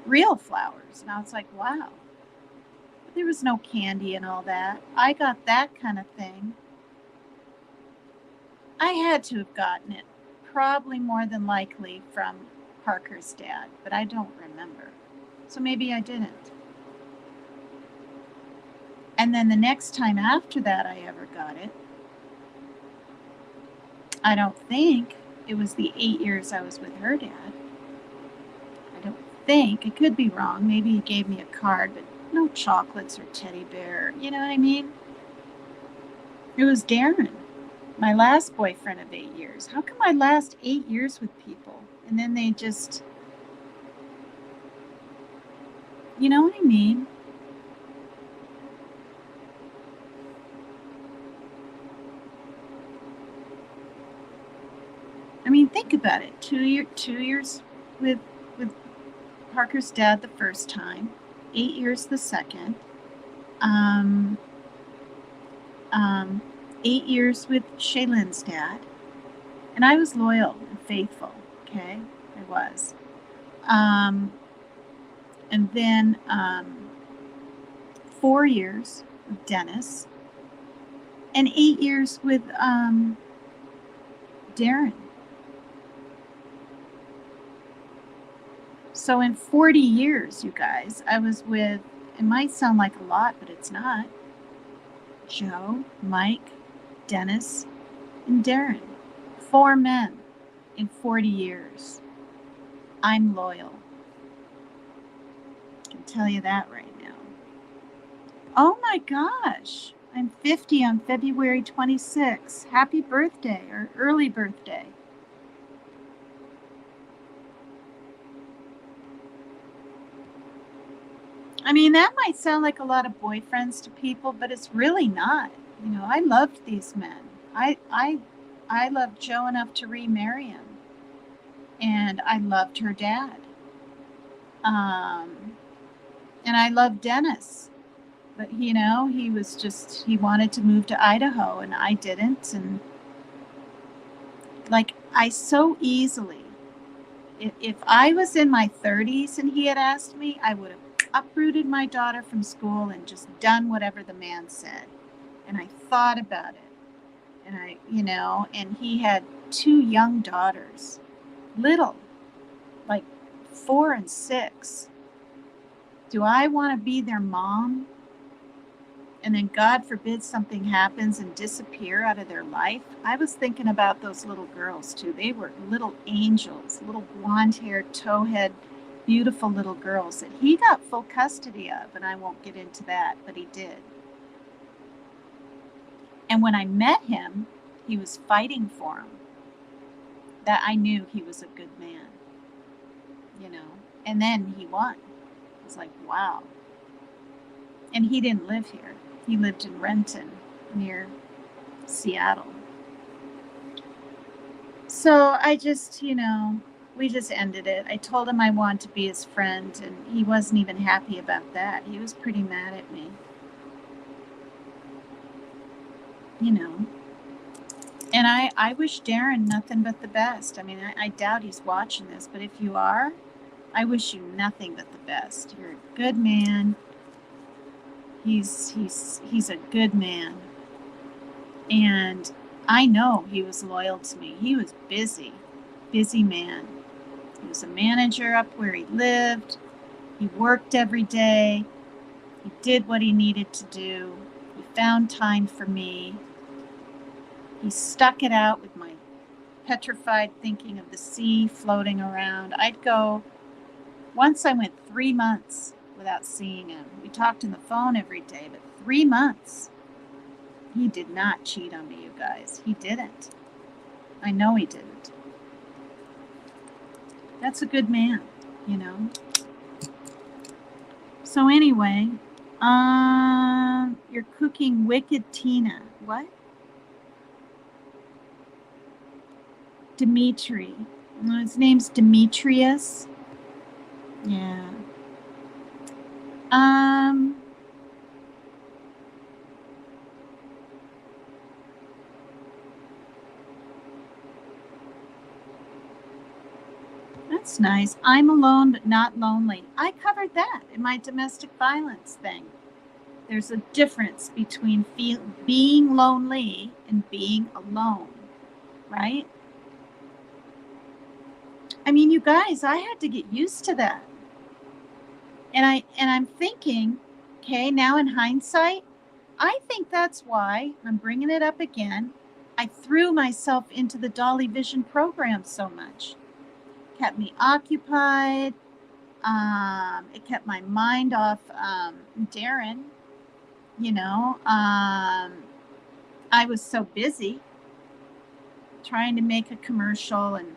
real flowers. And I was like, wow. But there was no candy and all that. I got that kind of thing. I had to have gotten it, probably more than likely from Parker's dad, but I don't remember. So maybe I didn't. And then the next time after that I ever got it, I don't think it was the 8 years I was with her dad. I don't think. I could be wrong. Maybe he gave me a card, but no chocolates or teddy bear. You know what I mean? It was Darren, my last boyfriend of 8 years. How come I last 8 years with people and then they just, you know what I mean? I mean, think about it. 2 years with Parker's dad the first time, 8 years the second, 8 years with Shaylin's dad, and I was loyal and faithful. Okay, I was. And then 4 years with Dennis, and 8 years with Darren. So in 40 years, you guys, I was with, it might sound like a lot, but it's not, Joe, Mike, Dennis, and Darren. 4 men in 40 years. I'm loyal. I can tell you that right now. Oh my gosh. I'm 50 on February 26th. Happy birthday, or early birthday. I mean, that might sound like a lot of boyfriends to people, but it's really not. You know, I loved these men. I loved Joe enough to remarry him. And I loved her dad. And I loved Dennis. But, you know, he was just, he wanted to move to Idaho, and I didn't. And, like, I so easily, if I was in my 30s and he had asked me, I would have uprooted my daughter from school and just done whatever the man said. And I thought about it. And I, you know, and he had 2 young daughters, little, like 4 and 6. Do I want to be their mom? And then God forbid something happens and disappear out of their life. I was thinking about those little girls too. They were little angels, little blonde-haired, towhead, beautiful little girls that he got full custody of, and I won't get into that, but he did. And when I met him, he was fighting for him. That I knew he was a good man, you know. And then he won. I was like, wow. And he didn't live here. He lived in Renton, near Seattle. So I just, you know, we just ended it. I told him I wanted to be his friend, and he wasn't even happy about that. He was pretty mad at me. You know. And I wish Darren nothing but the best. I mean, I doubt he's watching this, but if you are, I wish you nothing but the best. You're a good man. He's a good man. And I know he was loyal to me. He was busy man. He was a manager up where he lived. He worked every day. He did what he needed to do. He found time for me. He stuck it out with my petrified thinking of the sea floating around. Once I went 3 months without seeing him. We talked on the phone every day, but 3 months. He did not cheat on me, you guys. He didn't. I know he didn't. That's a good man, you know. So anyway, you're cooking Wicked Tina. What? Dimitri. His name's Demetrius. Yeah. That's nice. I'm alone but not lonely. I covered that in my domestic violence thing. There's a difference between being lonely and being alone, right? I mean, you guys, I had to get used to that. And I'm thinking, okay, now in hindsight, I think that's why, I'm bringing it up again, I threw myself into the Dolly Vision program so much. Kept me occupied. It kept my mind off Darren. I was so busy trying to make a commercial and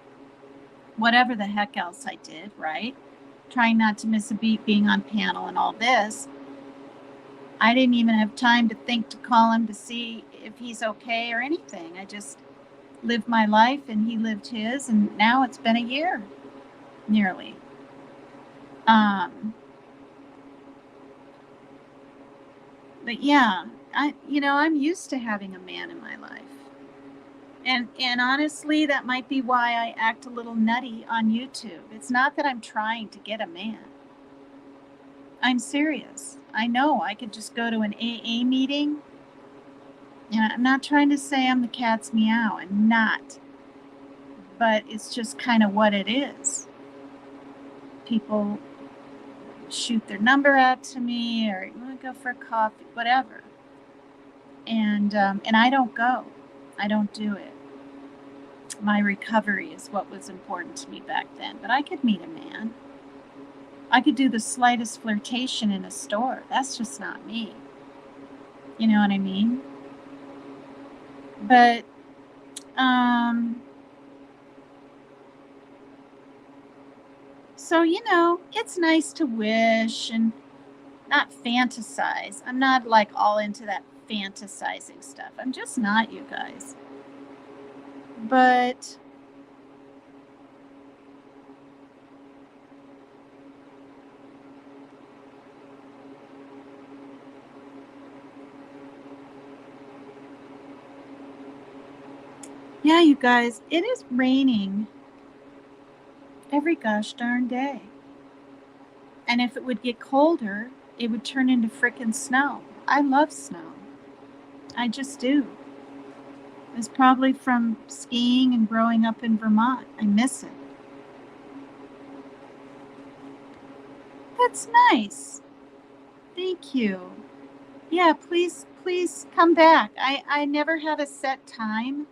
whatever the heck else I did, right? Trying not to miss a beat, being on panel and all this. I didn't even have time to think to call him to see if he's okay or anything. I just lived my life and he lived his, and now it's been a year, nearly. But yeah, I'm used to having a man in my life. And honestly, that might be why I act a little nutty on YouTube. It's not that I'm trying to get a man. I'm serious. I know I could just go to an AA meeting. And I'm not trying to say I'm the cat's meow. I'm not. But it's just kind of what it is. People shoot their number out to me, or you want to go for a coffee, whatever. And I don't go. I don't do it. My recovery is what was important to me back then. But I could meet a man. I could do the slightest flirtation in a store. That's just not me. You know what I mean? But so it's nice to wish and not fantasize. I'm not like all into that fantasizing stuff. I'm just not, you guys. But yeah, you guys, it is raining every gosh darn day. And if it would get colder, it would turn into frickin' snow. I love snow. I just do. It's probably from skiing and growing up in Vermont. I miss it. That's nice. Thank you. Yeah, please come back. I never have a set time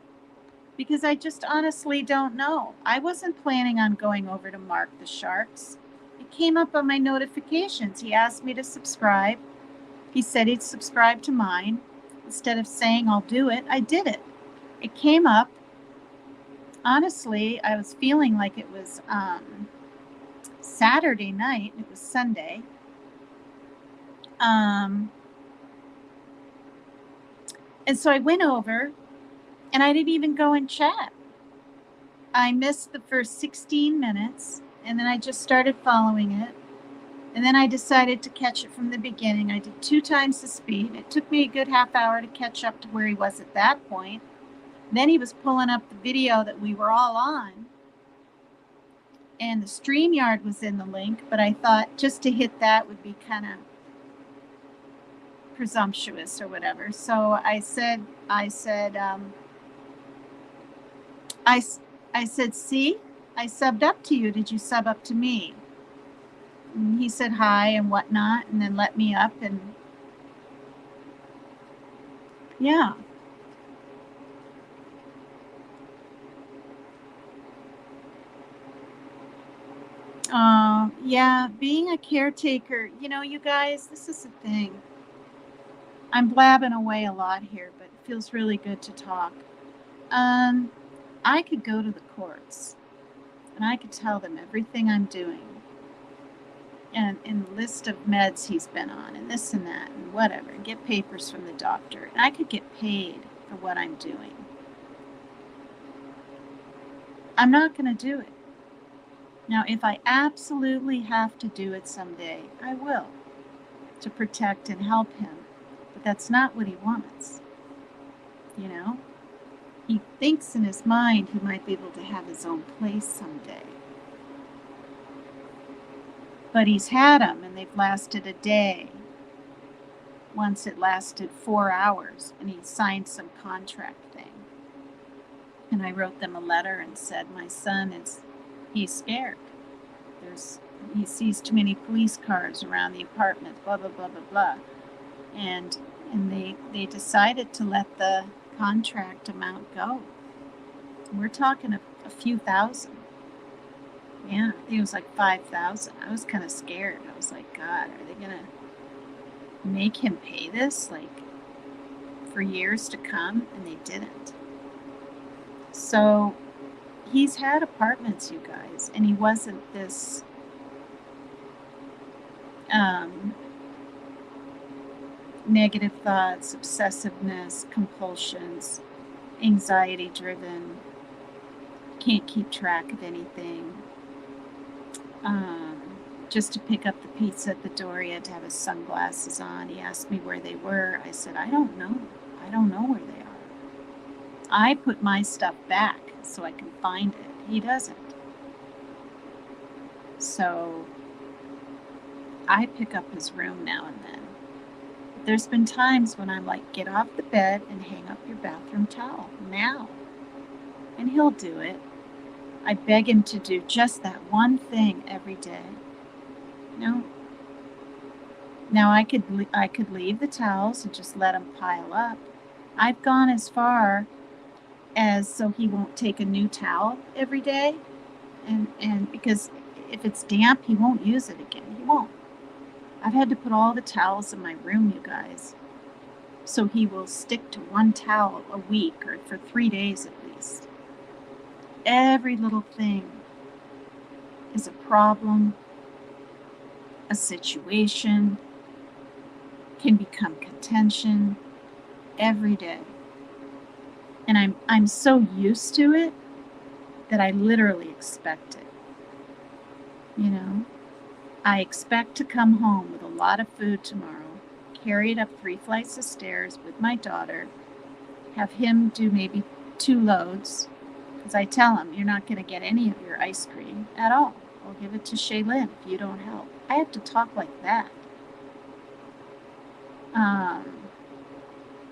because I just honestly don't know. I wasn't planning on going over to Mark the Sharks. It came up on my notifications. He asked me to subscribe. He said he'd subscribe to mine. Instead of saying I'll do it, I did it. It came up. Honestly, I was feeling like it was Saturday night. It was Sunday. And so I went over, and I didn't even go and chat. I missed the first 16 minutes, and then I just started following it. And then I decided to catch it from the beginning. I did 2 times the speed. It took me a good half hour to catch up to where he was at that point. Then he was pulling up the video that we were all on. And the StreamYard was in the link, but I thought just to hit that would be kind of presumptuous or whatever. So I said, see, I subbed up to you. Did you sub up to me? And he said hi and whatnot, and then let me up, and yeah. Yeah, being a caretaker, you guys, this is the thing. I'm blabbing away a lot here, but it feels really good to talk. I could go to the courts, and I could tell them everything I'm doing, and the list of meds he's been on, and this and that, and whatever, and get papers from the doctor, and I could get paid for what I'm doing. I'm not going to do it. Now, if I absolutely have to do it someday, I will, to protect and help him. But that's not what he wants. He thinks in his mind he might be able to have his own place someday. But he's had them, and they've lasted a day. Once it lasted 4 hours, and he signed some contract thing. And I wrote them a letter and said, my son he's scared. He sees too many police cars around the apartment, blah, blah, blah, blah, blah. And and they decided to let the contract amount go. We're talking a few thousand. Yeah, I think it was like 5,000. I was kind of scared. I was like, God, are they gonna make him pay this like for years to come? And they didn't. So he's had apartments, you guys, and he wasn't this negative thoughts, obsessiveness, compulsions, anxiety driven, can't keep track of anything. Just to pick up the pizza at the door, he had to have his sunglasses on. He asked me where they were. I said, I don't know. I don't know where they are. I put my stuff back so I can find it. He doesn't. So I pick up his room now and then. There's been times when I'm like, get off the bed and hang up your bathroom towel now. And he'll do it. I beg him to do just that one thing every day. No. Now I could leave the towels and just let them pile up. I've gone as far as so he won't take a new towel every day, and because if it's damp, he won't use it again. He won't. I've had to put all the towels in my room, you guys, so he will stick to one towel a week or for 3 days at least. Every little thing is a problem, a situation, can become contention every day. And I'm so used to it that I literally expect it. You know, I expect to come home with a lot of food tomorrow, carry it up 3 flights of stairs with my daughter, have him do maybe 2 loads, because I tell him, you're not going to get any of your ice cream at all. I'll give it to Shaylin if you don't help. I have to talk like that.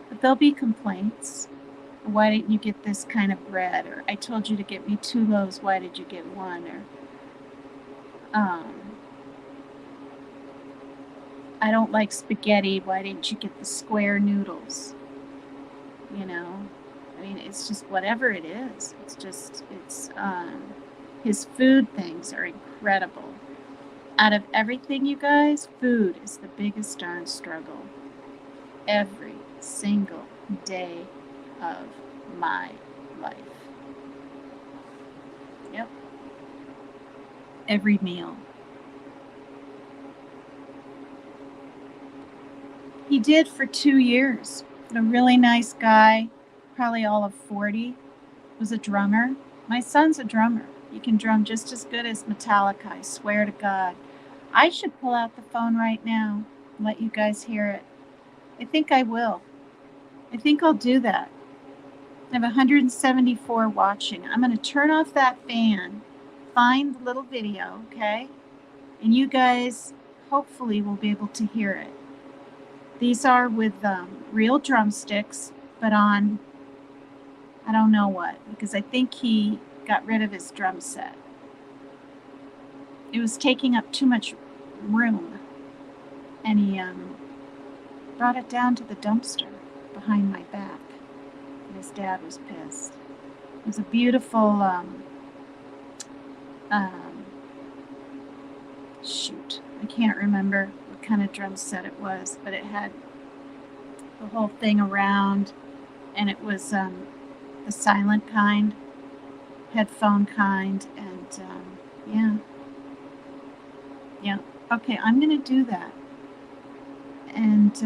But there'll be complaints. Why didn't you get this kind of bread? Or I told you to get me 2 loaves. Why did you get 1? Or I don't like spaghetti. Why didn't you get the square noodles? You know, I mean, it's just whatever it is. His food things are incredible. Out of everything, you guys, food is the biggest darn struggle. Every single day of my life. Yep. Every meal. He did for 2 years. A really nice guy, probably all of 40, was a drummer. My son's a drummer. He can drum just as good as Metallica, I swear to God. I should pull out the phone right now and let you guys hear it. I think I will. I think I'll do that. I have 174 watching. I'm going to turn off that fan, find the little video, okay? And you guys hopefully will be able to hear it. These are with real drumsticks, but on, I don't know what, because I think he got rid of his drum set. It was taking up too much room, and he brought it down to the dumpster behind my back. And his dad was pissed. It was a beautiful, shoot, I can't remember what kind of drum set it was, but it had the whole thing around, and it was the silent kind, headphone kind, and yeah. Okay, I'm gonna do that. And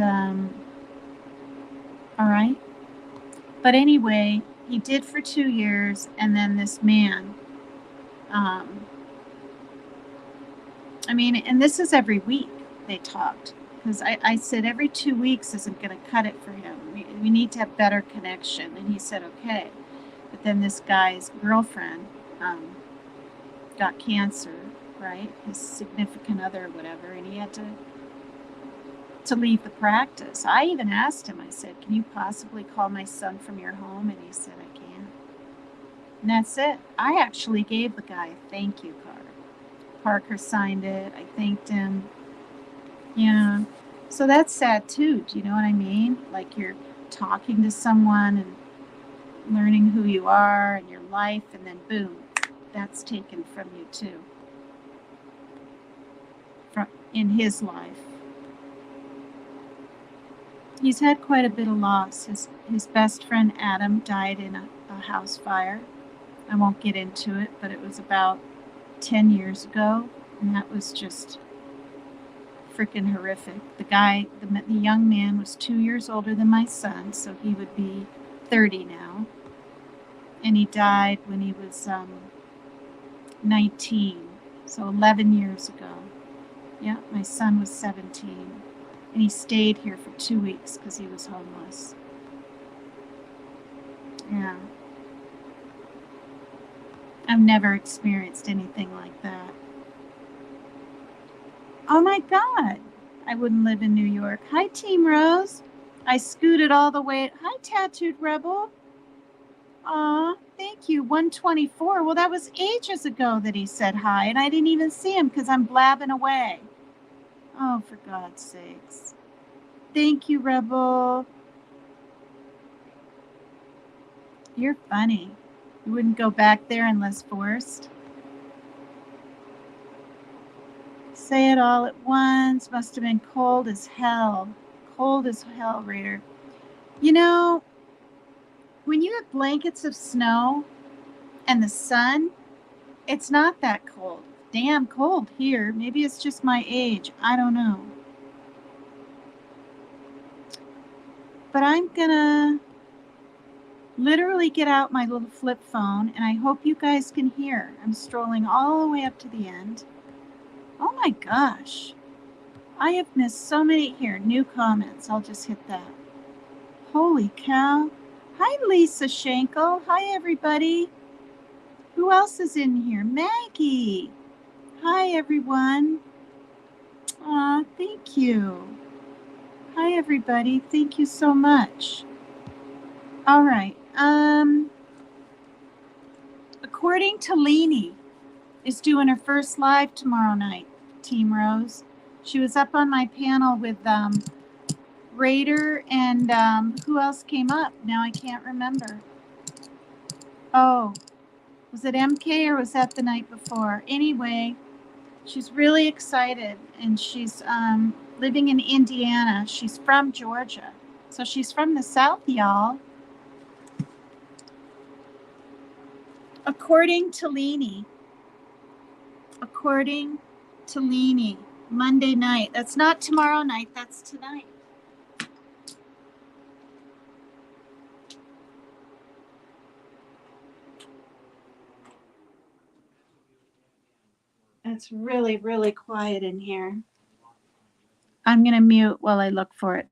all right. But anyway, he did for 2 years, and then this man, I mean, and this is every week they talked, because I said every 2 weeks isn't going to cut it for him. We need to have better connection. And he said, okay. But then this guy's girlfriend got cancer, right? His significant other or whatever, and he had to leave the practice. I even asked him, I said, can you possibly call my son from your home? And he said, I can. And that's it. I actually gave the guy a thank you card. Parker signed it. I thanked him. Yeah. So that's sad too. Do you know what I mean? Like you're talking to someone and learning who you are and your life, and then boom, that's taken from you too. From in his life. He's had quite a bit of loss. His best friend Adam died in a house fire. I won't get into it, but it was about 10 years ago, and that was just freaking horrific. The young man was 2 years older than my son, so he would be 30 now, and he died when he was 19, so 11 years ago. Yeah, my son was 17, and he stayed here for 2 weeks because he was homeless. Yeah. I've never experienced anything like that. Oh my God. I wouldn't live in New York. Hi, Team Rose. I scooted all the way. Hi, Tattooed Rebel. Aw, thank you. 124. Well, that was ages ago that he said hi, and I didn't even see him because I'm blabbing away. Oh, for God's sakes. Thank you, Rebel. You're funny. You wouldn't go back there unless forced. Say it all at once. Must have been cold as hell. Cold as hell, Raider. You know, when you have blankets of snow and the sun, it's not that cold. Damn cold here. Maybe it's just my age. I don't know. But I'm gonna literally get out my little flip phone, and I hope you guys can hear. I'm strolling all the way up to the end. Oh my gosh. I have missed so many here. New comments. I'll just hit that. Holy cow. Hi, Lisa Schenkel. Hi, everybody. Who else is in here? Maggie. Hi, everyone. Aw, thank you. Hi, everybody. Thank you so much. All right. According to Leanie, is doing her first live tomorrow night, Team Rose. She was up on my panel with Raider and who else came up? Now I can't remember. Oh, was it MK or was that the night before? Anyway, she's really excited, and she's living in Indiana. She's from Georgia, so she's from the South, y'all. According to Leanie, Monday night. That's not tomorrow night, that's tonight. It's really, really quiet in here. I'm going to mute while I look for it.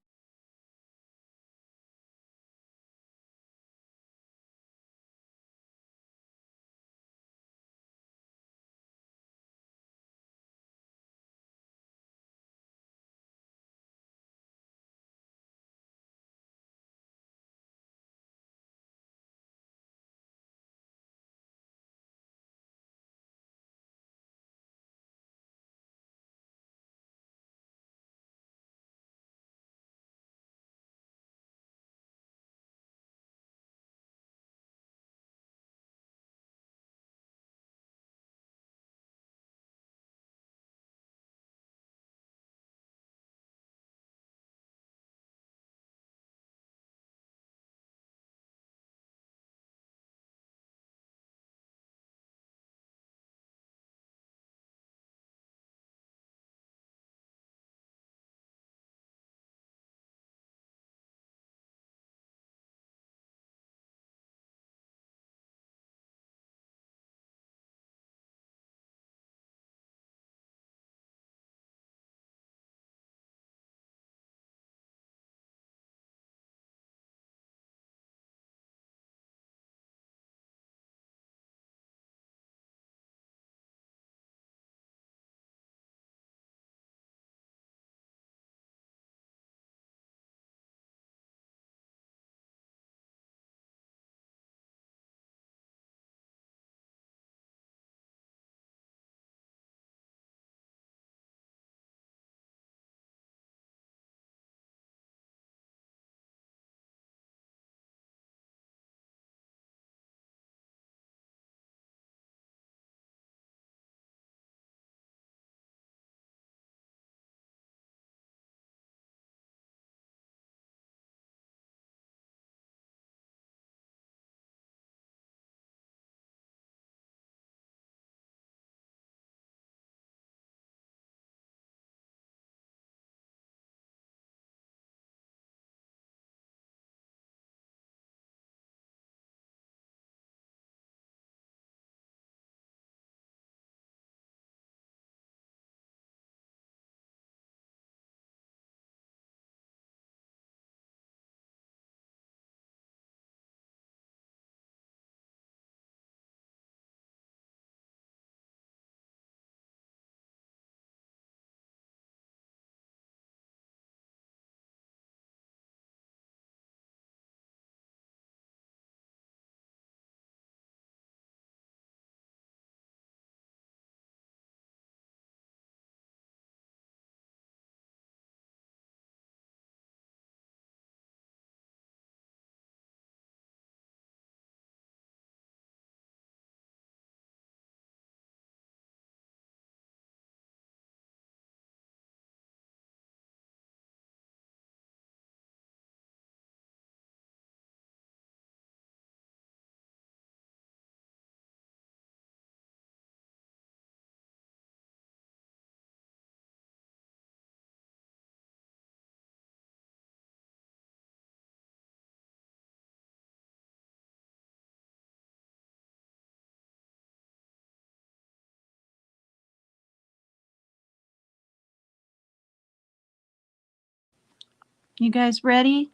You guys ready?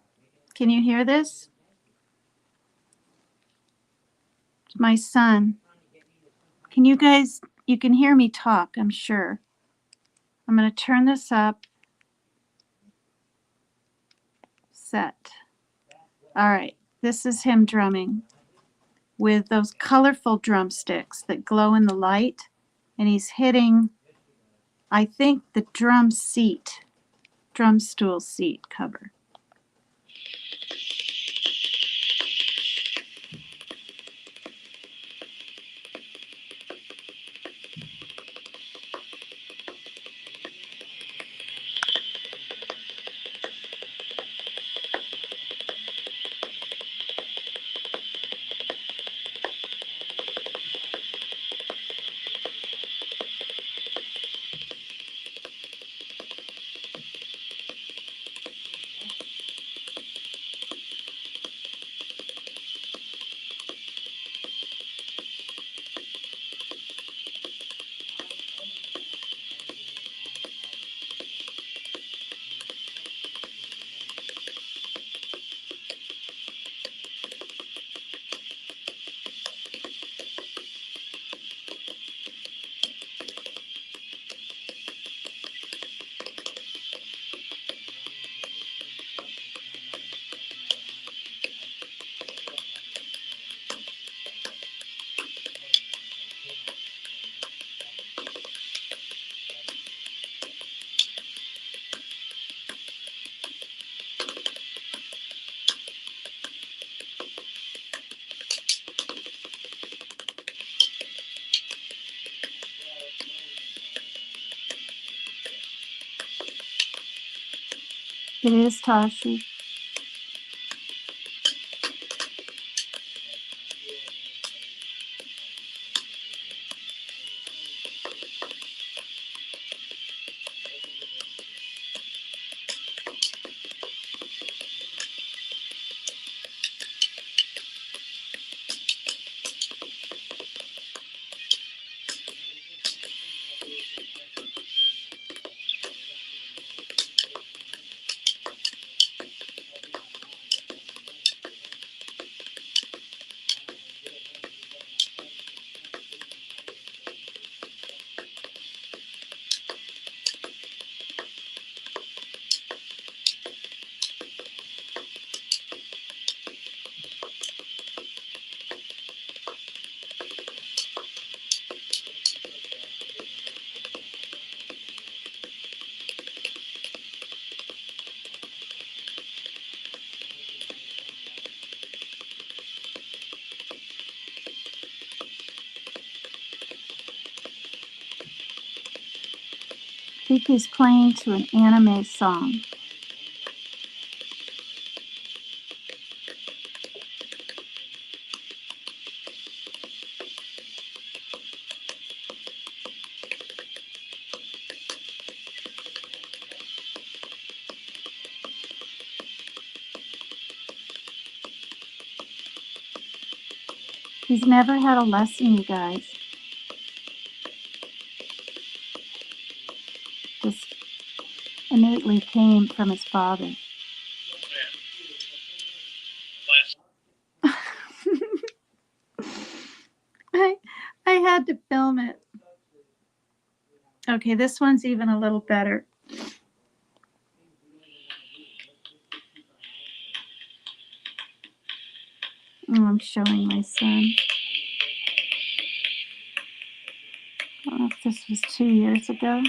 Can you hear this? It's my son. Can you guys, you can hear me talk, I'm sure. I'm going to turn this up. Set. All right, this is him drumming with those colorful drumsticks that glow in the light. And he's hitting, I think, the drum stool seat cover. It is Tashi. I think he's playing to an anime song. He's never had a lesson, you guys. This innately came from his father. I had to film it. Okay, this one's even a little better. Oh, I'm showing my son. I don't know if this was 2 years ago.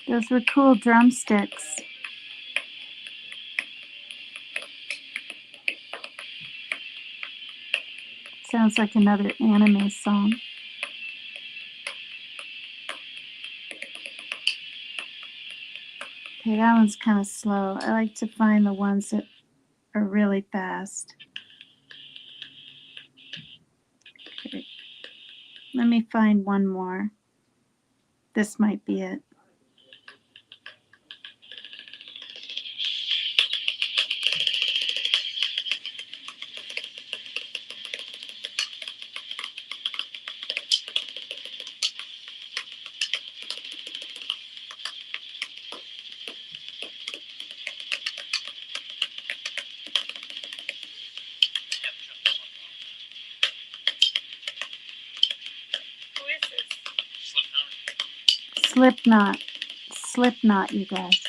Those were cool drumsticks. Sounds like another anime song. Okay, that one's kind of slow. I like to find the ones that are really fast. Okay. Let me find one more. This might be it. Slipknot. Slipknot, you guys.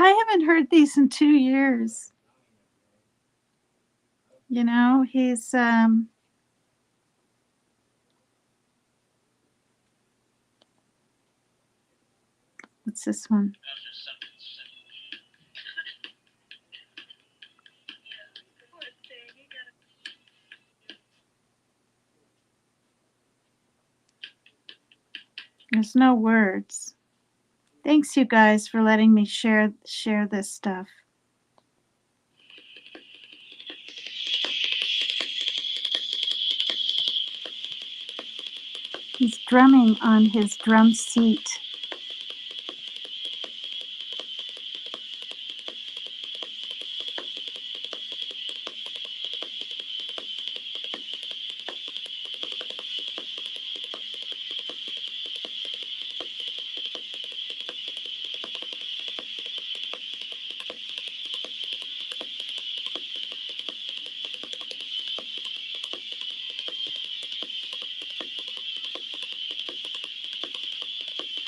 I haven't heard these in 2 years. You know, he's what's this one? There's no words. Thanks, you guys, for letting me share this stuff. He's drumming on his drum seat.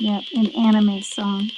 Yep, an anime song.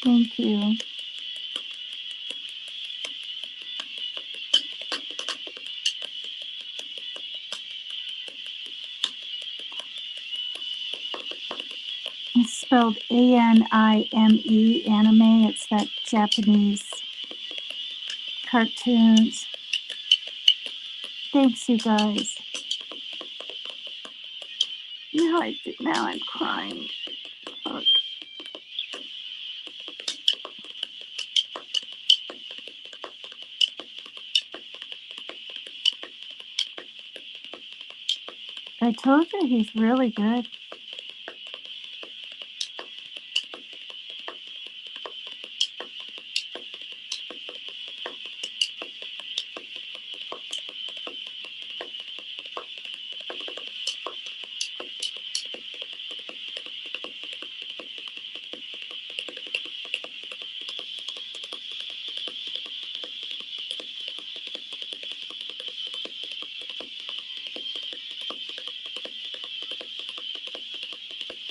Thank you. It's spelled Anime, anime. It's that Japanese cartoons. Thanks, you guys. Now I'm crying. Fuck. I told you he's really good.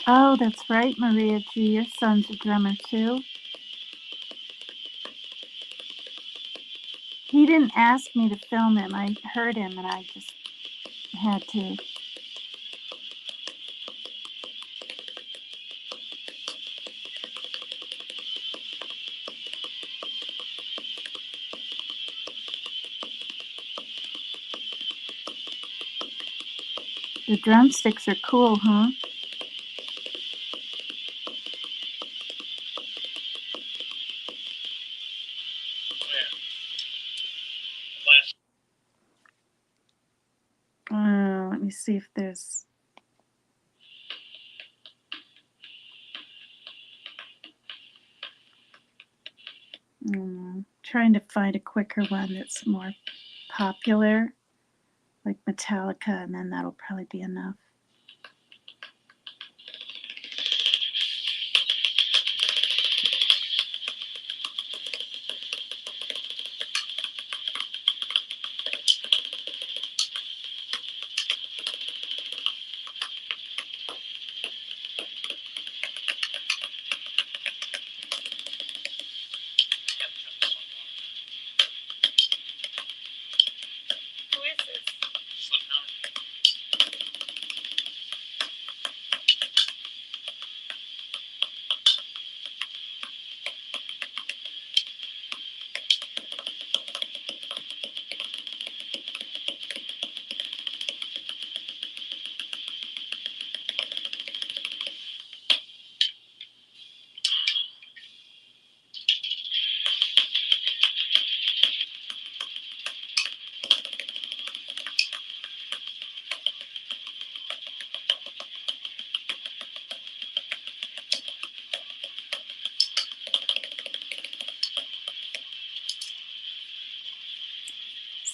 Oh, that's right, Maria G. Your son's a drummer too. He didn't ask me to film him. I heard him and I just had to. The drumsticks are cool, huh? Let me see if there's. Trying to find a quicker one that's more popular, like Metallica, and then that'll probably be enough.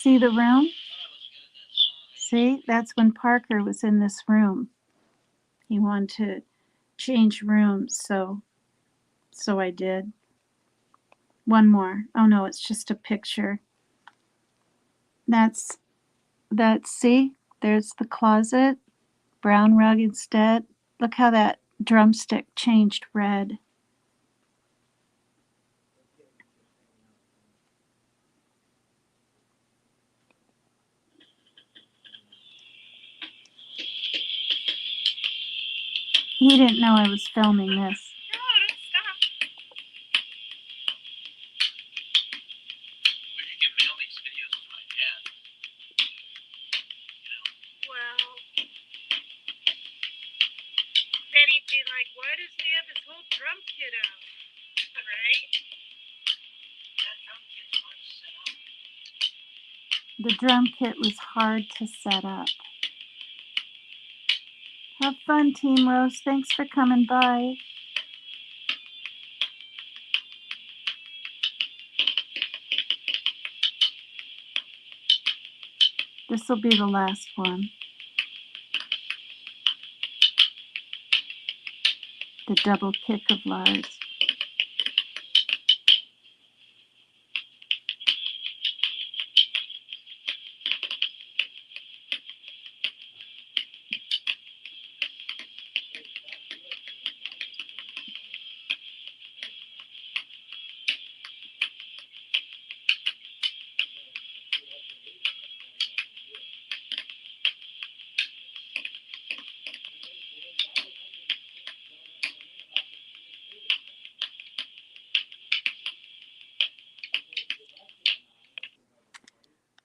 See the room? See, that's when Parker was in this room. He wanted to change rooms, so I did. One more. Oh no, it's just a picture. That's see, there's the closet, brown rug instead. Look how that drumstick changed red. He didn't know I was filming this. No, don't stop. Well, you can mail these videos to my dad. Well, then he'd be like, why does he have his whole drum kit out? Right? That drum kit's hard to set up. The drum kit was hard to set up. Have fun, Team Rose. Thanks for coming by. This will be the last one. The double kick of Lars.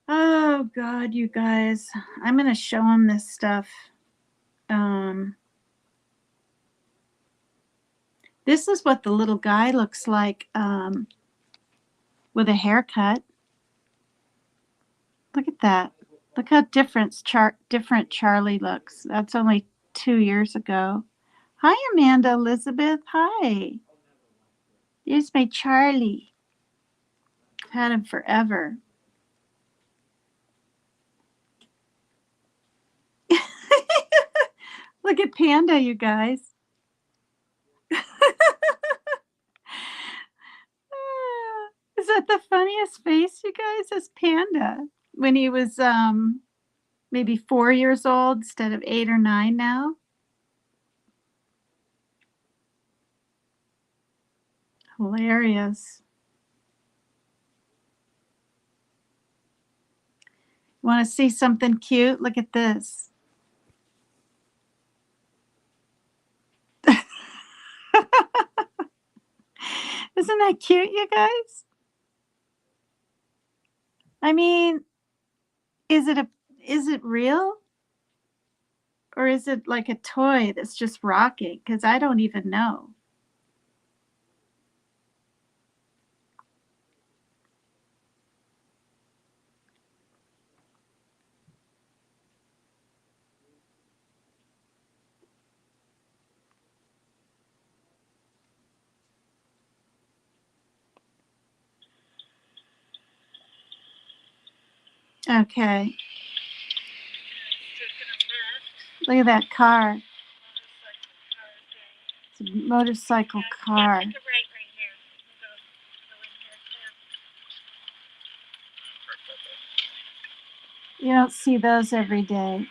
Oh God, you guys. I'm going to show them this stuff. This is what the little guy looks like with a haircut. Look at that. Look how different Charlie looks. That's only 2 years ago. Hi, Amanda Elizabeth. Hi. Here's my Charlie. I've had him forever. Look at Panda, you guys. Is that the funniest face, you guys? Is Panda when he was maybe 4 years old instead of 8 or 9 now? Hilarious. Want to see something cute? Look at this. Isn't that cute, you guys? I mean, is it real? Or is it like a toy that's just rocking? Because I don't even know. Okay. Look at that car. It's a motorcycle car. Take a right here. Go in here too. You don't see those every day.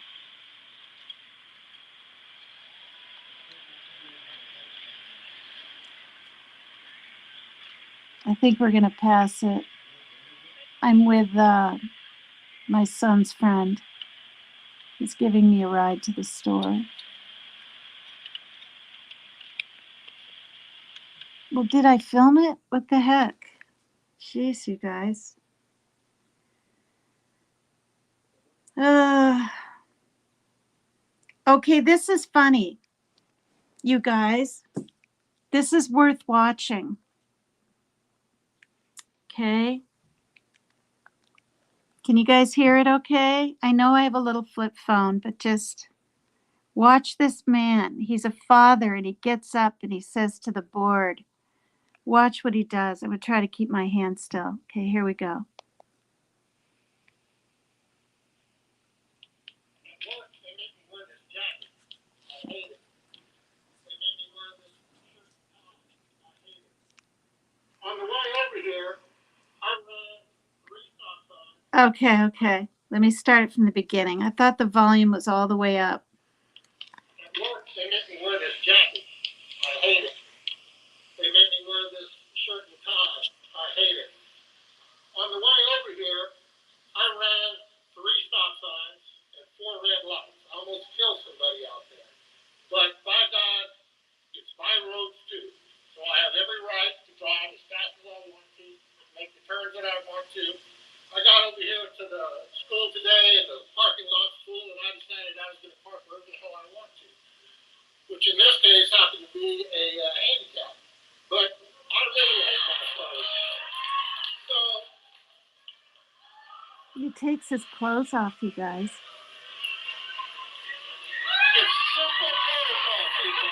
I think we're going to pass it. I'm with my son's friend. He's giving me a ride to the store. Well, did I film it? What the heck? Jeez, you guys. Okay, this is funny. You guys, this is worth watching. Okay. Can you guys hear it okay? I know I have a little flip phone, but just watch this man. He's a father and he gets up and he says to the board, watch what he does. I'm going to try to keep my hand still. Okay, here we go. Okay. Let me start it from the beginning. I thought the volume was all the way up. At work, they make me wear this jacket. I hate it. They make me wear this shirt and tie. I hate it. On the way over here, I ran 3 stop signs and 4 red lights. I almost killed somebody out there. But by God, it's my roads too. So I have every right to drive as fast as I want to, make the turns that I want to. I got over here to the school today, and the parking lot's full, and I decided I was going to park wherever the hell I want to, which in this case happened to be a handicap. But I really hate myself. So He takes his clothes off, you guys. it's simple protocol, people.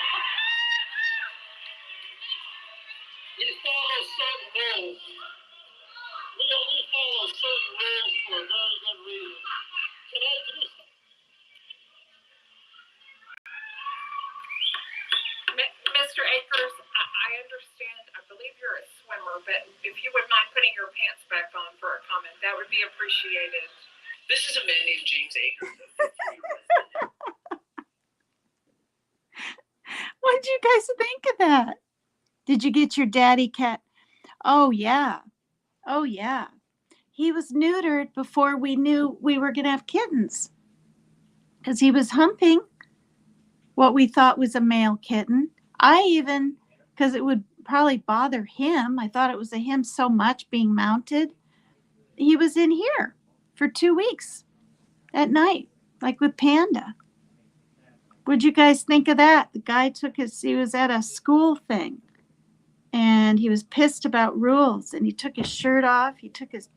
We follow certain rules. We only follow certain rules for a very good reason. Can I just Mr. Akers, I understand. I believe you're a swimmer, but if you would mind putting your pants back on for a comment, that would be appreciated. This is a man named James Akers. What did you guys think of that? Did you get your daddy cat? Oh, yeah. He was neutered before we knew we were going to have kittens because he was humping what we thought was a male kitten. Because it would probably bother him, I thought it was a him so much being mounted. He was in here for 2 weeks at night, like with Panda. What'd you guys think of that? The guy he was at a school thing and he was pissed about rules and he took his shirt off, he took his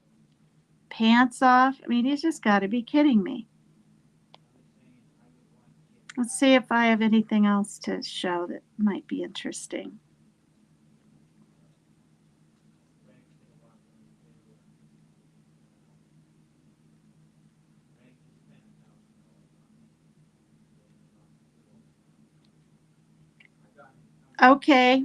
pants off. I mean, he's just got to be kidding me. Let's see if I have anything else to show that might be interesting. Okay.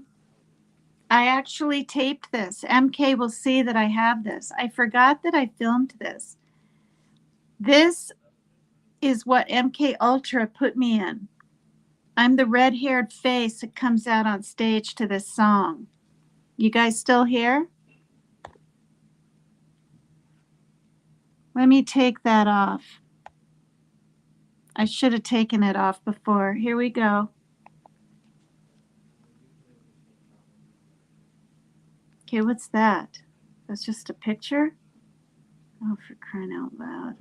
I actually taped this. MK will see that I have this. I forgot that I filmed this. This is what MK Ultra put me in. I'm the red-haired face that comes out on stage to this song. You guys still here? Let me take that off. I should have taken it off before. Here we go. Okay, what's that? That's just a picture? Oh, for crying out loud.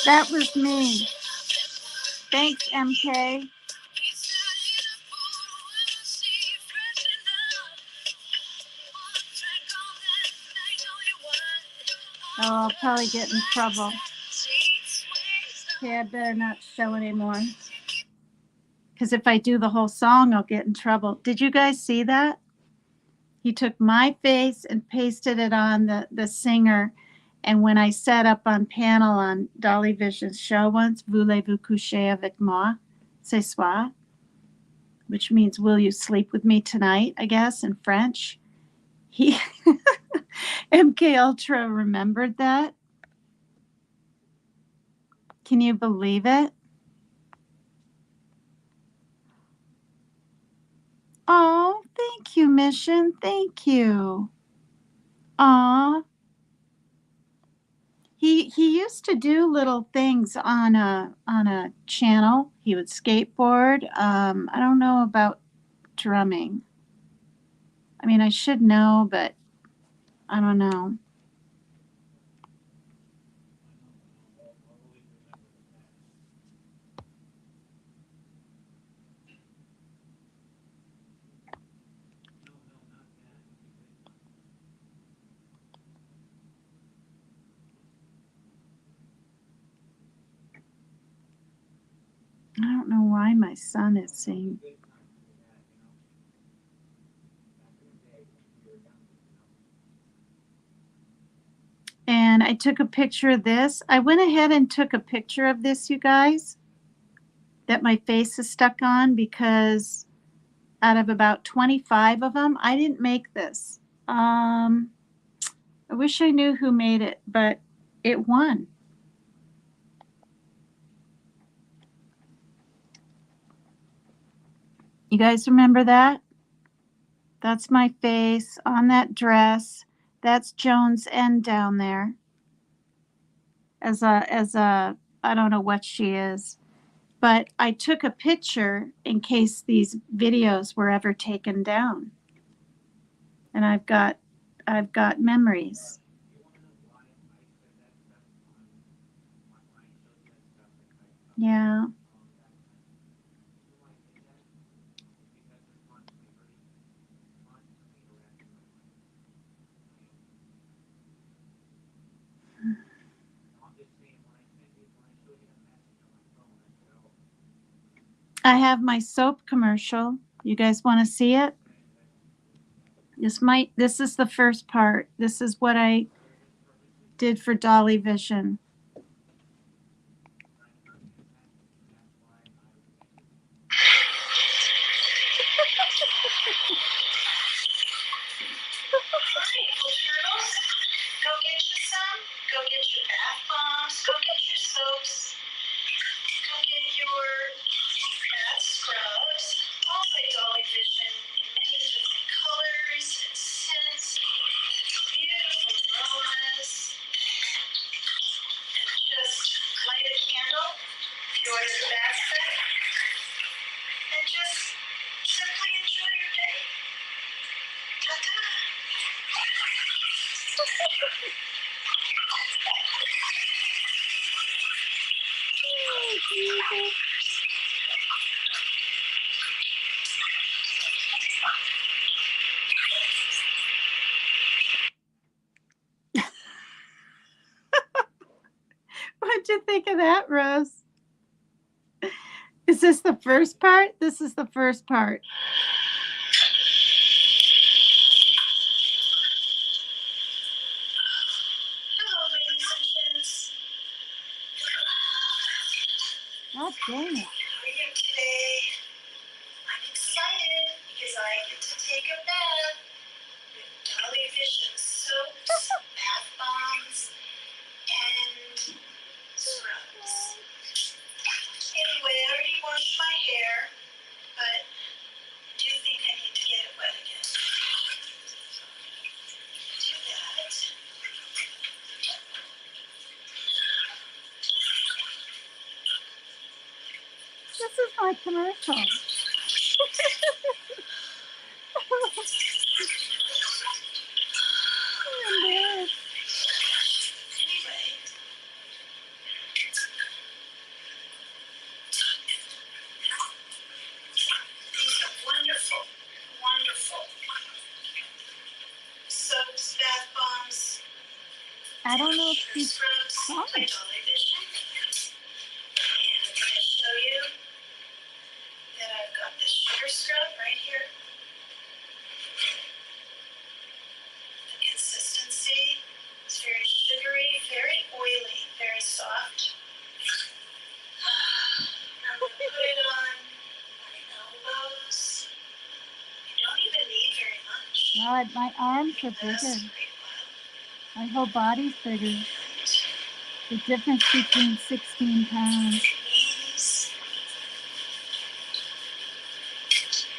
That was me. Thanks, MK. Oh, I'll probably get in trouble. Okay, I better not show anymore. Because if I do the whole song, I'll get in trouble. Did you guys see that? He took my face and pasted it on the singer. And when I set up on panel on Dolly Vision's show once, Voulez-vous coucher avec moi ce soir? Which means, will you sleep with me tonight, I guess, in French. He MK Ultra remembered that. Can you believe it? Oh, thank you, Mission. Thank you. Aw. He used to do little things on a channel. He would skateboard. I don't know about drumming. I mean, I should know, but I don't know. my son is seeing. And I took a picture of this. I went ahead and took a picture of this, you guys, that my face is stuck on, because out of about 25 of them, I didn't make this. I wish I knew who made it, but it won. You guys remember that? That's my face on that dress. That's Joan's End down there. As a I don't know what she is, but I took a picture in case these videos were ever taken down. And I've got memories. Yeah. I have my soap commercial. You guys want to see it? This is the first part. This is what I did for Dolly Vision. Go get you some. Go get your bath bombs. Go get your soaps. Go get your bath scrubs. All by Dolly Vision in many different colors and scents. Beautiful aromas. And just light a candle if you order the bath set. And just simply enjoy your day. Ta-ta. What'd you think of that, Rose? Is this the first part? This is the first part. Hello, ladies and gents. Oh, dang it. How are you today? I'm excited because I get to take a bath with Dolly Vision soaps, bath bombs, and scrubs. Anyway, I already washed my hair, but I do think I need to get it wet again. Do that. This is my commercial. Anyway, these are wonderful, wonderful soaps, bath bombs, I don't know if hair she's scrubs by Dolly Vision. And I'm going to show you that I've got this sugar scrub right here. The consistency is very sugary, very oily, very soft. I'm going to put it on my elbows. You don't even need very much. God, my arms are Lasts bigger. a great while. My whole body's bigger. The difference between 16 pounds. Knees.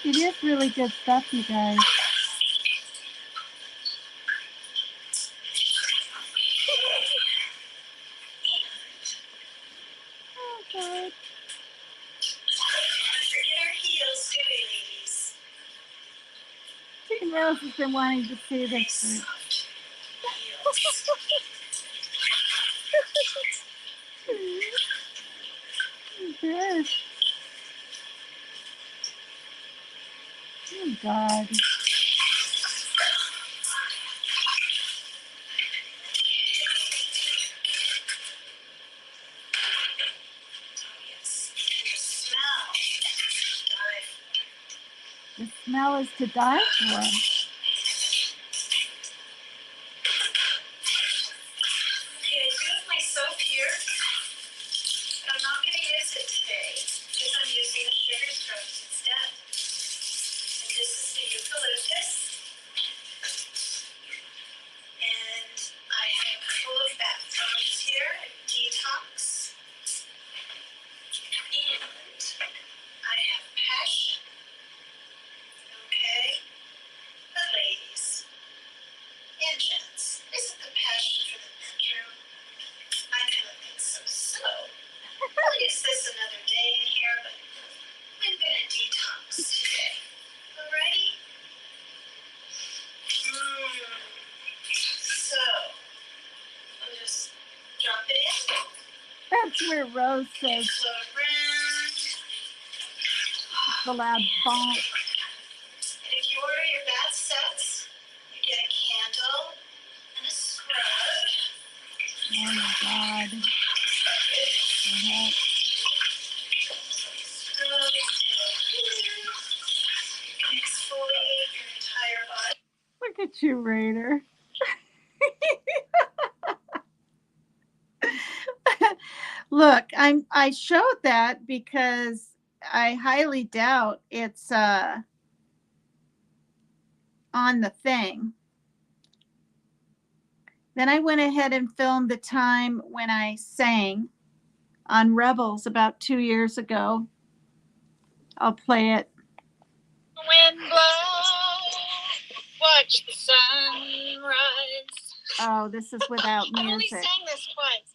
It is really good stuff, you guys. Oh, God. Don't forget our heels, do we, ladies? Team Rose has been wanting to see Very this. soft heels. Good. Oh, God. Yes, your smell. smell is to die for. Okay, I do have my soap here, but I'm not going to use it today because I'm using the sugar scrubs instead. And this is the eucalyptus. And I have a couple of bath bombs here, detox. And I have passion. Okay? But ladies and gents, isn't the passion for the bedroom? I kind of think so. So, I'll use this another day in here, but I'm gonna detox today. Alrighty? So, I'll just drop it in. That's where Rose says Float around. the loud bonk. And if you order your bath sets, you get a candle and a scrub. Oh my God. Scrub until here. You can exfoliate your entire body. Look at you, Raider. Look, I showed that because I highly doubt it's on the thing. Then I went ahead and filmed the time when I sang on Rebels about 2 years ago. I'll play it. Wind blow, watch the sunrise. Oh, this is without I only music. sang this twice.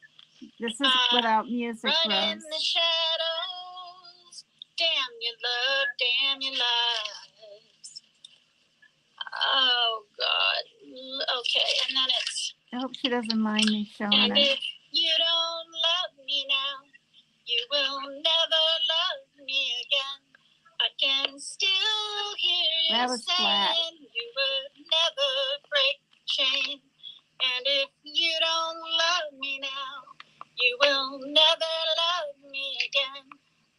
This is without music, Run in Rose. the shadows, damn your love, damn your lives. Oh God. Okay, and then it's. I hope she doesn't mind me showing And it. if you don't love me now, you will never love me again. I can still hear you That was saying flat. you would never break the chain. And if you don't love me now, you will never love me again.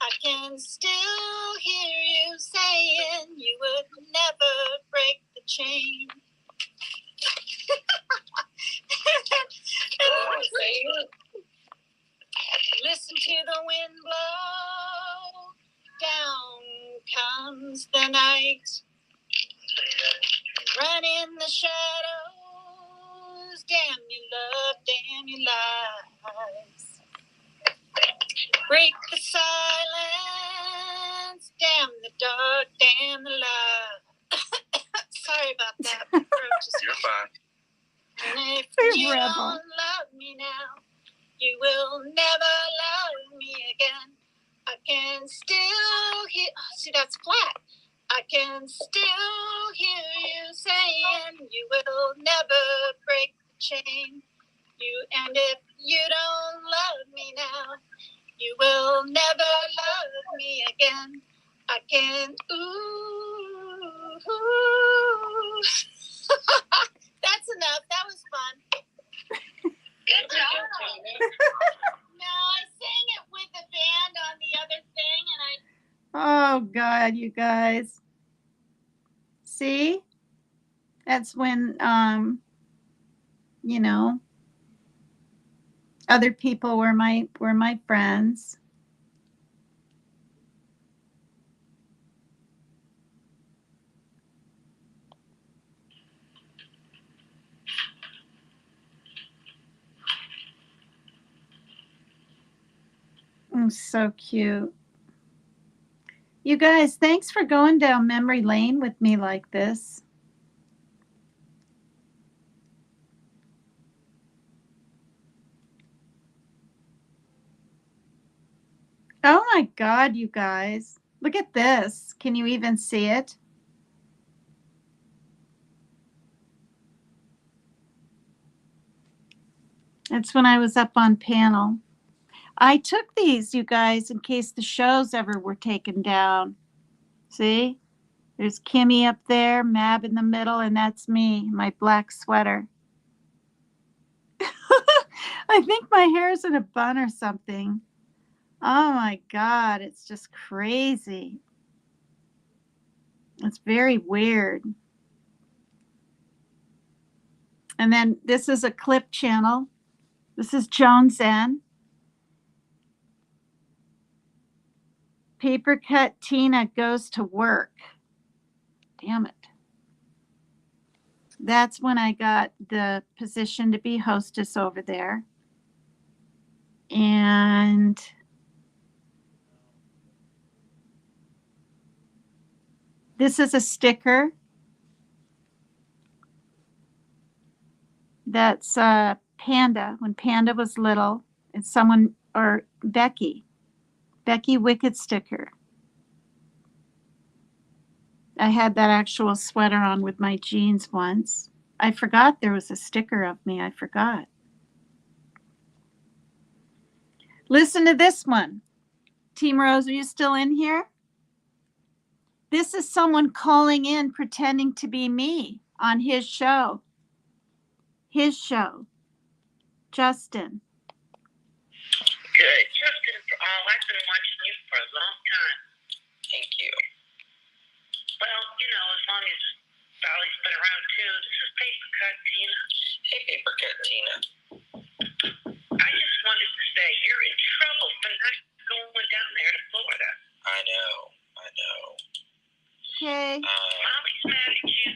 I can still hear you saying you would never break the chain. Listen to the wind blow, down comes the night. Run in the shadows, damn your love, damn your lies. Break the silence, damn the dark, damn the light. Sorry about that. You're fine. And if Hey, you Rebel. don't love me now, you will never love me again. I can still hear. Oh, see, that's flat. I can still hear you saying you will never break the chain. And if you don't love me now, you will never love me again. I can ooh. That's enough. That was fun. Good job. No, I sang it with the band on the other thing, and Oh God, you guys. See? That's when you know, other people were my friends. So cute. You guys, thanks for going down memory lane with me like this. Oh my God, you guys. Look at this. Can you even see it? That's when I was up on panel. I took these, you guys, in case the shows ever were taken down. See? There's Kimmy up there, Mab in the middle, and that's me, my black sweater. I think my hair's in a bun or something. Oh my God, it's just crazy. It's very weird. And then this is a clip channel. This is Jones N. Paper Cut Tina goes to work. Damn it. That's when I got the position to be hostess over there. And this is a sticker. That's Panda, when Panda was little. It's someone, or Becky Wicked sticker. I had that actual sweater on with my jeans once. I forgot there was a sticker of me. I forgot. Listen to this one. Team Rose, are you still in here? This is someone calling in pretending to be me on his show. His show. Justin. Good. Justin, I've been watching you for a long time. Thank you. Well, you know, as long as Dolly's been around too. This is Paper Cut Tina. Hey, Paper Cut Tina. I just wanted to say you're in trouble for not going down there to Florida. I know. Okay. Mommy's mad at you.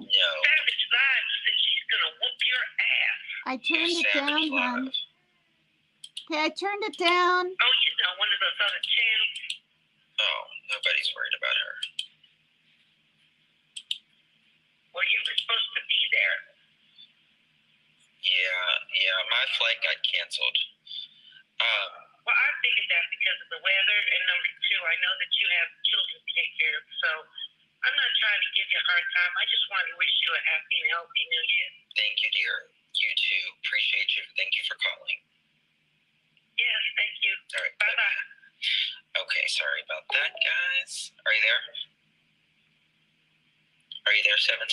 No. Savage Live said she's gonna whoop your ass. I turned it down, hon. Okay, I turned it down. Oh, you know, one of those other channels. Oh, nobody's worried about her. Well, you were supposed to be there. Yeah, my flight got canceled. Well, I figured that because of the weather, and number two, I know that you have children to take care of, so I'm not trying to give you a hard time. I just wanted to wish you a happy and healthy new year. Thank you, dear. You too. Appreciate you. Thank you for calling. Yes, thank you. All right. Bye-bye. Okay, sorry about that, guys. Are you there? Are you there, 770?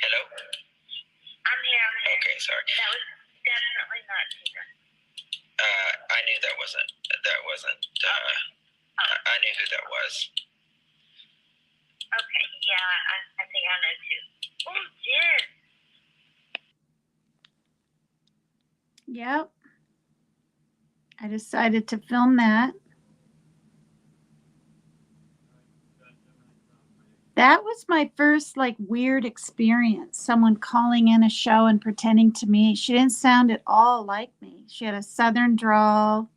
Hello? I'm here. Okay, sorry. That was definitely not Tina. I knew that wasn't. I knew who that was. Okay, yeah, I think I know too. Oh, Jen. Yep. I decided to film that. That was my first weird experience. Someone calling in a show and pretending to me. She didn't sound at all like me. She had a southern drawl.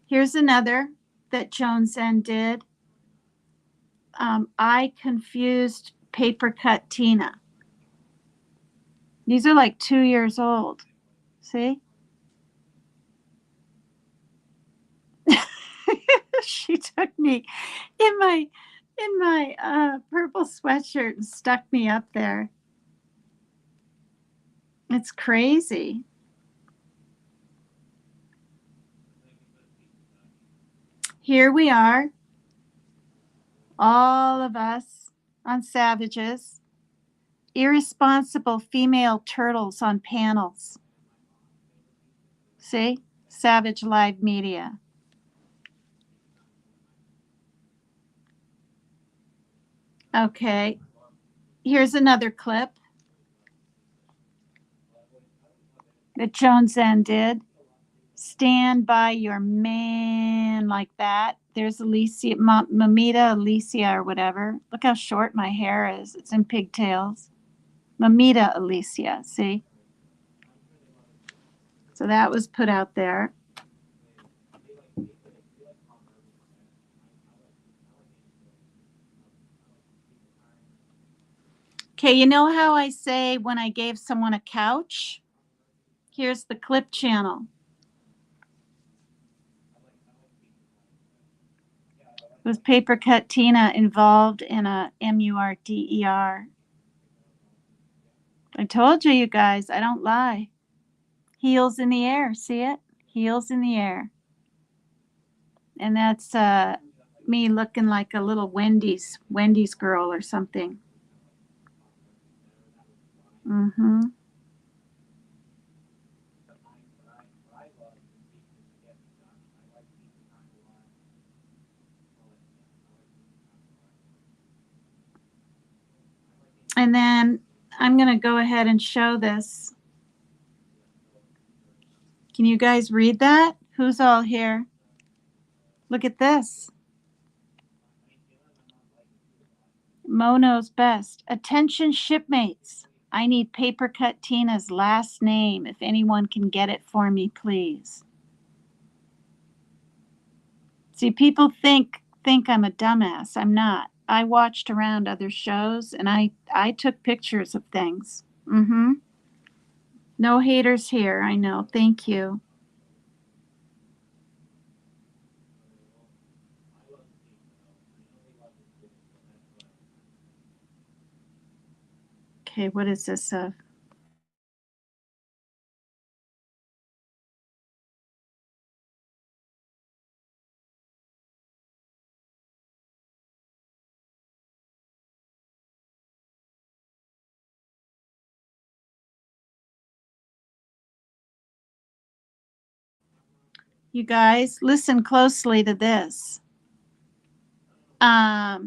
Here's another that Jones N did. I confused Paper Cut Tina. These are 2 years old. See? She took me in my purple sweatshirt and stuck me up there. It's crazy. Here we are, all of us on Savages, irresponsible female turtles on panels. See? Savage Live Media. Okay, here's another clip that Jones N did. Stand by your man, like that. There's Alicia, Mamita Alicia or whatever. Look how short my hair is. It's in pigtails. Mamita Alicia, see? So that was put out there. Okay, you know how I say when I gave someone a couch? Here's the clip channel. Was Paper Cut Tina involved in a MURDER? I told you, you guys, I don't lie. Heels in the air, see it? Heels in the air. And that's me looking like a little Wendy's girl or something. And then I'm going to go ahead and show this. Can you guys read that? Who's all here? Look at this. Mo knows best. Attention shipmates. I need paper cut Tina's last name. If anyone can get it for me, please. See, people think I'm a dumbass. I'm not. I watched around other shows and I took pictures of things. No haters here, I know. Thank you. Okay, what is this of? You guys, listen closely to this. All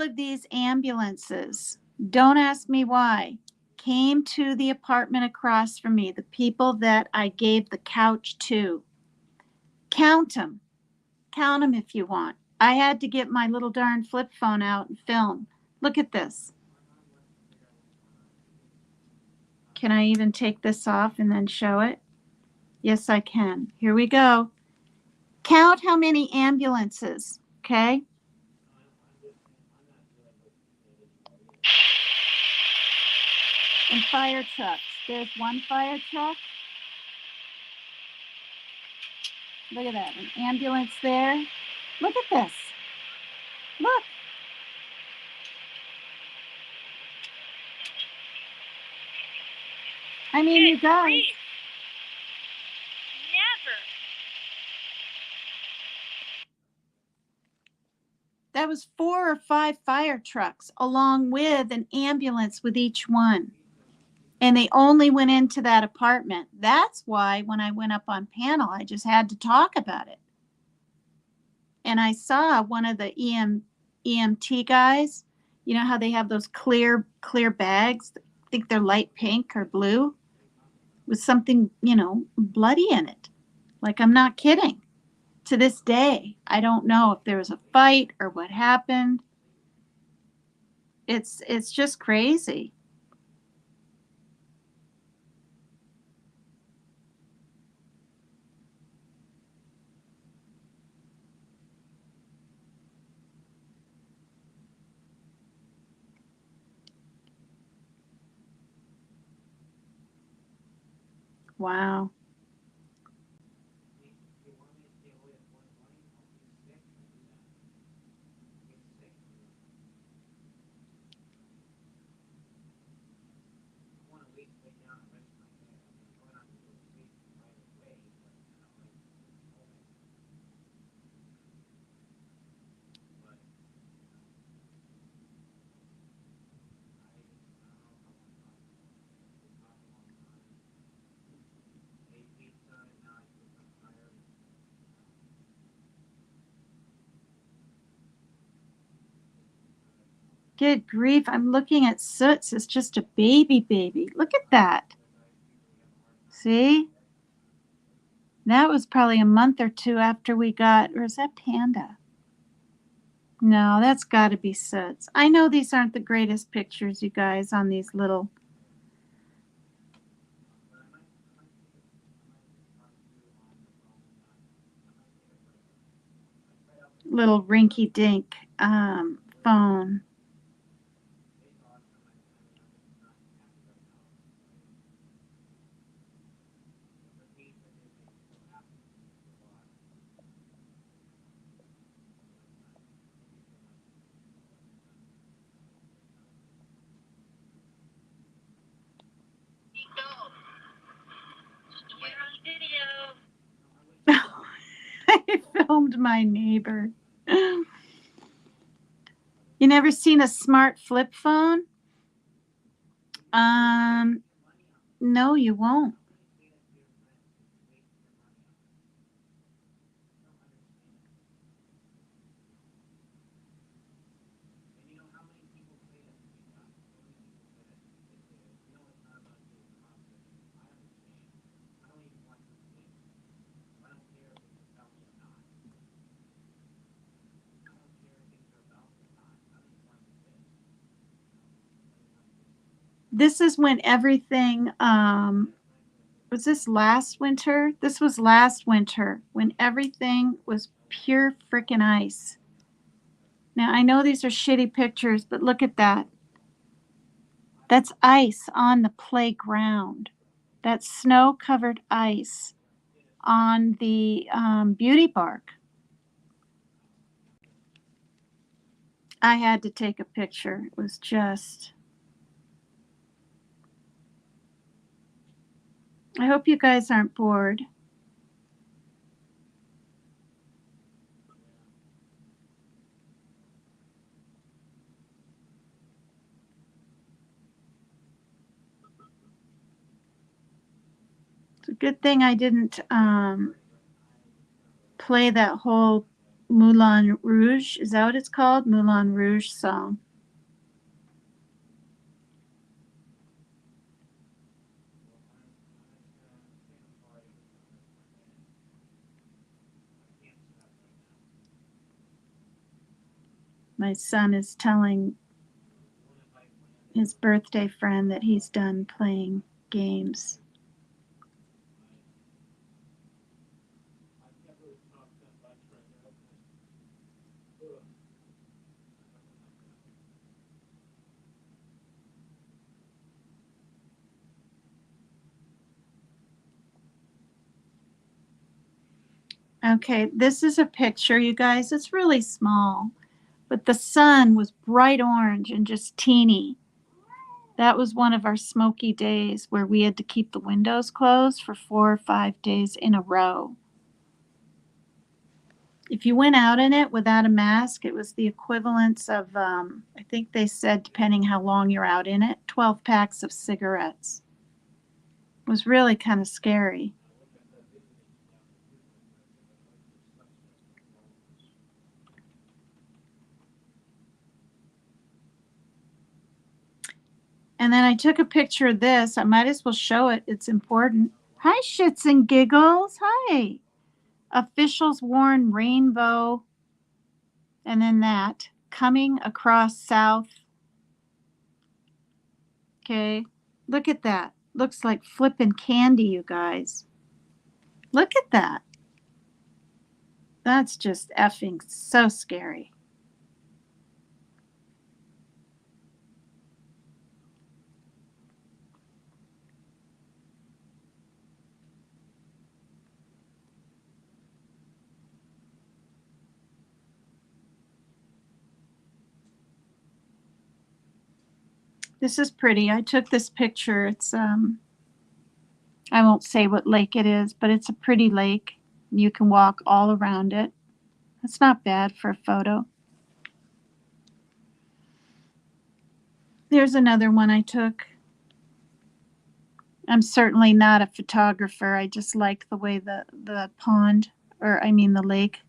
of these ambulances, don't ask me why, came to the apartment across from me, the people that I gave the couch to. Count them. Count them if you want. I had to get my little darn flip phone out and film. Look at this. Can I even take this off and then show it? Yes, I can. Here we go. Count how many ambulances, okay? And fire trucks. There's one fire truck. Look at that. An ambulance there. Look at this. Look. I mean, you guys. Never. That was 4 or 5 fire trucks along with an ambulance with each one. And they only went into that apartment. That's why when I went up on panel, I just had to talk about it. And I saw one of the EMT guys, you know how they have those clear bags? I think they're light pink or blue with something, bloody in it. Like, I'm not kidding. To this day, I don't know if there was a fight or what happened. It's just crazy. Wow. Good grief, I'm looking at Soots. It's just a baby. Look at that. See? That was probably a month or two after we got, or is that Panda? No, that's got to be Soots. I know these aren't the greatest pictures, you guys, on these little rinky-dink phone. I filmed my neighbor. You never seen a smart flip phone? No, you won't. This is when everything, was this last winter? This was last winter when everything was pure frickin' ice. Now, I know these are shitty pictures, but look at that. That's ice on the playground. That's snow-covered ice on the beauty bark. I had to take a picture. It was just... I hope you guys aren't bored. It's a good thing I didn't play that whole Moulin Rouge. Is that what it's called? Moulin Rouge song. My son is telling his birthday friend that he's done playing games. Okay, this is a picture, you guys. It's really small, but the sun was bright orange and just teeny. That was one of our smoky days where we had to keep the windows closed for 4 or 5 days in a row. If you went out in it without a mask, it was the equivalence of, I think they said, depending how long you're out in it, 12 packs of cigarettes. It was really kind of scary. And then I took a picture of this. I might as well show it. It's important. Hi, shits and giggles. Hi. Officials worn rainbow. And then that. Coming across south. Okay. Look at that. Looks like flipping candy, you guys. Look at that. That's just effing so scary. This is pretty. I took this picture. It's I won't say what lake it is, but it's a pretty lake. You can walk all around it. That's not bad for a photo. There's another one I took. I'm certainly not a photographer. I just like the way the pond, or I mean the lake,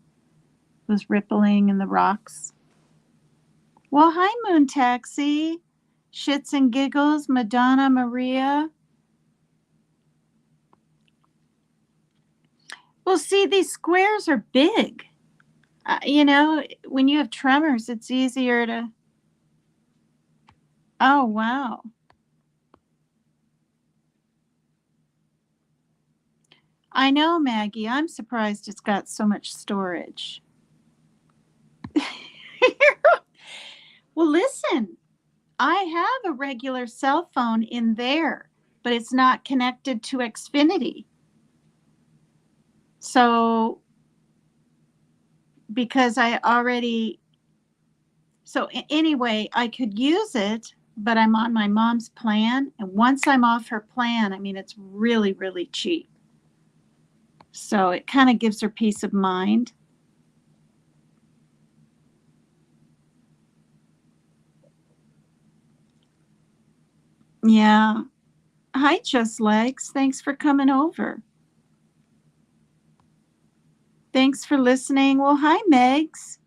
was rippling in the rocks. Well, hi, Moon Taxi. Shits and giggles, Madonna Maria. Well, see, these squares are big. You know, when you have tremors, it's easier to... Oh, wow. I know, Maggie. I'm surprised it's got so much storage. Well, listen. I have a regular cell phone in there, but it's not connected to Xfinity. So, because I already... So anyway, I could use it, but I'm on my mom's plan. And once I'm off her plan, I mean, it's really, really cheap. So it kind of gives her peace of mind. Yeah. Hi, Just Legs. Thanks for coming over. Thanks for listening. Well, hi, Megs.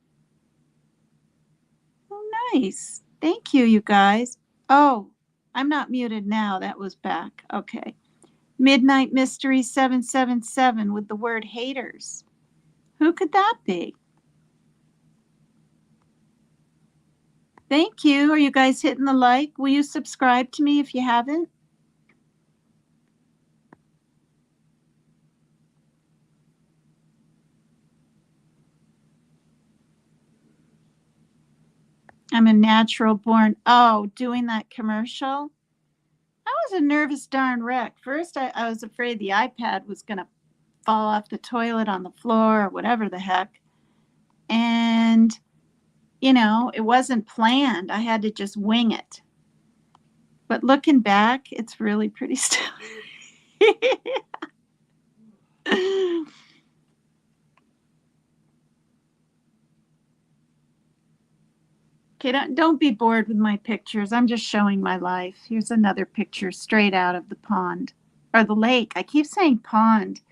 Oh, nice. Thank you, you guys. Oh, I'm not muted now. That was back. Okay. Midnight Mystery 777 with the word haters. Who could that be? Thank you. Are you guys hitting the like? Will you subscribe to me if you haven't? I'm a natural born. Oh, doing that commercial? I was a nervous darn wreck. First, I was afraid the iPad was going to fall off the toilet on the floor or whatever the heck. And, you know, it wasn't planned. I had to just wing it. But looking back, it's really pretty stuff. Okay, don't be bored with my pictures. I'm just showing my life. Here's another picture straight out of the pond. Or the lake. I keep saying pond.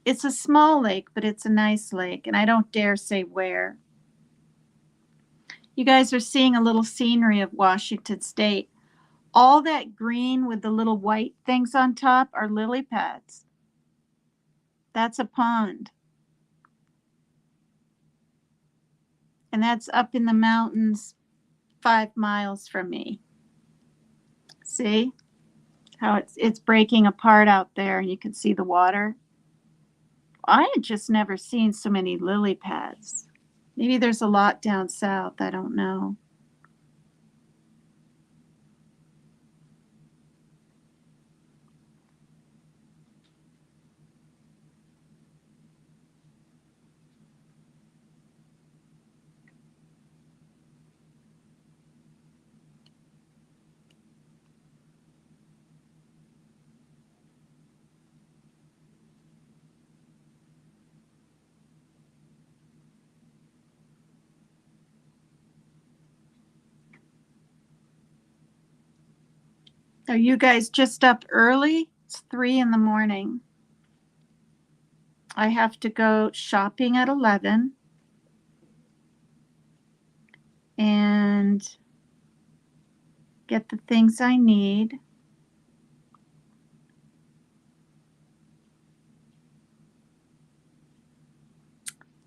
It's a small lake, but it's a nice lake, and I don't dare say where. You guys are seeing a little scenery of Washington State. All that green with the little white things on top are lily pads. That's a pond. And that's up in the mountains 5 miles from me. See how it's breaking apart out there, and you can see the water. I had just never seen so many lily pads. Maybe there's a lot down south. I don't know. Are you guys just up early? It's 3 in the morning. I have to go shopping at 11 and get the things I need.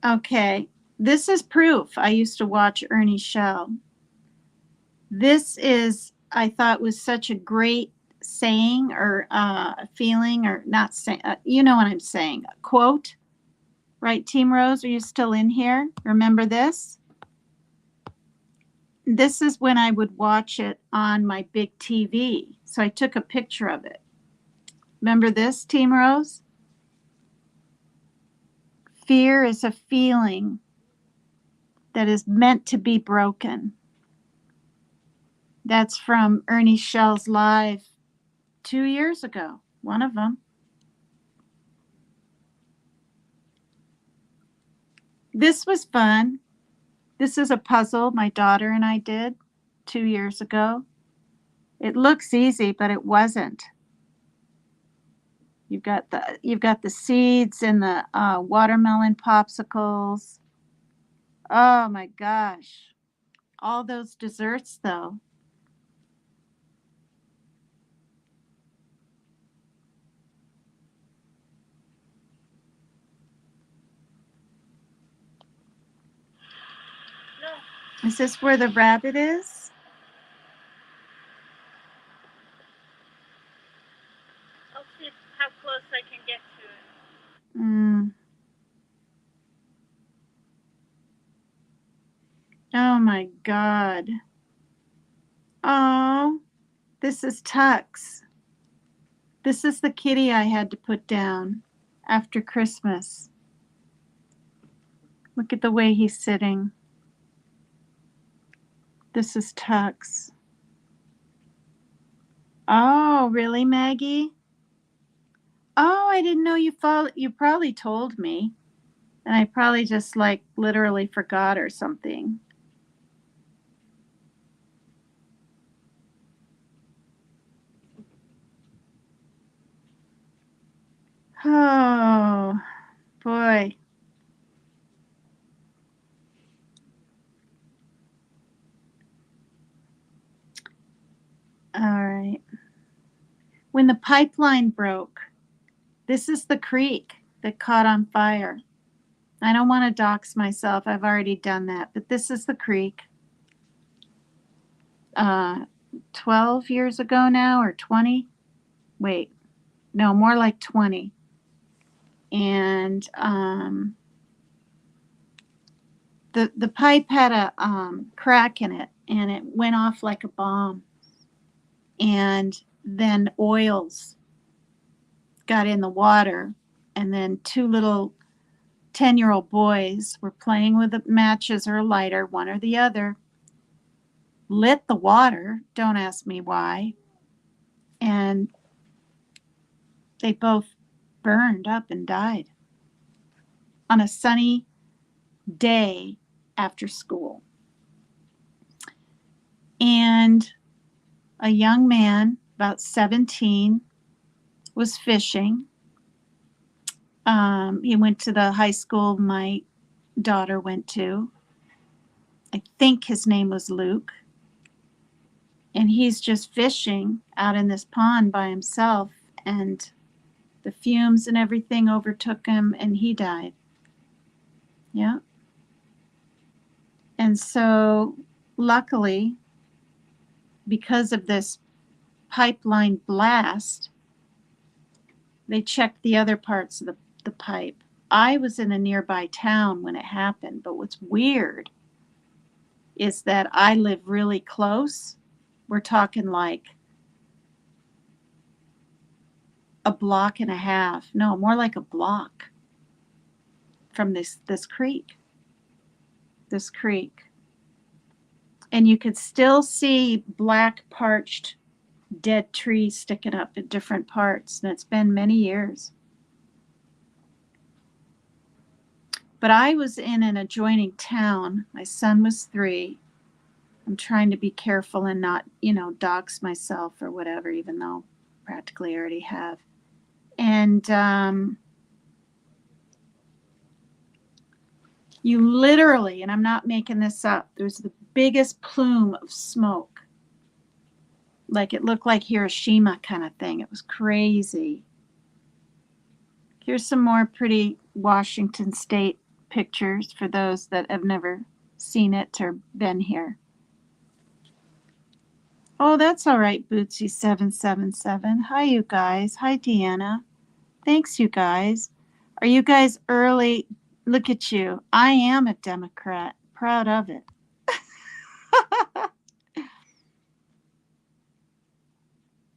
Okay, this is proof. I used to watch Ernie Shell. This is, I thought, was such a great saying or feeling, or not saying, you know what I'm saying, a quote. Right, Team Rose, are you still in here? Remember this? This is when I would watch it on my big TV. So I took a picture of it. Remember this, Team Rose? Fear is a feeling that is meant to be broken. That's from Ernie Shell's live 2 years ago, one of them. This was fun. This is a puzzle my daughter and I did 2 years ago. It looks easy, but it wasn't. You've got the seeds and the watermelon popsicles. Oh my gosh. All those desserts though. No. Is this where the rabbit is? I'll see how close I can get to it. Oh my God. Oh, this is Tux. This is the kitty I had to put down after Christmas. Look at the way he's sitting. This is Tux. Oh, really, Maggie? Oh, I didn't know you followed. You probably told me. And I probably just like literally forgot or something. Oh, boy. All right. When the pipeline broke, this is the creek that caught on fire. I don't want to dox myself. I've already done that, but this is the creek. 12 years ago now, or 20. Wait, no, more like 20. And the pipe had a crack in it, and it went off like a bomb. And then oils got in the water, and then two little 10-year-old boys were playing with the matches or a lighter, one or the other, lit the water, don't ask me why, and they both burned up and died on a sunny day after school. And a young man, about 17, was fishing. He went to the high school my daughter went to. I think his name was Luke. And he's just fishing out in this pond by himself, and the fumes and everything overtook him, and he died. Yeah. And so, luckily, because of this pipeline blast, they checked the other parts of the pipe. I was in a nearby town when it happened, but what's weird is that I live really close. We're talking like a block and a half. No, more like a block from this creek. This creek. And you could still see black parched dead trees sticking up in different parts, and it's been many years. But I was in an adjoining town. My son was 3. I'm trying to be careful and not, dox myself or whatever, even though practically I already have. And you literally, and I'm not making this up, there's the biggest plume of smoke. Like it looked like Hiroshima kind of thing. It was crazy. Here's some more pretty Washington State pictures for those that have never seen it or been here. Oh, that's all right, Bootsy777. Hi, you guys. Hi, Deanna. Thanks, you guys. Are you guys early? Look at you. I am a Democrat. Proud of it.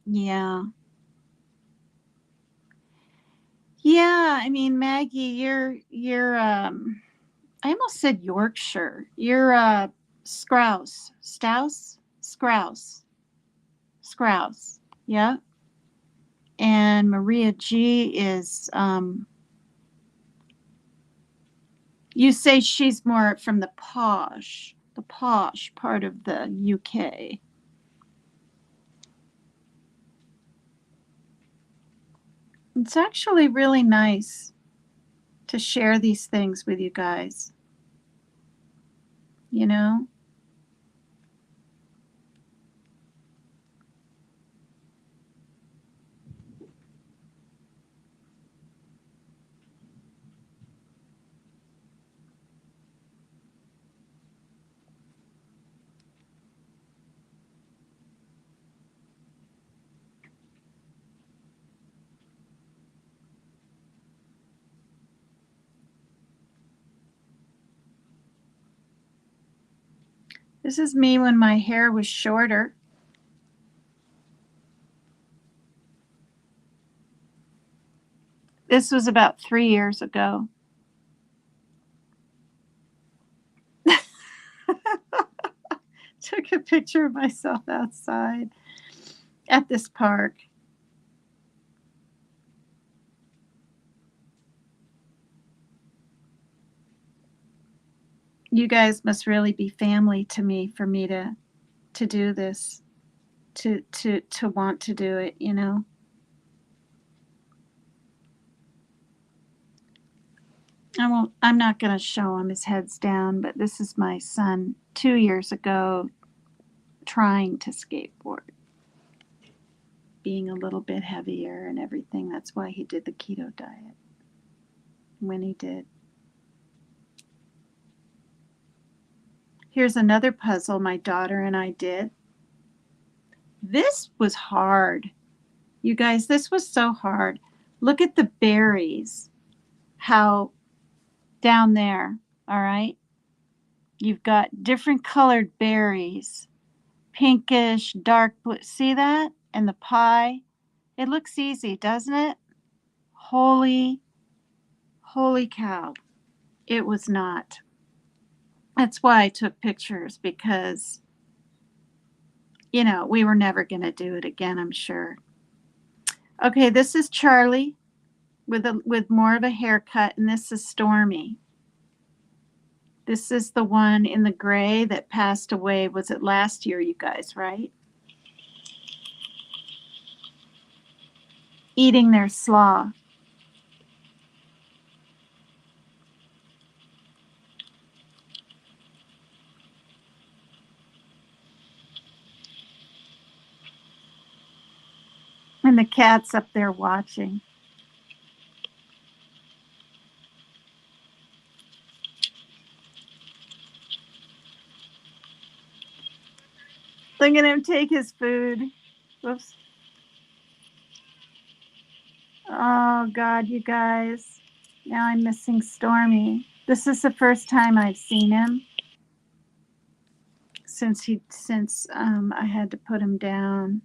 Yeah. Yeah, I mean, Maggie, you're I almost said Yorkshire. You're Scrouse. Scrouse. Yeah. And Maria G is you say she's more from the posh part of the UK. It's actually really nice to share these things with you guys. You know? This is me when my hair was shorter. This was about 3 years ago. Took a picture of myself outside at this park. You guys must really be family to me for me to do this, to want to do it, you know. I'm not going to show him, his head's down, but this is my son 2 years ago trying to skateboard, being a little bit heavier and everything. That's why he did the keto diet when he did. Here's another puzzle my daughter and I did. This was hard. You guys, this was so hard. Look at the berries. How down there, all right? You've got different colored berries. Pinkish, dark blue. See that? And the pie. It looks easy, doesn't it? Holy cow. It was not. That's why I took pictures, because, you know, we were never going to do it again, I'm sure. Okay, this is Charlie with more of a haircut, and this is Stormy. This is the one in the gray that passed away. Was it last year, you guys, right? Eating their slaw. And the cat's up there watching. Look at him take his food. Whoops. Oh, God, you guys. Now I'm missing Stormy. This is the first time I've seen him since I had to put him down.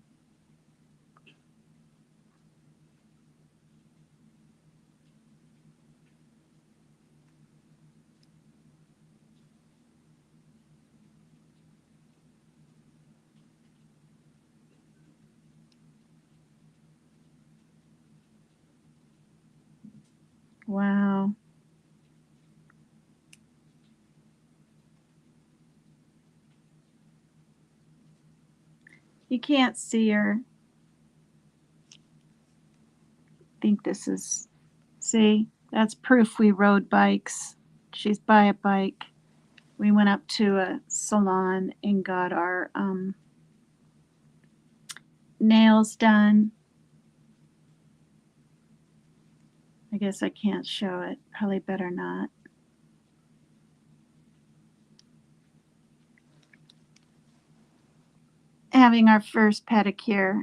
Wow. You can't see her. I think this is, see, that's proof we rode bikes. She's by a bike. We went up to a salon and got our nails done. I guess I can't show it. Probably better not. Having our first pedicure.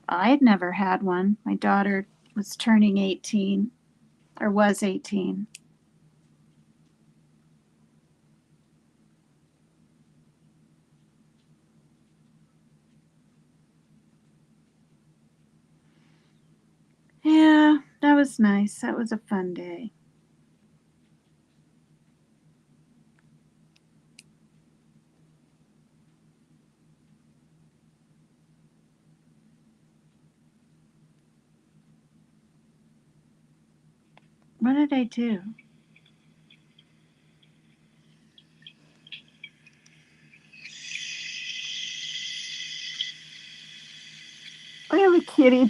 I had never had one. My daughter was turning 18, or was 18. Yeah, that was nice. That was a fun day. What did I do? Look at the kitty.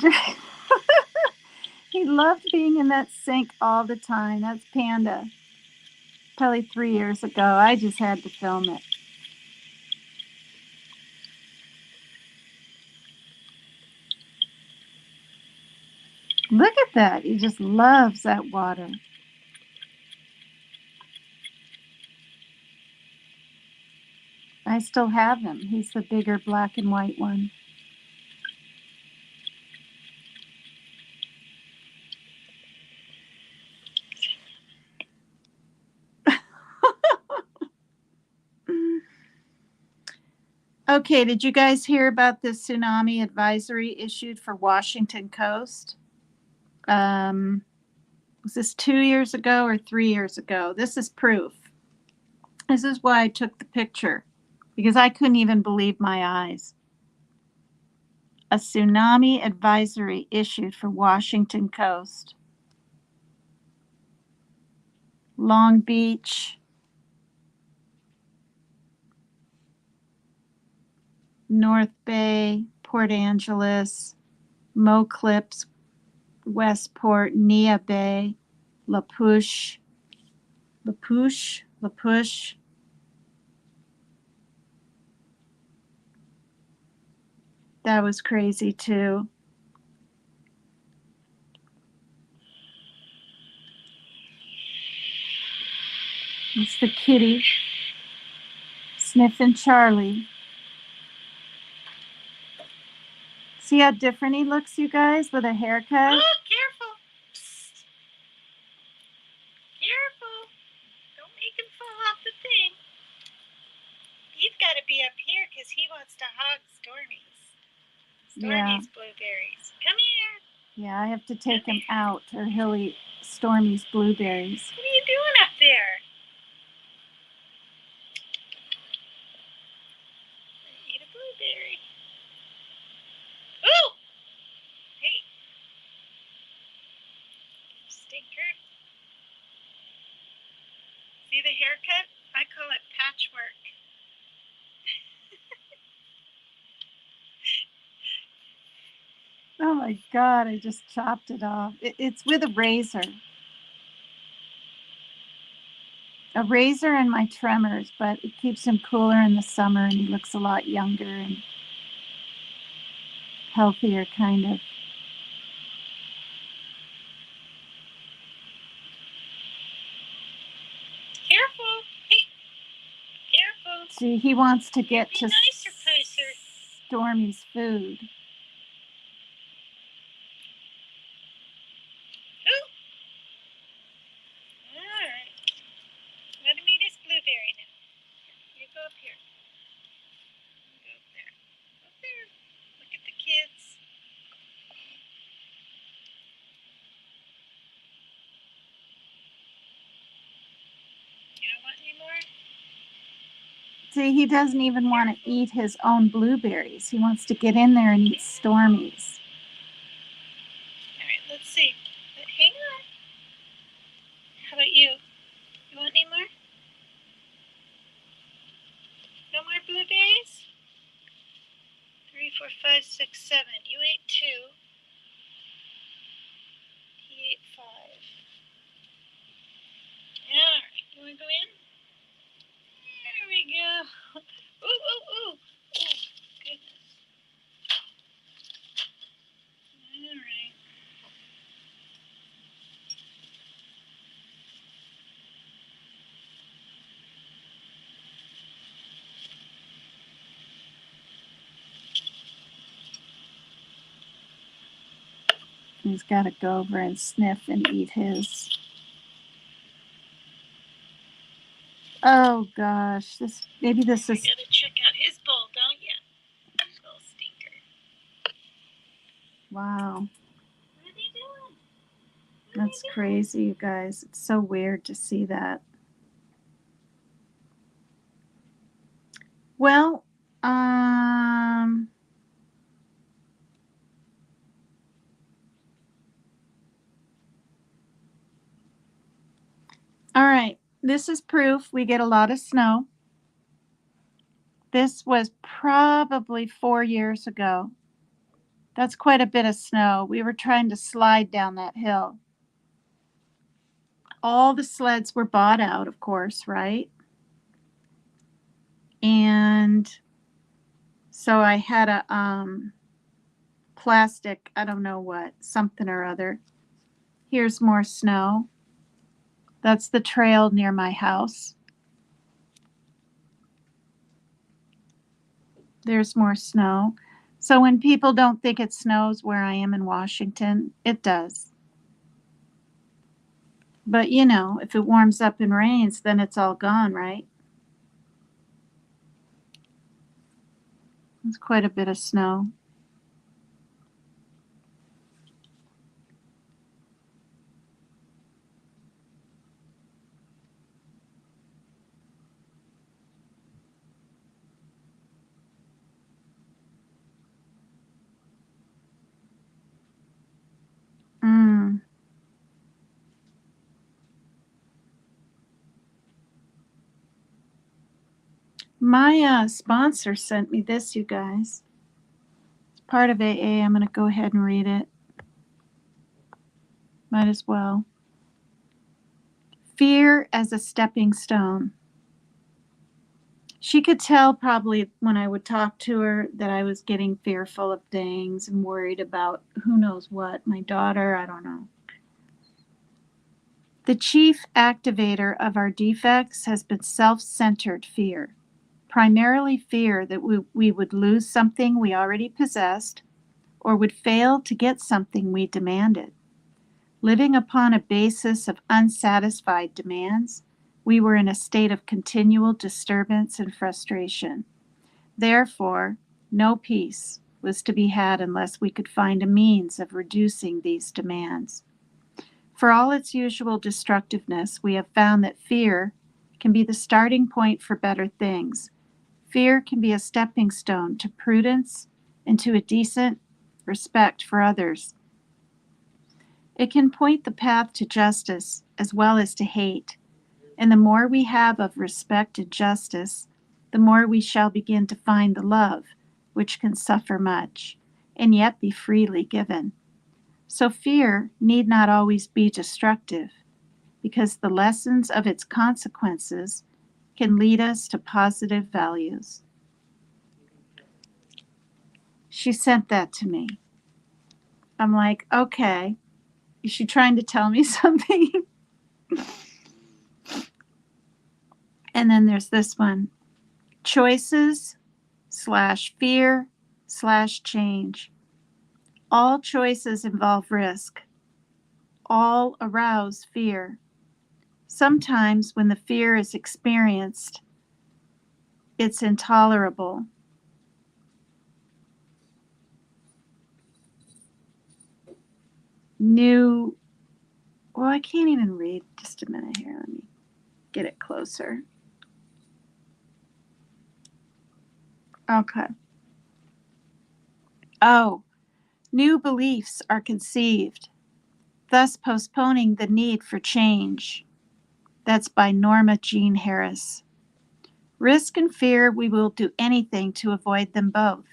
He loved being in that sink all the time. That's Panda. Probably 3 years ago. I just had to film it. Look at that. He just loves that water. I still have him. He's the bigger black and white one. Okay, did you guys hear about the tsunami advisory issued for Washington Coast? Was this 2 years ago or 3 years ago? This is proof. This is why I took the picture, because I couldn't even believe my eyes. A tsunami advisory issued for Washington Coast. Long Beach, North Bay, Port Angeles, Mo Clips, Westport, Nia Bay, La Push. That was crazy too. It's the kitty sniffing Charlie. See how different he looks, you guys, with a haircut? Oh, careful. Psst. Careful. Don't make him fall off the thing. He's got to be up here because he wants to hog Stormy's. Stormy's blueberries. Come here. Yeah, I have to take him out or he'll eat Stormy's blueberries. What are you doing up there? Eat a blueberry. Ooh! Hey. Stinker. See the haircut? I call it patchwork. Oh my God, I just chopped it off. It's with a razor. A razor and my tremors, but it keeps him cooler in the summer and he looks a lot younger and healthier, kind of. Careful. Hey. Careful. See, he wants to get Be to nicer, Poser. Stormy's food. Ooh. All right. Let him eat his blueberry now. You go up here. You go up there. Up there. Look at the kids. You don't want any more? See, he doesn't even want to eat his own blueberries. He wants to get in there and eat Stormy's. All right, let's see. But hang on. How about you? You want any more? No more blueberries? 3, 4, 5, 6, 7. You ate 2. He ate 5. All right, you want to go in? There we go. Ooh, ooh, ooh. Oh, goodness. All right. He's got to go over and sniff and eat his. Oh gosh, maybe this is. You gotta check out his bowl, don't you? Little stinker. Wow, What are they doing? that's crazy, you guys. It's so weird to see that. Well, all right. This is proof we get a lot of snow. This was probably 4 years ago. That's quite a bit of snow. We were trying to slide down that hill. All the sleds were bought out, of course, right? And so I had a plastic, I don't know what, something or other. Here's more snow. That's the trail near my house. There's more snow. So when people don't think it snows where I am in Washington, it does. But you know, if it warms up and rains, then it's all gone, right? It's quite a bit of snow. My sponsor sent me this, you guys. It's part of AA. I'm going to go ahead and read it. Might as well. Fear as a stepping stone. She could tell probably when I would talk to her that I was getting fearful of things and worried about who knows what. My daughter, I don't know. The chief activator of our defects has been self-centered fear. Primarily fear that we would lose something we already possessed, or would fail to get something we demanded. Living upon a basis of unsatisfied demands, we were in a state of continual disturbance and frustration. Therefore, no peace was to be had unless we could find a means of reducing these demands. For all its usual destructiveness, we have found that fear can be the starting point for better things. Fear can be a stepping stone to prudence and to a decent respect for others. It can point the path to justice as well as to hate, and the more we have of respect and justice, the more we shall begin to find the love which can suffer much and yet be freely given. So fear need not always be destructive, because the lessons of its consequences can lead us to positive values. She sent that to me. I'm like, okay, is she trying to tell me something? And then there's this one. Choices/fear/change. All choices involve risk. All arouse fear. Sometimes when the fear is experienced, it's intolerable. I can't even read. Just a minute here. Let me get it closer. Okay. Oh, new beliefs are conceived, thus postponing the need for change. That's by Norma Jean Harris. Risk and fear, we will do anything to avoid them both.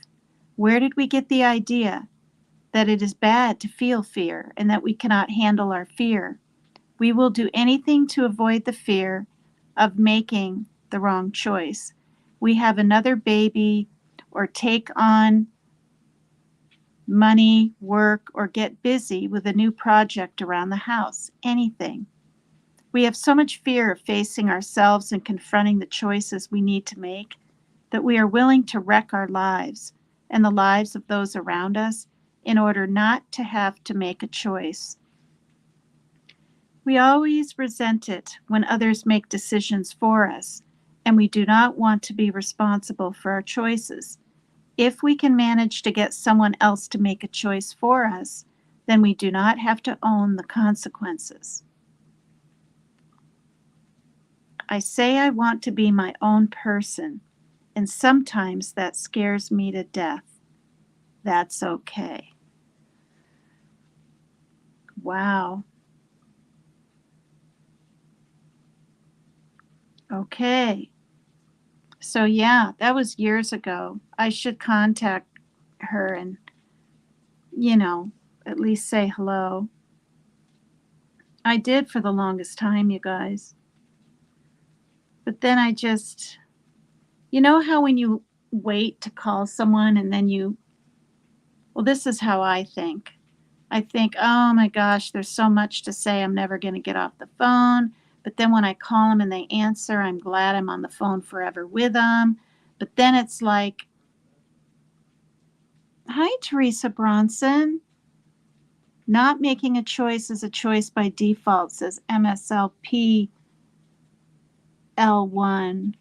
Where did we get the idea that it is bad to feel fear and that we cannot handle our fear? We will do anything to avoid the fear of making the wrong choice. We have another baby, or take on money, work, or get busy with a new project around the house. Anything. We have so much fear of facing ourselves and confronting the choices we need to make that we are willing to wreck our lives and the lives of those around us in order not to have to make a choice. We always resent it when others make decisions for us, and we do not want to be responsible for our choices. If we can manage to get someone else to make a choice for us, then we do not have to own the consequences. I say I want to be my own person, and sometimes that scares me to death. That's okay. Wow. Okay. So yeah, that was years ago. I should contact her and, at least say hello. I did for the longest time, you guys. But then I just, how when you wait to call someone and then this is how I think. I think, oh my gosh, there's so much to say. I'm never going to get off the phone. But then when I call them and they answer, I'm glad I'm on the phone forever with them. But then it's like, hi, Teresa Bronson. Not making a choice is a choice by default, says MSLP L1.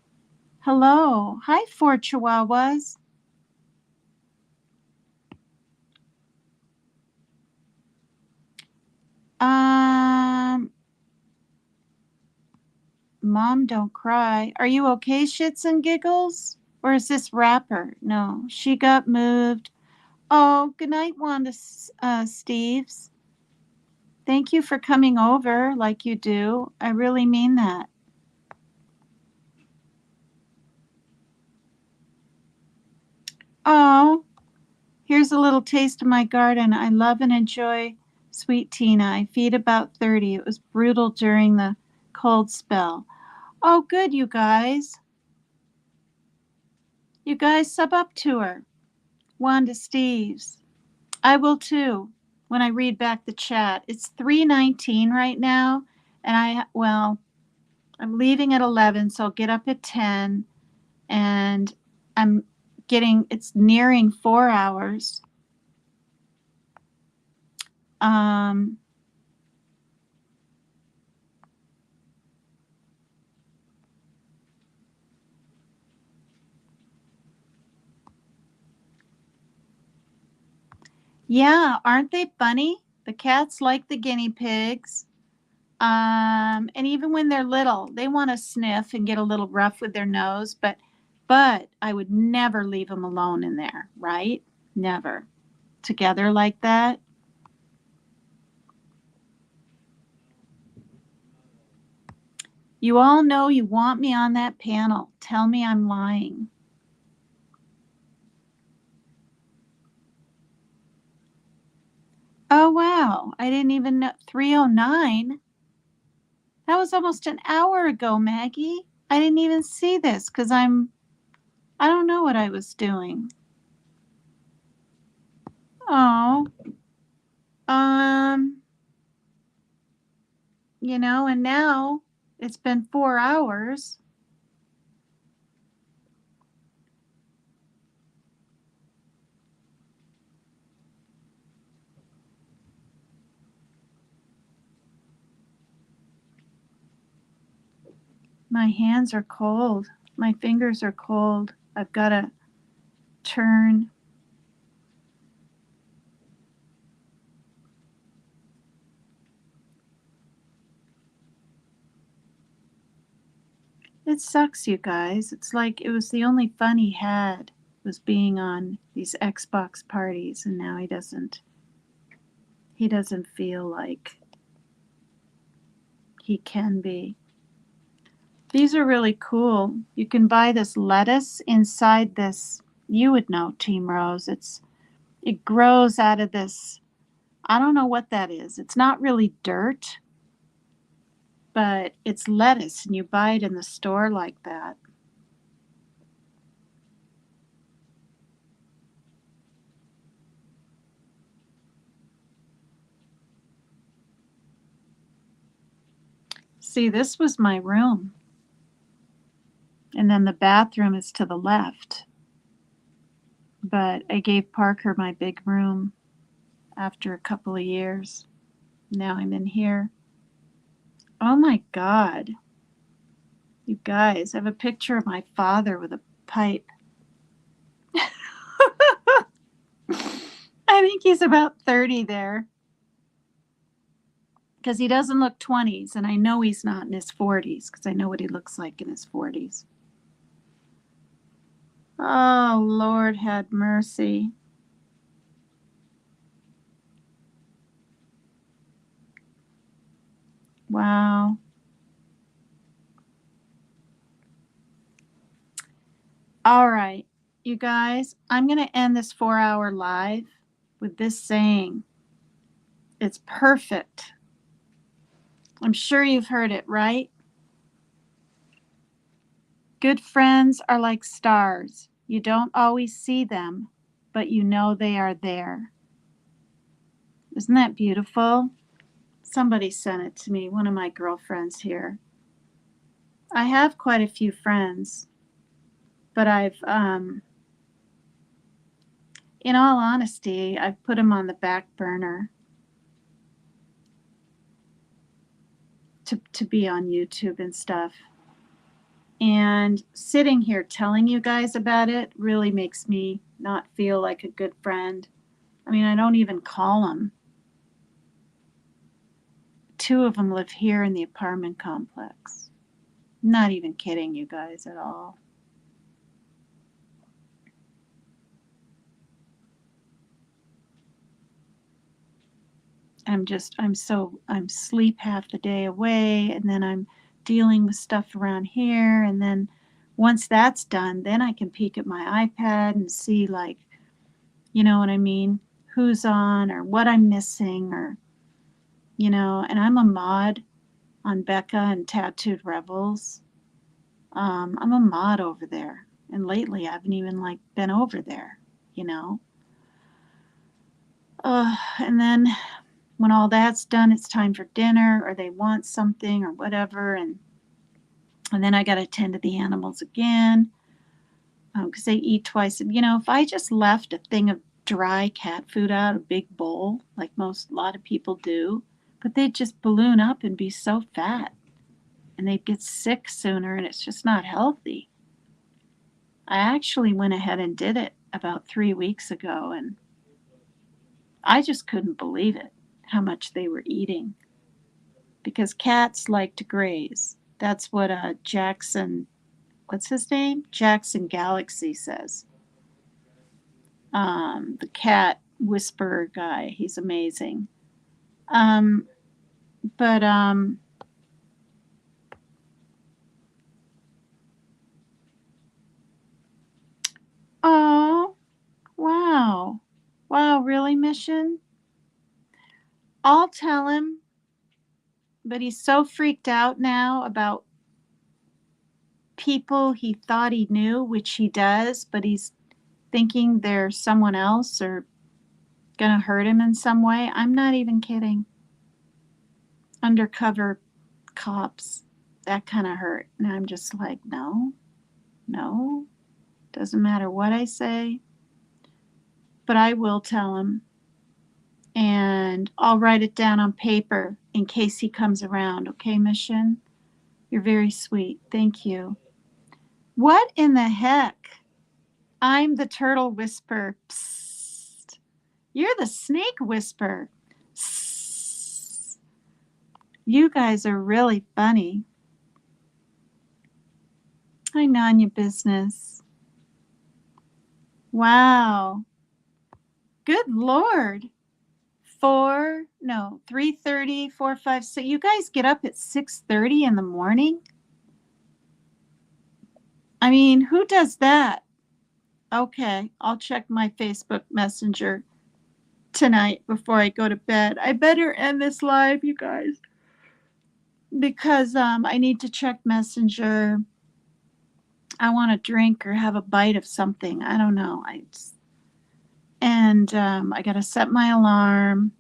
Hello. Hi, 4 Chihuahuas. Mom, don't cry. Are you okay, Shits and Giggles? Or is this Rapper? No, she got moved. Oh, good night, Wanda Steves. Thank you for coming over like you do. I really mean that. Oh, here's a little taste of my garden. I love and enjoy Sweet Tina. I feed about 30. It was brutal during the cold spell. Oh, good, you guys. You guys sub up to her. Wanda Steves. I will too when I read back the chat. It's 3:19 right now, and I'm leaving at 11, so I'll get up at 10, and it's nearing 4 hours. Yeah, aren't they funny? The cats like the guinea pigs. And even when they're little, they want to sniff and get a little rough with their nose, but I would never leave them alone in there, right? Never. Together like that. You all know you want me on that panel. Tell me I'm lying. Oh, wow. I didn't even know. 3:09. That was almost an hour ago, Maggie. I didn't even see this because I don't know what I was doing. Oh. And now it's been 4 hours. My hands are cold. My fingers are cold. I've got to turn. It sucks, you guys. It's like it was the only fun he had was being on these Xbox parties, and now he doesn't feel like he can be. These are really cool. You can buy this lettuce inside this. You would know, Team Rose. It grows out of this. I don't know what that is. It's not really dirt, but it's lettuce, and you buy it in the store like that. See, this was my room. And then the bathroom is to the left. But I gave Parker my big room after a couple of years. Now I'm in here. Oh my God. You guys, I have a picture of my father with a pipe. I think he's about 30 there. Because he doesn't look 20s, and I know he's not in his 40s because I know what he looks like in his 40s. Oh, Lord had mercy. Wow. All right, you guys, I'm going to end this 4-hour live with this saying. It's perfect. I'm sure you've heard it, right? Good friends are like stars. You don't always see them, but you know they are there. Isn't that beautiful? Somebody sent it to me, one of my girlfriends here. I have quite a few friends, but in all honesty, I've put them on the back burner to be on YouTube and stuff. And sitting here telling you guys about it really makes me not feel like a good friend. I mean, I don't even call them. 2 of them live here in the apartment complex. Not even kidding you guys at all. I'm sleep half the day away, and then I'm dealing with stuff around here, and then once that's done, then I can peek at my iPad and see, like, you know what I mean, who's on or what I'm missing, or and I'm a mod on Becca and Tattooed Rebels. I'm a mod over there, and lately I haven't even been over there, and then when all that's done, it's time for dinner, or they want something or whatever, and then I got to tend to the animals again because they eat twice. If I just left a thing of dry cat food out, a big bowl, like a lot of people do. But they'd just balloon up and be so fat. And they'd get sick sooner, and it's just not healthy. I actually went ahead and did it about 3 weeks ago, and I just couldn't believe it, how much they were eating. Because cats like to graze. That's what Jackson, what's his name? Jackson Galaxy says. The cat whisperer guy, he's amazing. Oh, wow. Wow, really, Mission? I'll tell him, but he's so freaked out now about people he thought he knew, which he does, but he's thinking they're someone else or gonna hurt him in some way. I'm not even kidding. Undercover cops, that kind of hurt. And I'm just like, no, doesn't matter what I say, but I will tell him. And I'll write it down on paper in case he comes around. Okay, Mission? You're very sweet. Thank you. What in the heck? I'm the turtle whisper. Psst. You're the snake whisper. Psst. You guys are really funny. I none your business. Wow. Good Lord. 3:30, 4, 5, 6. You guys get up at 6:30 in the morning? I mean, who does that? Okay, I'll check my Facebook Messenger tonight before I go to bed. I better end this live, you guys, because I need to check Messenger. I want to drink or have a bite of something. I don't know. I got to set my alarm.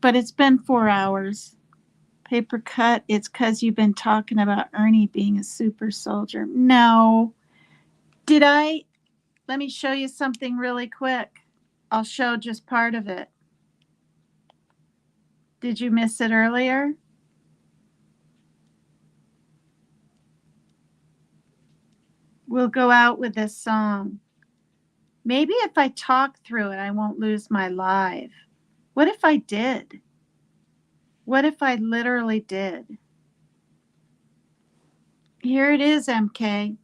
But it's been 4 hours. Paper cut, it's because you've been talking about Ernie being a super soldier. No. Did I? Let me show you something really quick. I'll show just part of it. Did you miss it earlier? We'll go out with this song. Maybe if I talk through it, I won't lose my live. What if I did? What if I literally did? Here it is, MK.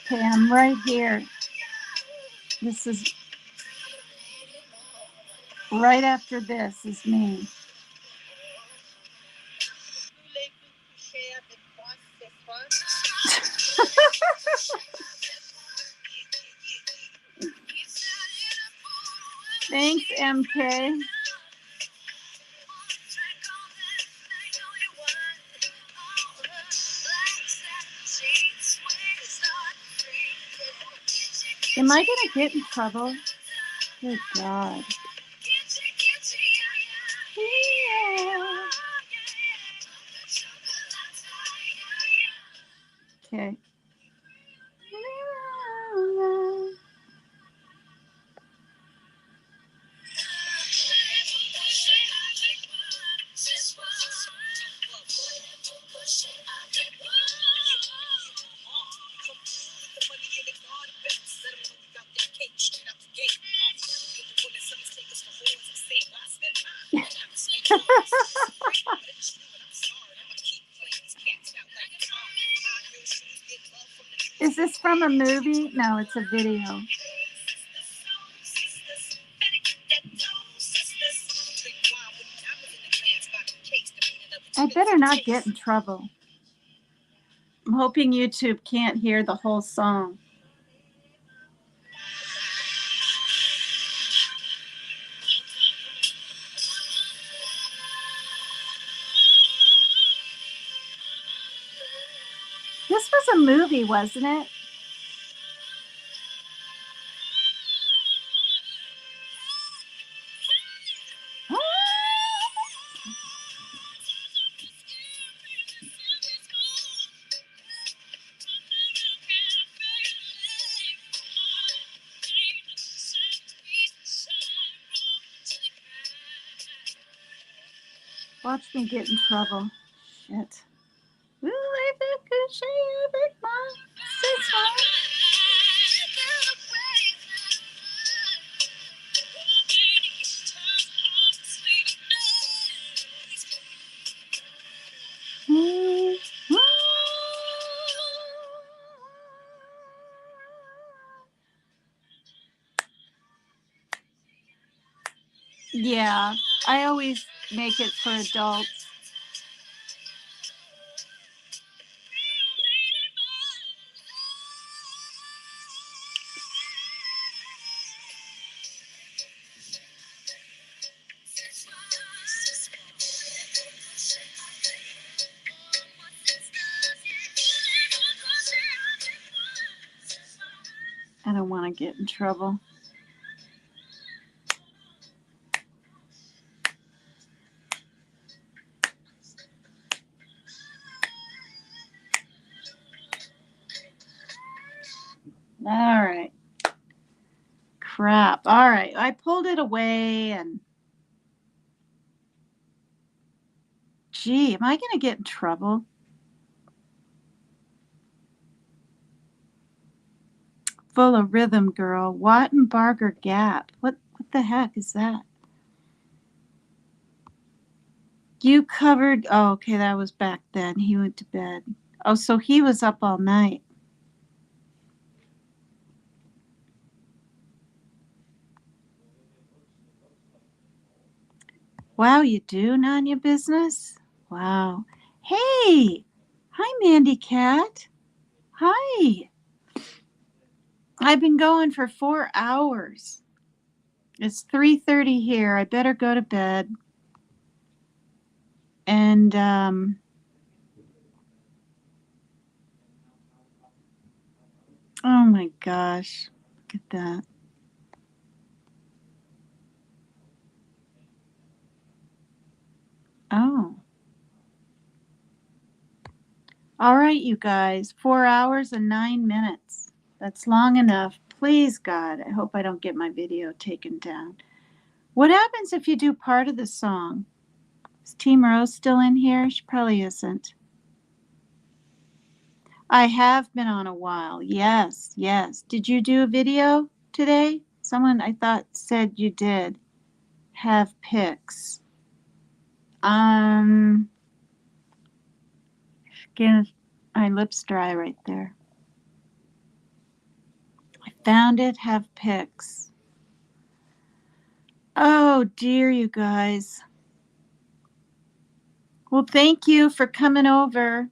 Okay, I'm right here. This is right after this is me. Thanks, MK. Am I gonna get in trouble? Good God. Yeah. Okay. Is this from a movie? No, it's a video. I better not get in trouble. I'm hoping YouTube can't hear the whole song. This was a movie, wasn't it? Watch me get in trouble. Shit. Will I be good shape with my 6 Yeah, I always make it for adults. I don't want to get in trouble. All right. Crap. All right. I pulled it away and gee, am I going to get in trouble? Full of rhythm, girl. Wattenbarger Gap. What the heck is that? You covered. Oh, okay. That was back then. He went to bed. Oh, so he was up all night. Wow, you do none your business? Wow. Hey. Hi, Mandy Cat. Hi. I've been going for 4 hours. It's 3:30 here. I better go to bed. And oh my gosh. Look at that. Oh. All right, you guys. 4 hours and 9 minutes. That's long enough. Please, God. I hope I don't get my video taken down. What happens if you do part of the song? Is Team Rose still in here? She probably isn't. I have been on a while. Yes, yes. Did you do a video today? Someone I thought said you did have pics. Again, my lips dry right there. I found it. Have pics. Oh dear, you guys. Well, thank you for coming over.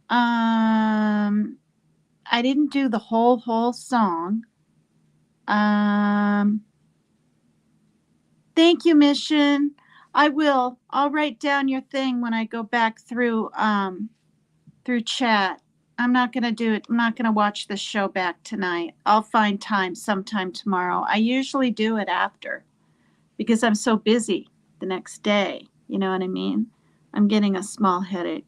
I didn't do the whole song. Thank you, Mission. I will. I'll write down your thing when I go back through chat. I'm not going to do it. I'm not going to watch the show back tonight. I'll find time sometime tomorrow. I usually do it after because I'm so busy the next day. You know what I mean? I'm getting a small headache.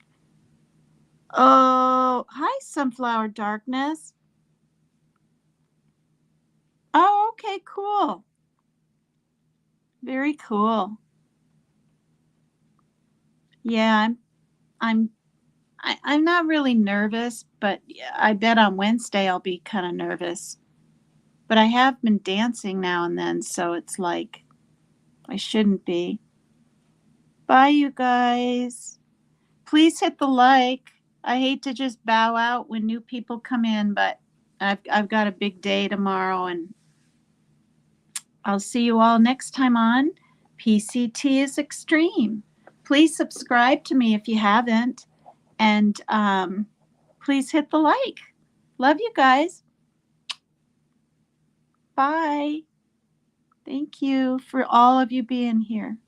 Oh, hi, Sunflower Darkness. Oh, okay, cool. Very cool. Yeah, I'm not really nervous, but I bet on Wednesday I'll be kind of nervous. But I have been dancing now and then, so it's like I shouldn't be. Bye, you guys. Please hit the like. I hate to just bow out when new people come in, but I've got a big day tomorrow, and I'll see you all next time on PCT is Extreme. please subscribe to me if you haven't. And please hit the like. Love you guys. Bye. Thank you for all of you being here.